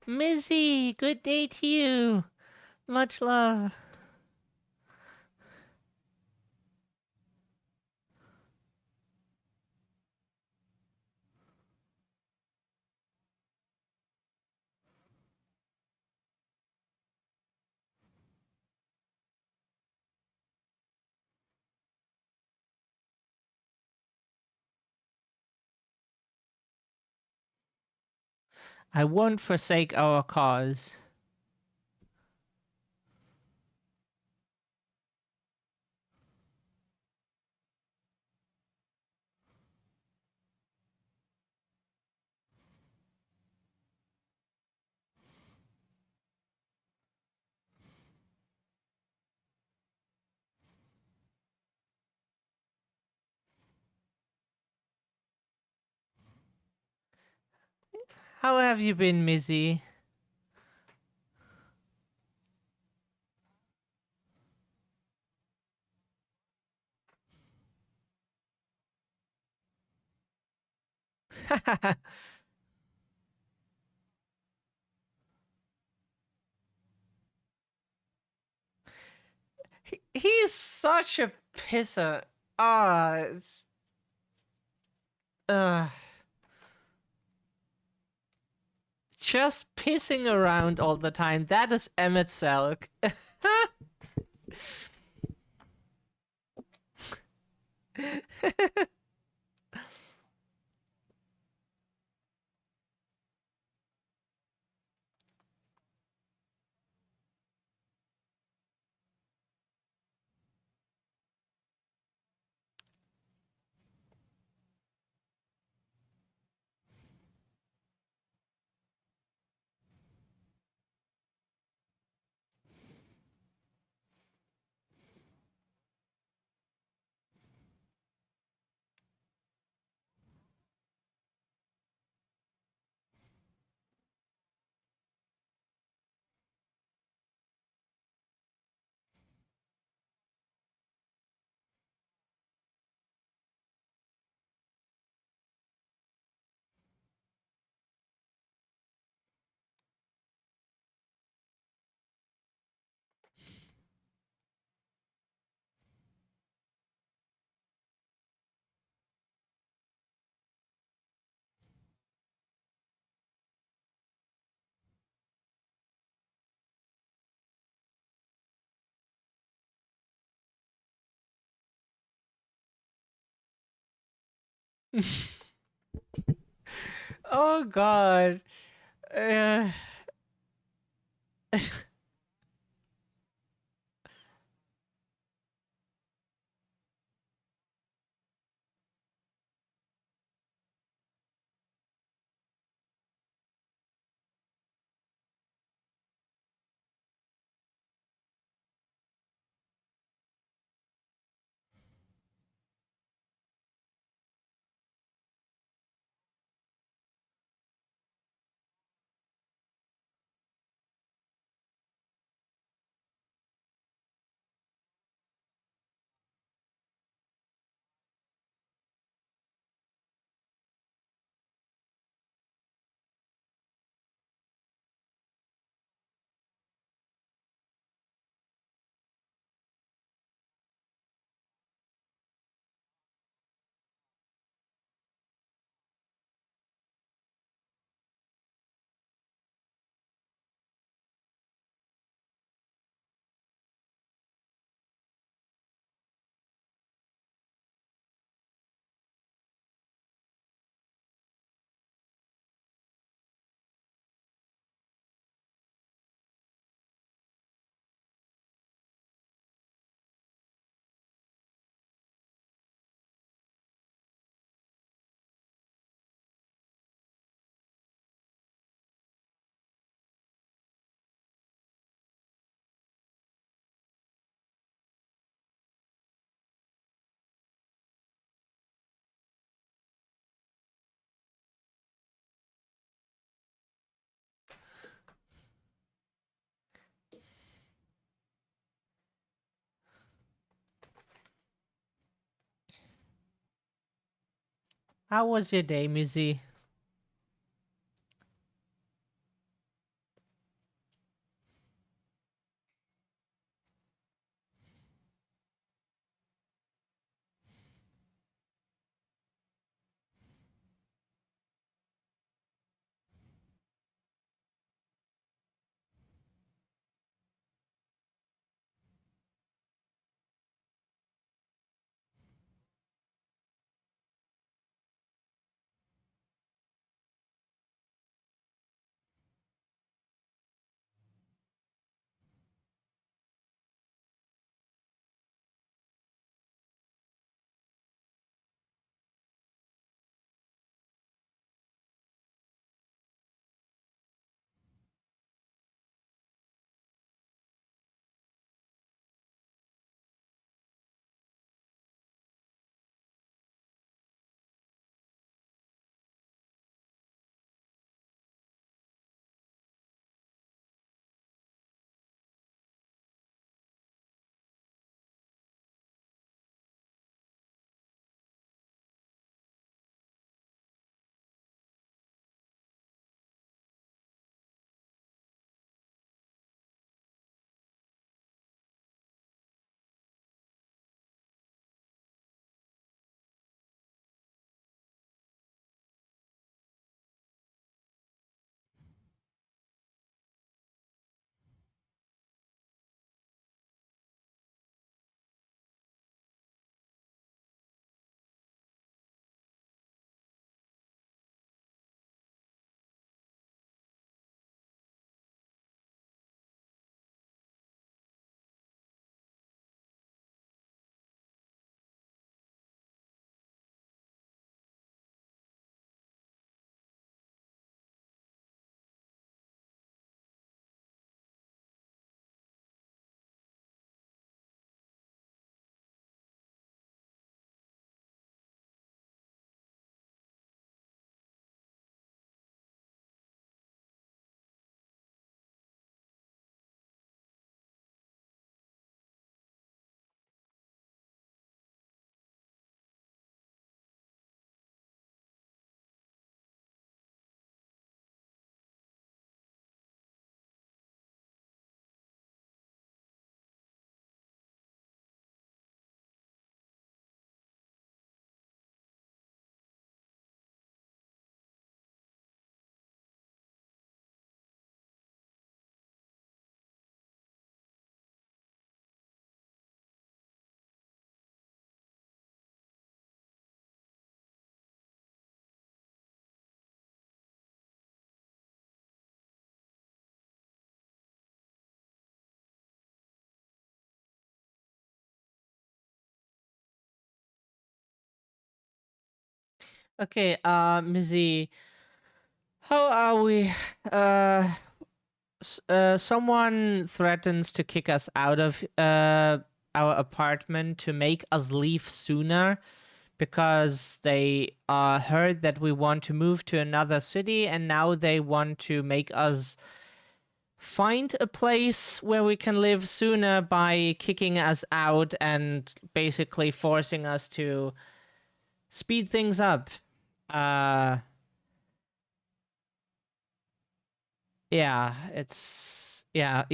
Missy, good day to you. Much love. I won't forsake our cause. How have you been, Missy? He's such a pisser. Ah, it's uh just pissing around all the time. That is Emmett Selk. Oh god. Uh, how was your day, Mizzy? Okay, Mizzy, how are we? Uh, Someone threatens to kick us out of our apartment to make us leave sooner because they heard that we want to move to another city and now they want to make us find a place where we can live sooner by kicking us out and basically forcing us to speed things up. Uh yeah, it's yeah,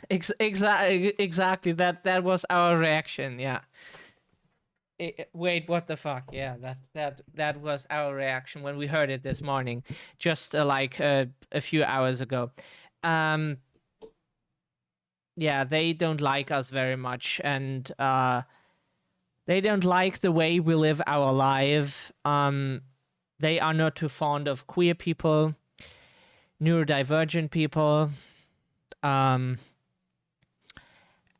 exactly that was our reaction. Yeah. Wait, what the fuck? Yeah, that was our reaction when we heard it this morning, just a few hours ago. Um yeah, they don't like us very much, and they don't like the way we live our life. They are not too fond of queer people, neurodivergent people, um,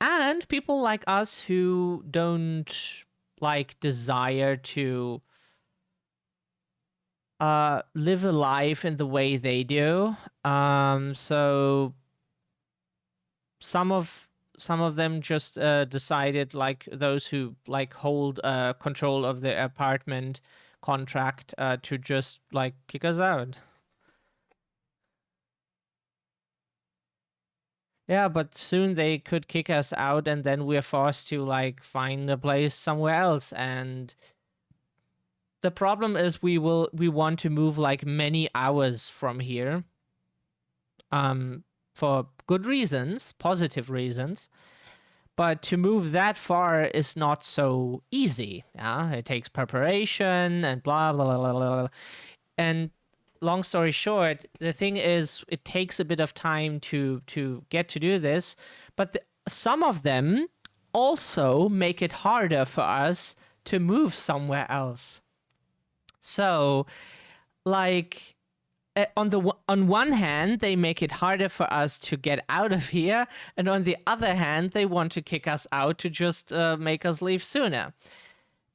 and people like us who don't like desire to live a life in the way they do. So some of them just decided, like those who like hold control of the apartment contract, to just like kick us out. Yeah, but soon they could kick us out and then we're forced to like find a place somewhere else. And the problem is we want to move like many hours from here. For good reasons, positive reasons. But to move that far is not so easy. Yeah, it takes preparation and blah blah blah blah blah. And long story short, the thing is, it takes a bit of time to get to do this. But some of them also make it harder for us to move somewhere else. So, like, on one hand they make it harder for us to get out of here, and on the other hand they want to kick us out to just make us leave sooner.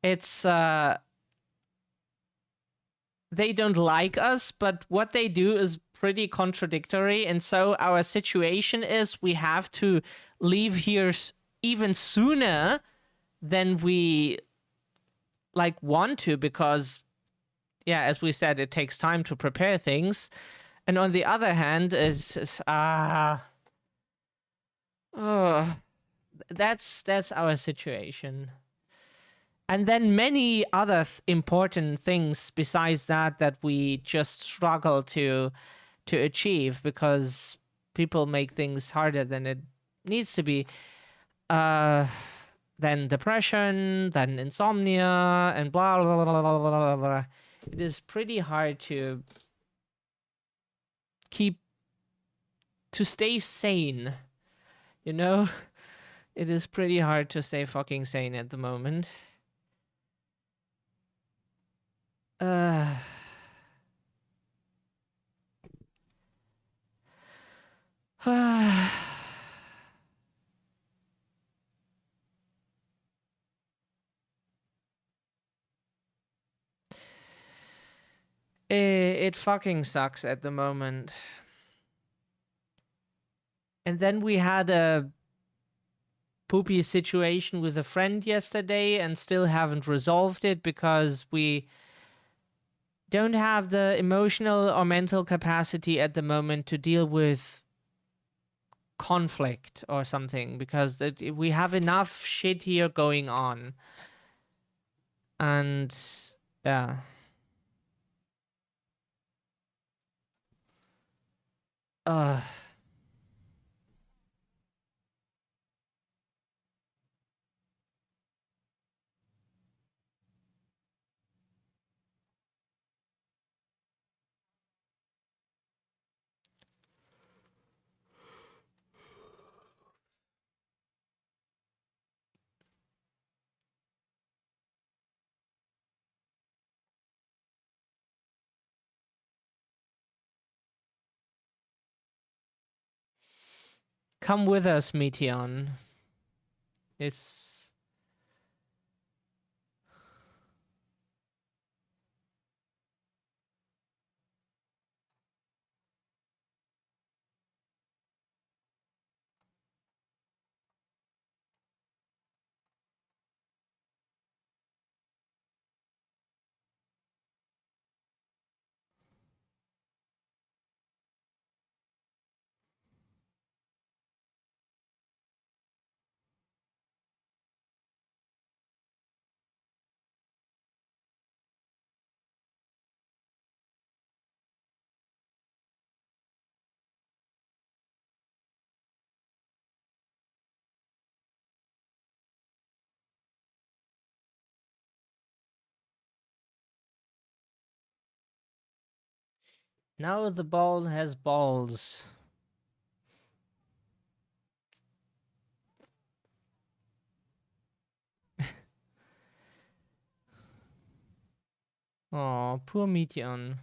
It's they don't like us, but what they do is pretty contradictory, and so our situation is we have to leave here even sooner than we like want to, because yeah, as we said, it takes time to prepare things. And on the other hand, oh, that's our situation. And then many other important things besides that we just struggle to achieve because people make things harder than it needs to be. Uh, then depression, then insomnia, and blah blah blah blah blah blah. It is pretty hard to keep to stay sane. You know, it is pretty hard to stay fucking sane at the moment. Uh, it fucking sucks at the moment. And then we had a poopy situation with a friend yesterday and still haven't resolved it because we don't have the emotional or mental capacity at the moment to deal with conflict or something, because we have enough shit here going on. And yeah. Uh Come with us, Meteon. It's Now the ball has balls. Oh, poor Meteon.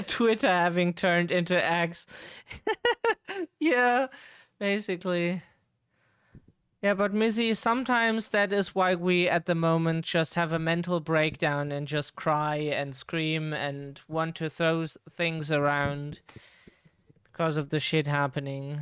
Twitter having turned into X. Yeah, basically. Yeah, but Missy, sometimes that is why we at the moment just have a mental breakdown and just cry and scream and want to throw things around because of the shit happening.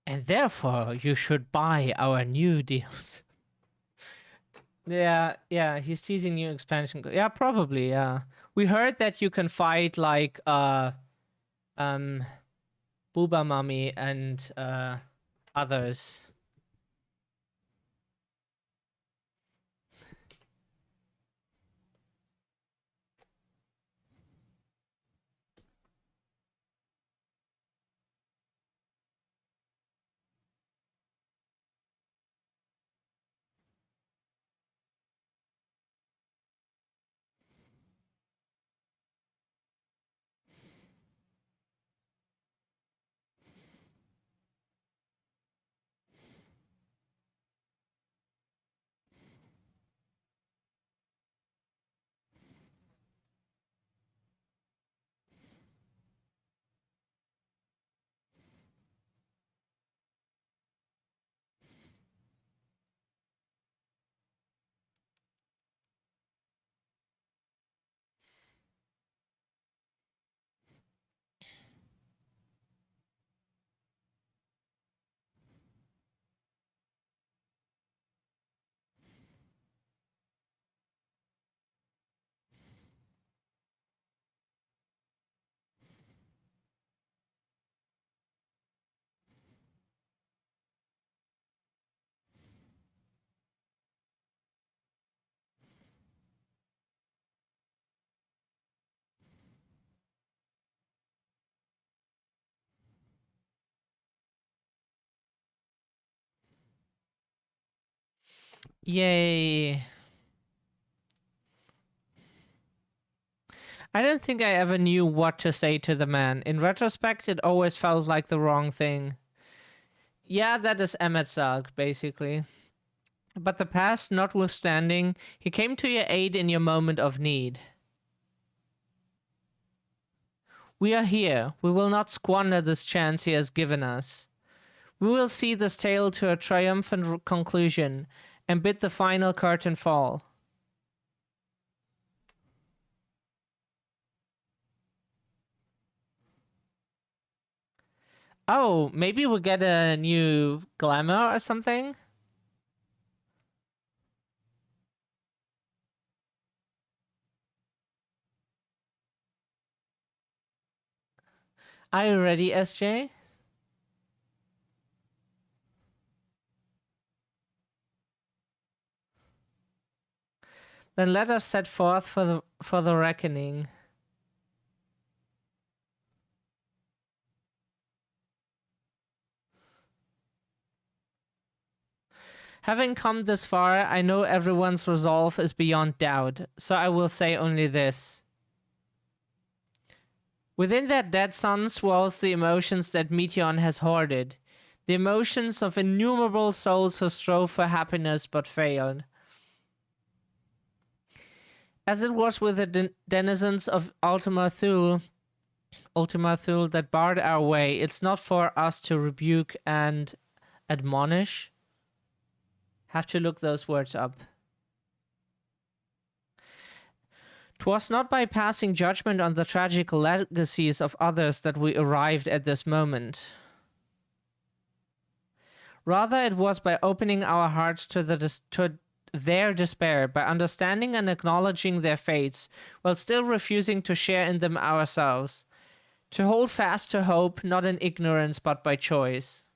And therefore, you should buy our new deals. Yeah, he's teasing new expansion. Yeah, probably, yeah. We heard that you can fight like um Booba Mummy and others. Yay. I don't think I ever knew what to say to the man. In retrospect, it always felt like the wrong thing. Yeah, that is Emmett Salk, basically. But the past notwithstanding, he came to your aid in your moment of need. We are here. We will not squander this chance he has given us. We will see this tale to a triumphant conclusion and bid the final curtain fall. Oh, maybe we'll get a new glamour or something? Are you ready, SJ? Then let us set forth for the reckoning. Having come this far, I know everyone's resolve is beyond doubt, so I will say only this. Within that dead sun swirls the emotions that Meteon has hoarded, the emotions of innumerable souls who strove for happiness but failed. As it was with the denizens of Ultima Thule that barred our way, it's not for us to rebuke and admonish. Have to look those words up. 'Twas not by passing judgment on the tragic legacies of others that we arrived at this moment. Rather, it was by opening our hearts to their despair, by understanding and acknowledging their fates, while still refusing to share in them ourselves. To hold fast to hope, not in ignorance, but by choice.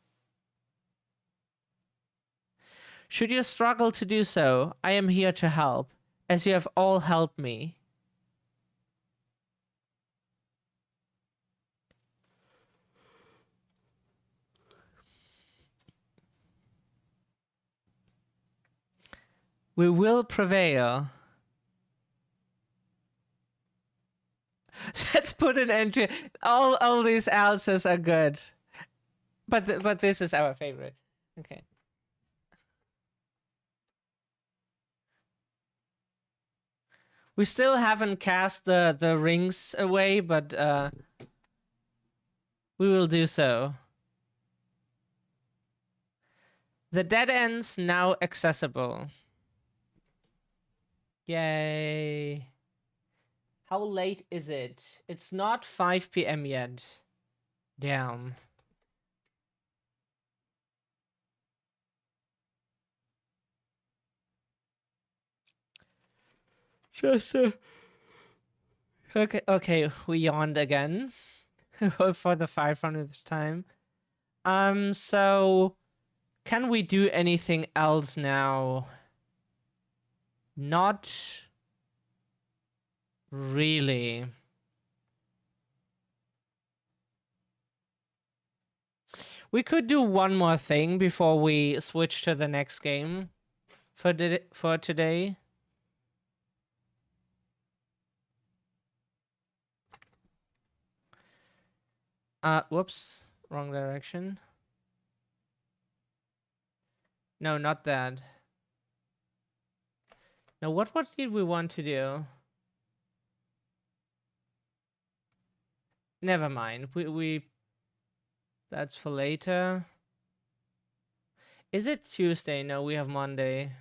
Should you struggle to do so, I am here to help, as you have all helped me. We will prevail. Let's put an end to all these answers are good. But this is our favorite. Okay. We still haven't cast the rings away, but we will do so. The dead ends now accessible. Yay. How late is it? It's not 5 p.m. yet. Damn. Just okay, we yawned again for the 500th time. So can we do anything else now? Not really. We could do one more thing before we switch to the next game for today. Whoops, wrong direction. No, not that. Now, what did we want to do? Never mind. We that's for later. Is it Tuesday? No, we have Monday.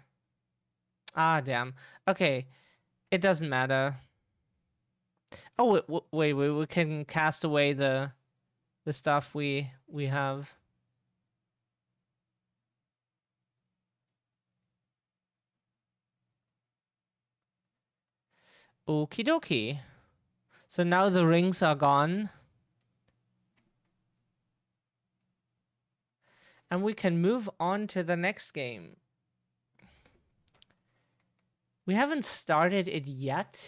Ah, damn. Okay, it doesn't matter. Oh, wait, we can cast away the stuff we have. Okie dokie. So now the rings are gone. And we can move on to the next game. We haven't started it yet,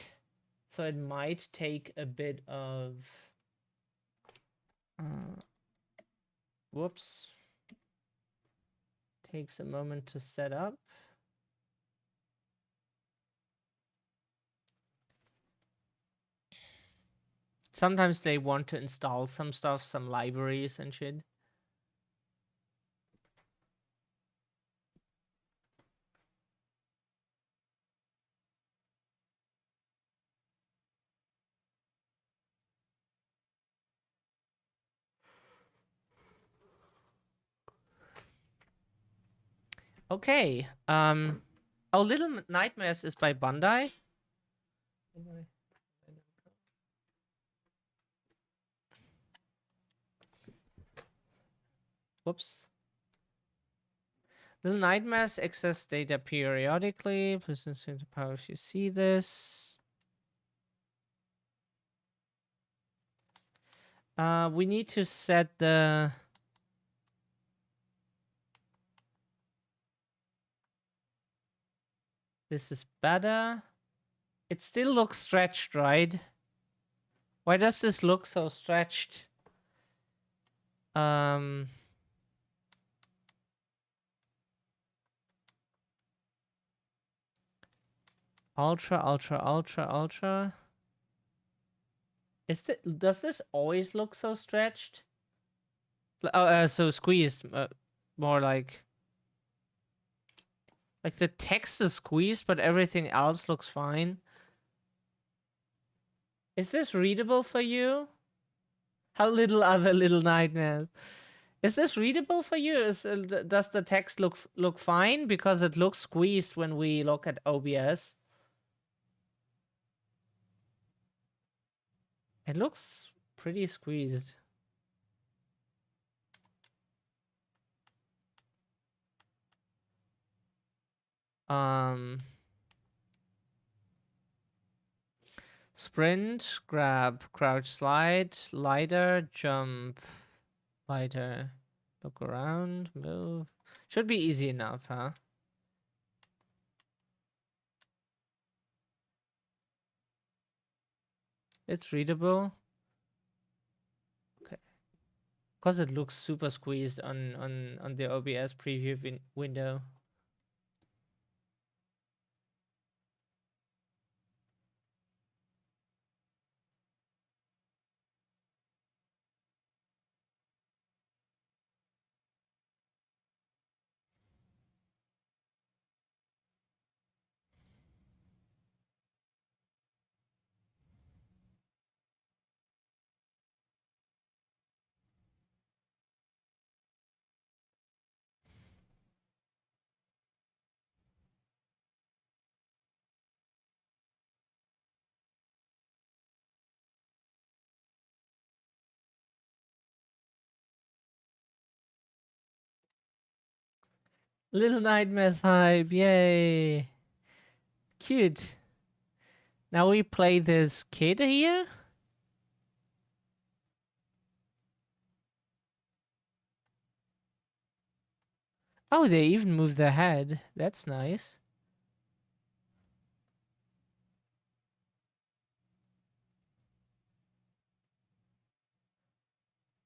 so it might take a bit of... whoops. Takes a moment to set up. Sometimes they want to install some stuff, some libraries and shit. Okay. Oh, Little Nightmares is by Bandai. Whoops. Little Nightmares access data periodically. Please consider the power if you see this. We need to set the... This is better. It still looks stretched, right? Why does this look so stretched? Ultra, ultra, ultra, ultra. Does this always look so stretched? So squeezed. More like the text is squeezed, but everything else looks fine. Is this readable for you? How little are the little nightmares? Is this readable for you? Does the text look fine? Because it looks squeezed when we look at OBS. It looks pretty squeezed. Sprint, grab, crouch, slide, lighter, jump, lighter, look around, move. Should be easy enough, huh? It's readable. Okay. Because it looks super squeezed on the OBS preview window. Little Nightmares hype, yay! Cute. Now we play this kid here. Oh, they even move their head. That's nice.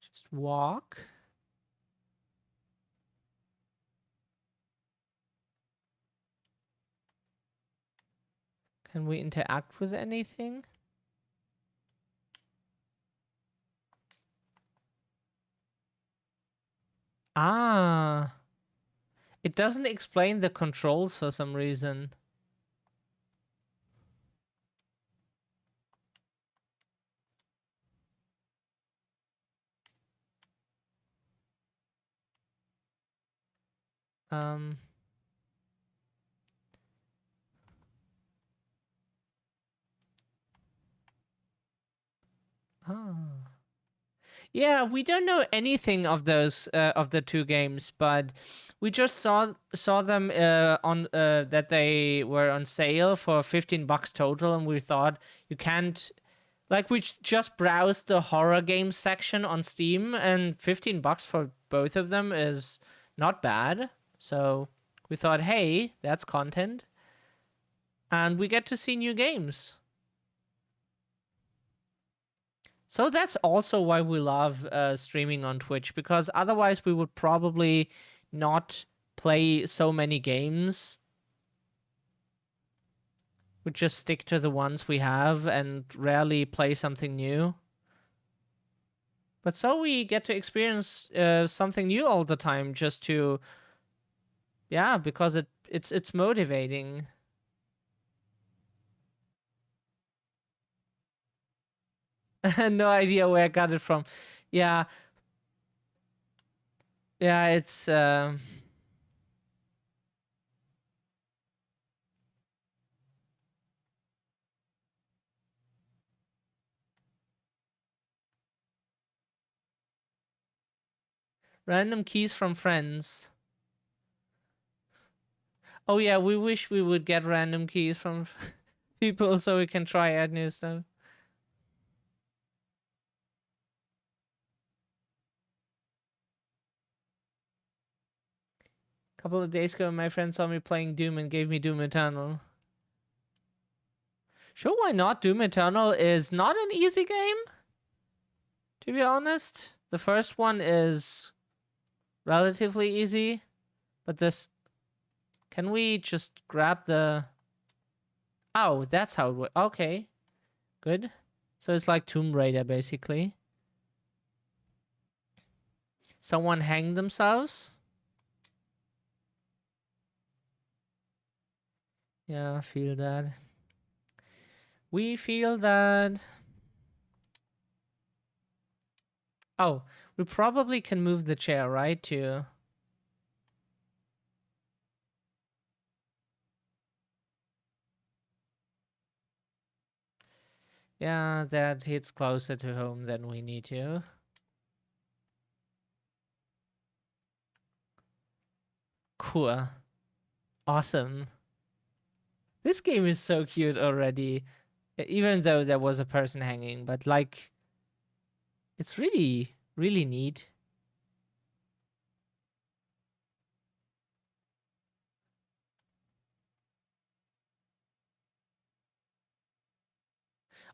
Just walk. Can we interact with anything? Ah. It doesn't explain the controls for some reason. Um. Ah. Yeah, we don't know anything of those of the two games, but we just saw them on that they were on sale for $15 total, and we thought you can't like we just browsed the horror games section on Steam, and $15 for both of them is not bad. So we thought, hey, that's content, and we get to see new games. So that's also why we love streaming on Twitch, because otherwise we would probably not play so many games. We'd just stick to the ones we have and rarely play something new. But so we get to experience something new all the time, just to, yeah, because it's motivating. No idea where I got it from. Yeah, yeah, it's random keys from friends. Oh yeah, we wish we would get random keys from people so we can try out new stuff. A couple of days ago, my friend saw me playing Doom and gave me Doom Eternal. Sure, why not? Doom Eternal is not an easy game, to be honest. The first one is relatively easy, but this... Can we just grab the... Oh, that's how it works. Okay, good. So it's like Tomb Raider, basically. Someone hanged themselves? Yeah, I feel that. We feel that. Oh, we probably can move the chair, right? To... Yeah, that hits closer to home than we need to. Cool. Awesome. This game is so cute already. Even though there was a person hanging, but like, it's really, really neat.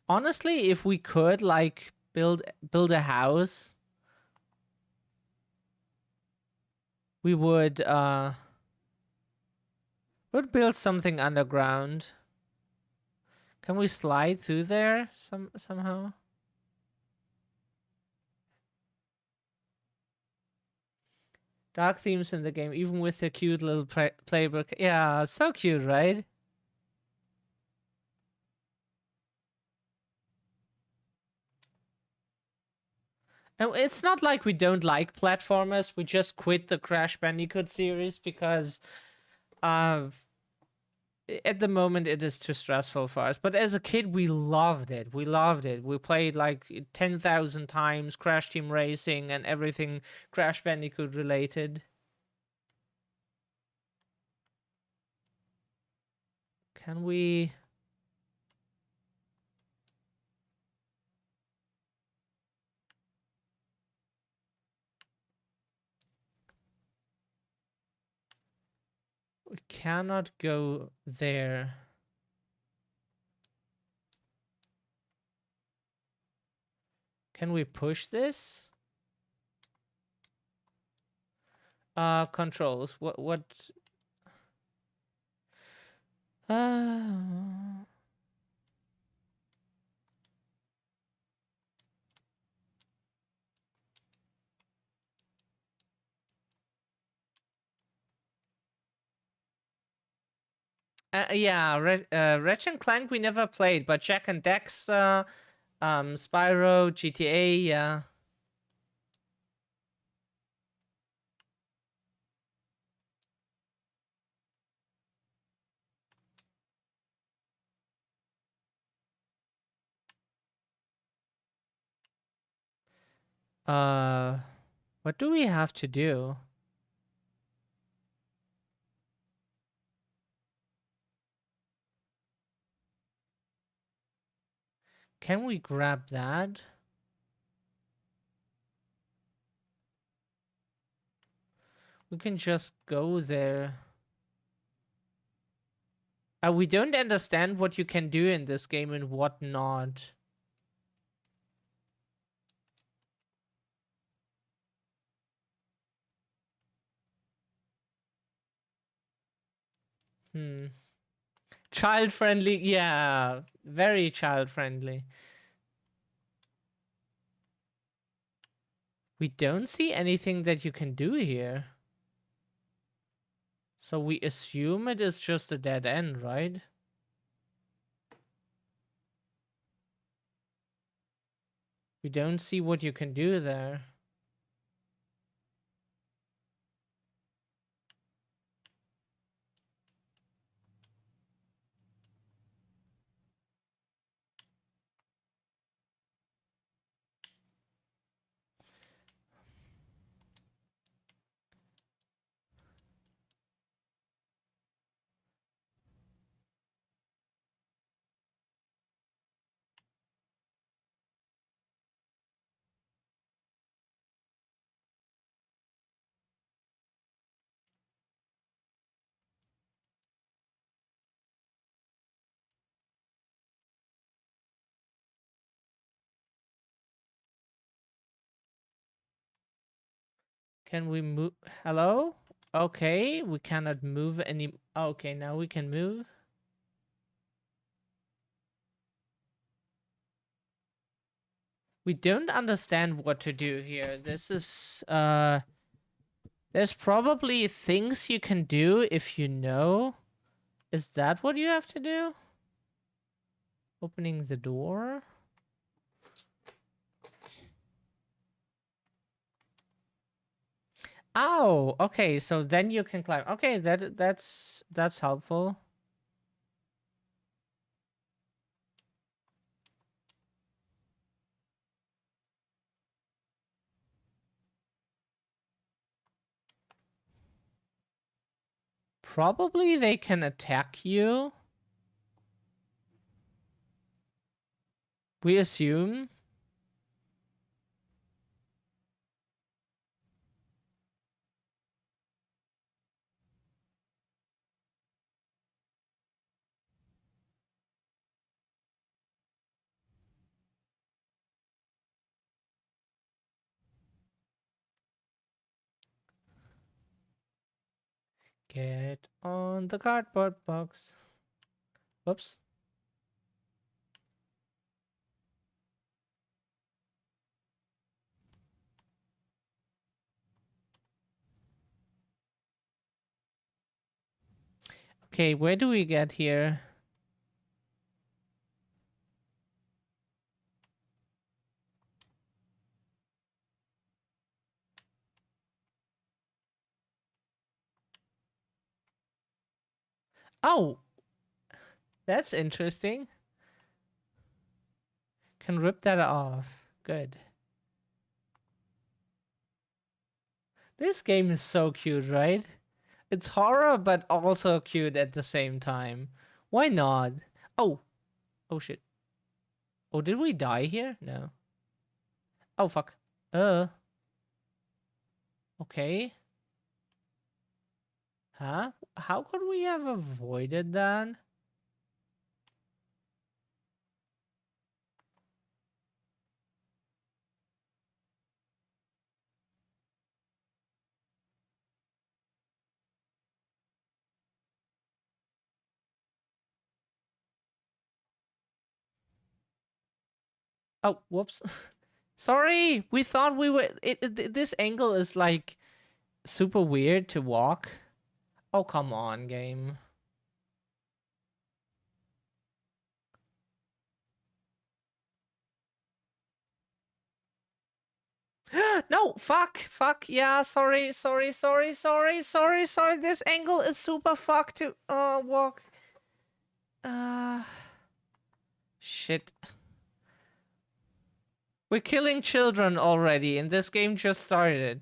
Honestly, if we could like build a house, we would build something underground. Can we slide through there somehow? Dark themes in the game, even with the cute little playbook. Yeah, so cute, right? And it's not like we don't like platformers. We just quit the Crash Bandicoot series because uh, at the moment it is too stressful for us. But as a kid, we loved it. We loved it. We played like 10,000 times Crash Team Racing and everything Crash Bandicoot related. Can we... We cannot go there. Can we push this? Controls. What? Uh, yeah, Ratchet and Clank we never played, but Jack and Daxter, Spyro, GTA, yeah. What do we have to do? Can we grab that? We can just go there. We don't understand what you can do in this game and what not. Hmm. Child friendly, yeah, very child friendly. We don't see anything that you can do here. So we assume it is just a dead end, right? We don't see what you can do there. Can we move? Hello? Okay, we cannot move any. Okay, now we can move. We don't understand what to do here. This is, there's probably things you can do if you know. Is that what you have to do? Opening the door? Oh, okay, so then you can climb. Okay, that's helpful. Probably they can attack you. We assume. Get on the cardboard box. Whoops. Okay, where do we get here? Oh, that's interesting. Can rip that off. Good. This game is so cute, right? It's horror, but also cute at the same time. Why not? Oh, oh shit. Oh, did we die here? No. Oh, fuck. Okay. Huh? How could we have avoided that? Oh, whoops. Sorry, we thought we were. This angle is like super weird to walk. Oh, come on, game. No, fuck. Yeah, sorry. This angle is super fucked to walk. Shit. We're killing children already, and this game just started.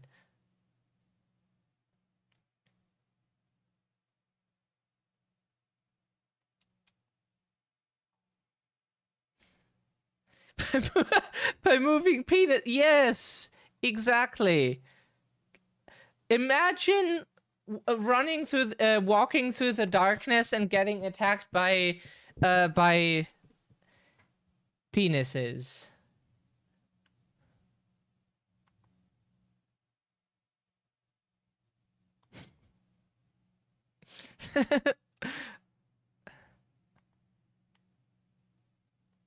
By moving peanut. Yes, exactly. Imagine running through, walking through the darkness and getting attacked by penises.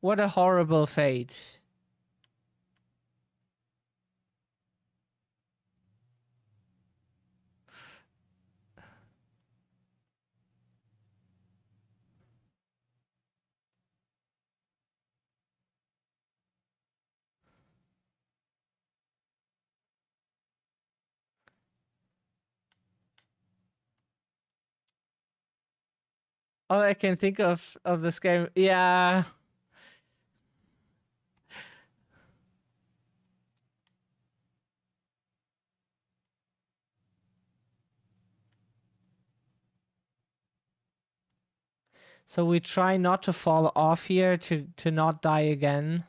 What a horrible fate. all I can think of this game. Yeah. So we try not to fall off here to not die again.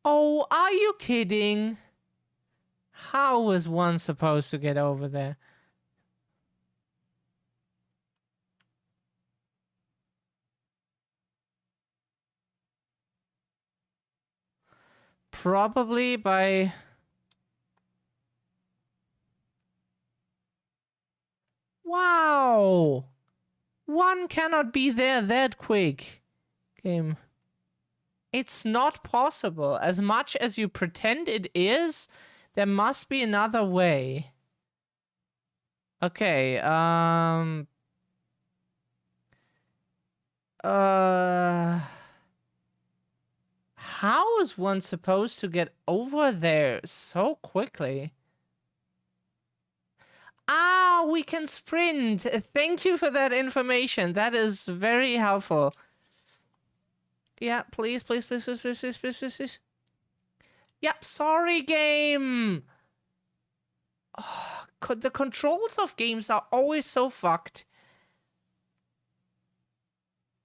Oh, are you kidding? How was one supposed to get over there? Probably by... Wow! One cannot be there that quick. Game. It's not possible. As much as you pretend it is, there must be another way. Okay, how is one supposed to get over there so quickly? Ah, we can sprint. Thank you for that information. That is very helpful. Yeah, please, please, please, please, please, please, please, please, please. Yep, sorry, game. Oh, the controls of games are always so fucked.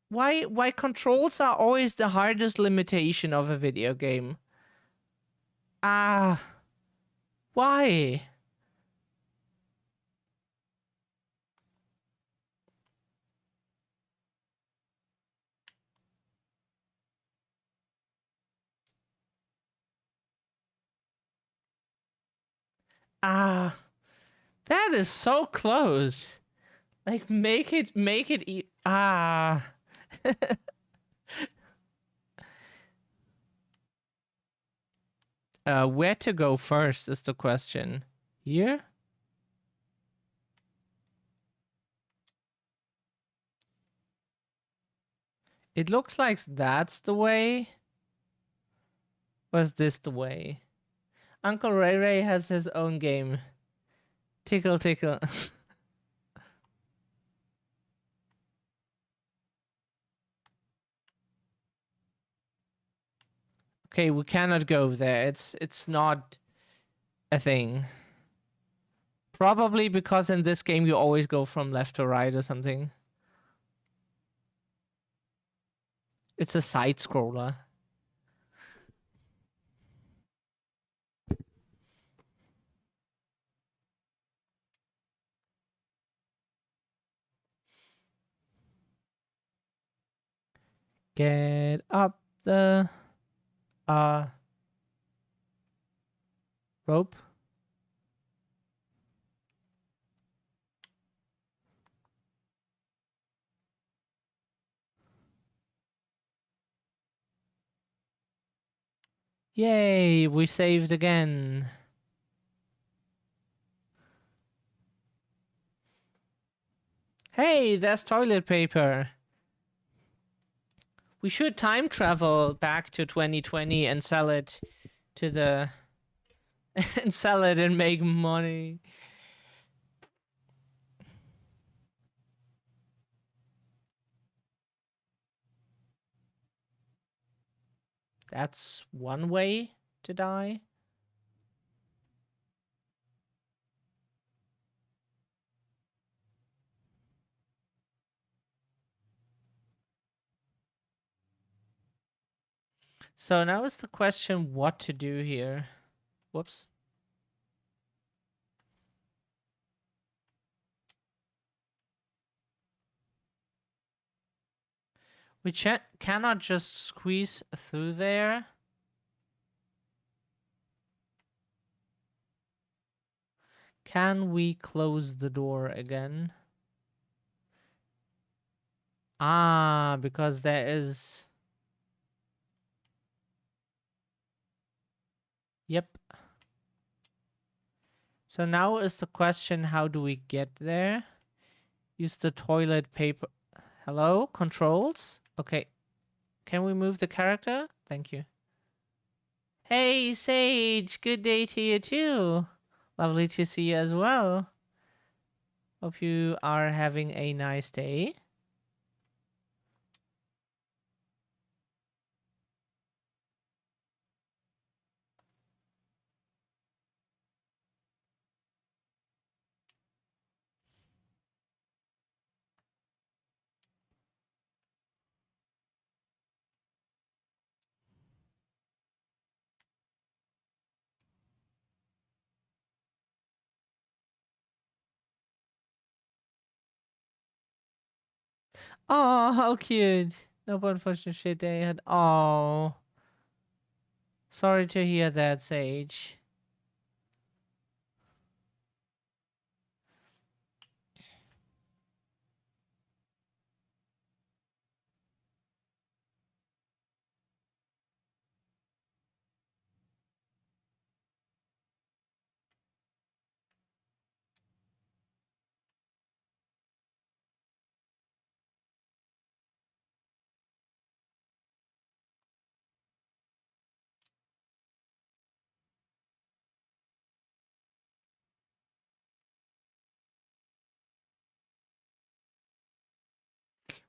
Why controls are always the hardest limitation of a video game? Ah, why? Ah, that is so close. Like, make it ah. Where to go first is the question. Here? It looks like that's the way. Was this the way? Uncle Ray Ray has his own game. Tickle, tickle. Okay, we cannot go there. It's not a thing. Probably because in this game you always go from left to right or something. It's a side scroller. Get up the rope. Yay, we saved again. Hey, there's toilet paper. We should time travel back to 2020 and sell it to the and sell it and make money. That's one way to die. So now is the question what to do here. Whoops. We cannot just squeeze through there. Can we close the door again? Ah, because there is... Yep. So now is the question, how do we get there? Use the toilet paper. Hello? Controls? Okay. Can we move the character? Thank you. Hey, Sage. Good day to you too. Lovely to see you as well. Hope you are having a nice day. Oh, how cute. No unfortunate shit day had. Oh. Sorry to hear that, Sage.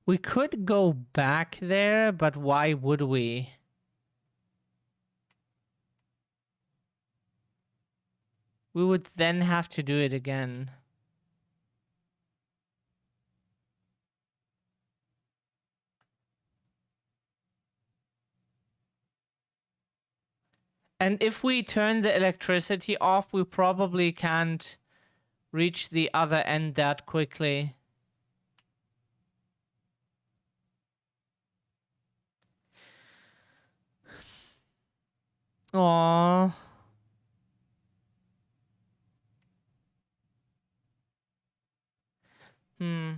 We could go back there, but why would we? We would then have to do it again. And if we turn the electricity off, we probably can't reach the other end that quickly. Aww. Hmm.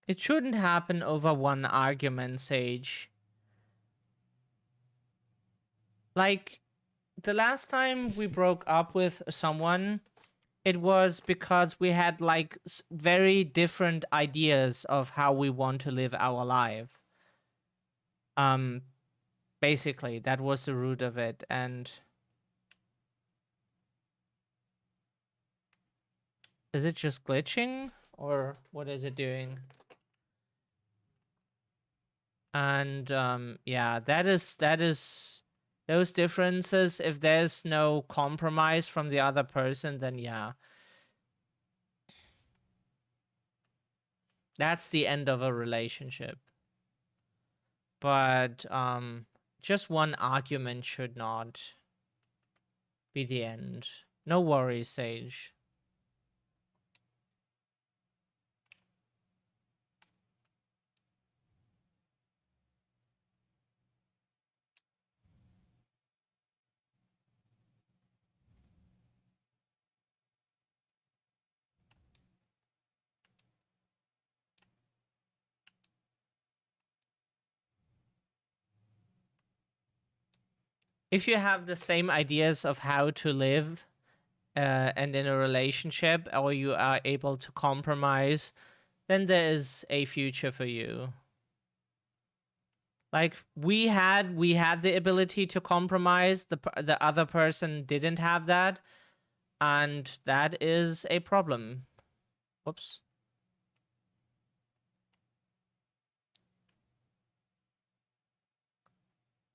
It shouldn't happen over one argument, Sage. Like, the last time we broke up with someone, it was because we had, like, very different ideas of how we want to live our life. Basically, that was the root of it, and... Is it just glitching? Or what is it doing? And yeah, that is those differences. If there's no compromise from the other person, then yeah, that's the end of a relationship. But just one argument should not be the end. No worries, Sage. If you have the same ideas of how to live and in a relationship, or you are able to compromise, then there is a future for you. Like we had the ability to compromise. The other person didn't have that, and that is a problem. Whoops.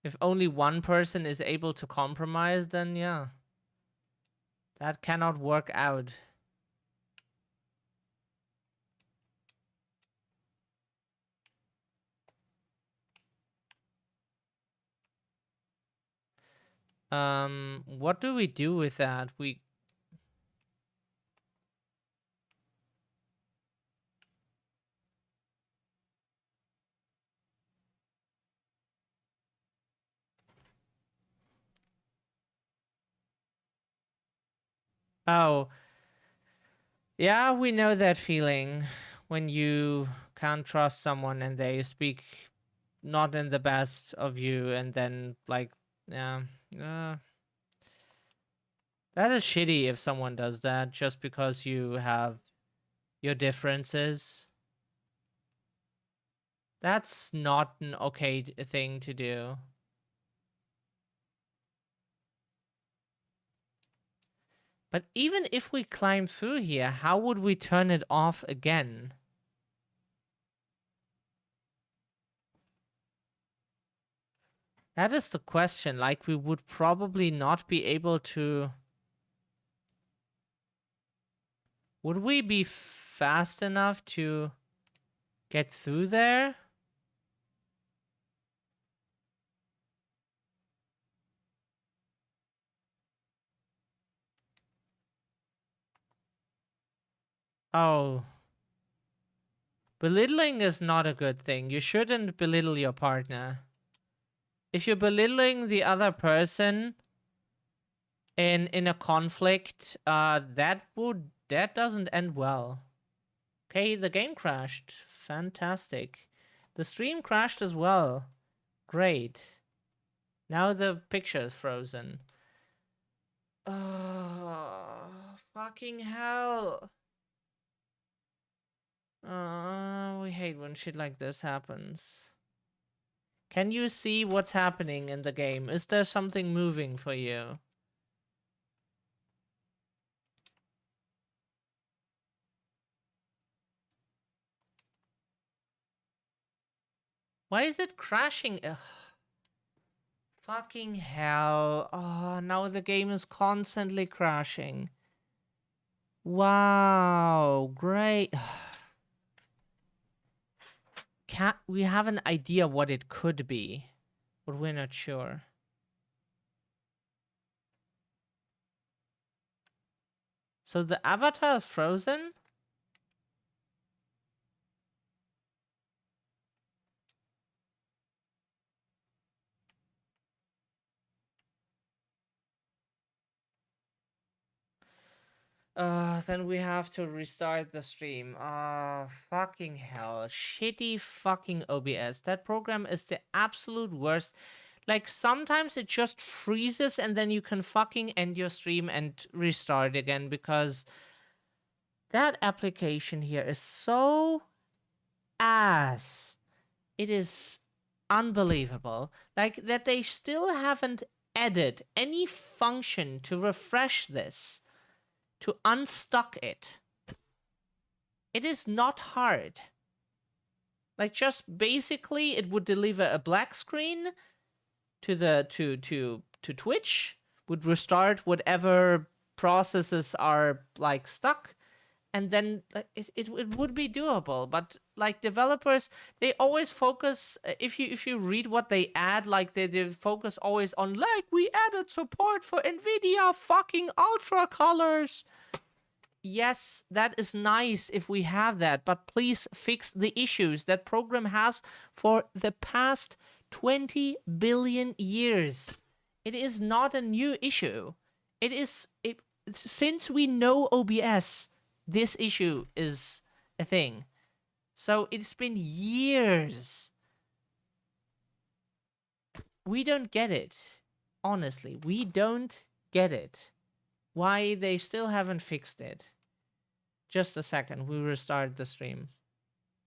If only one person is able to compromise, then yeah, that cannot work out. What do we do with that? Oh, yeah, we know that feeling when you can't trust someone and they speak not in the best of you, and then like, yeah, That is shitty if someone does that just because you have your differences. That's not an okay thing to do. But even if we climb through here, how would we turn it off again? That is the question. Like, we would probably not be able to... Would we be fast enough to get through there? Oh. Belittling is not a good thing. You shouldn't belittle your partner. If you're belittling the other person in a conflict, that doesn't end well. Okay, the game crashed. Fantastic. The stream crashed as well. Great. Now the picture is frozen. Oh, fucking hell. We hate when shit like this happens. Can you see what's happening in the game? Is there something moving for you? Why is it crashing? Ugh. Fucking hell. Oh, now the game is constantly crashing. Wow, great. We have an idea what it could be, but we're not sure. So the avatar is frozen? Then we have to restart the stream. Fucking hell. Shitty fucking OBS. That program is the absolute worst. Like, sometimes it just freezes and then you can fucking end your stream and restart again because that application here is so ass. It is unbelievable. Like, that they still haven't added any function to refresh this, to unstuck it. It is not hard. Like, just basically it would deliver a black screen to the to Twitch, would restart whatever processes are like stuck, and then it would be doable. But like, developers, they always focus, if you read what they add, like they focus always on, like, we added support for Nvidia fucking ultra colors. Yes, that is nice if we have that, but please fix the issues that program has for the past 20 billion years. It is not a new issue. Since we know OBS, this issue is a thing. So it's been years. We don't get it. Honestly, we don't get it. Why they still haven't fixed it. Just a second, we restart the stream.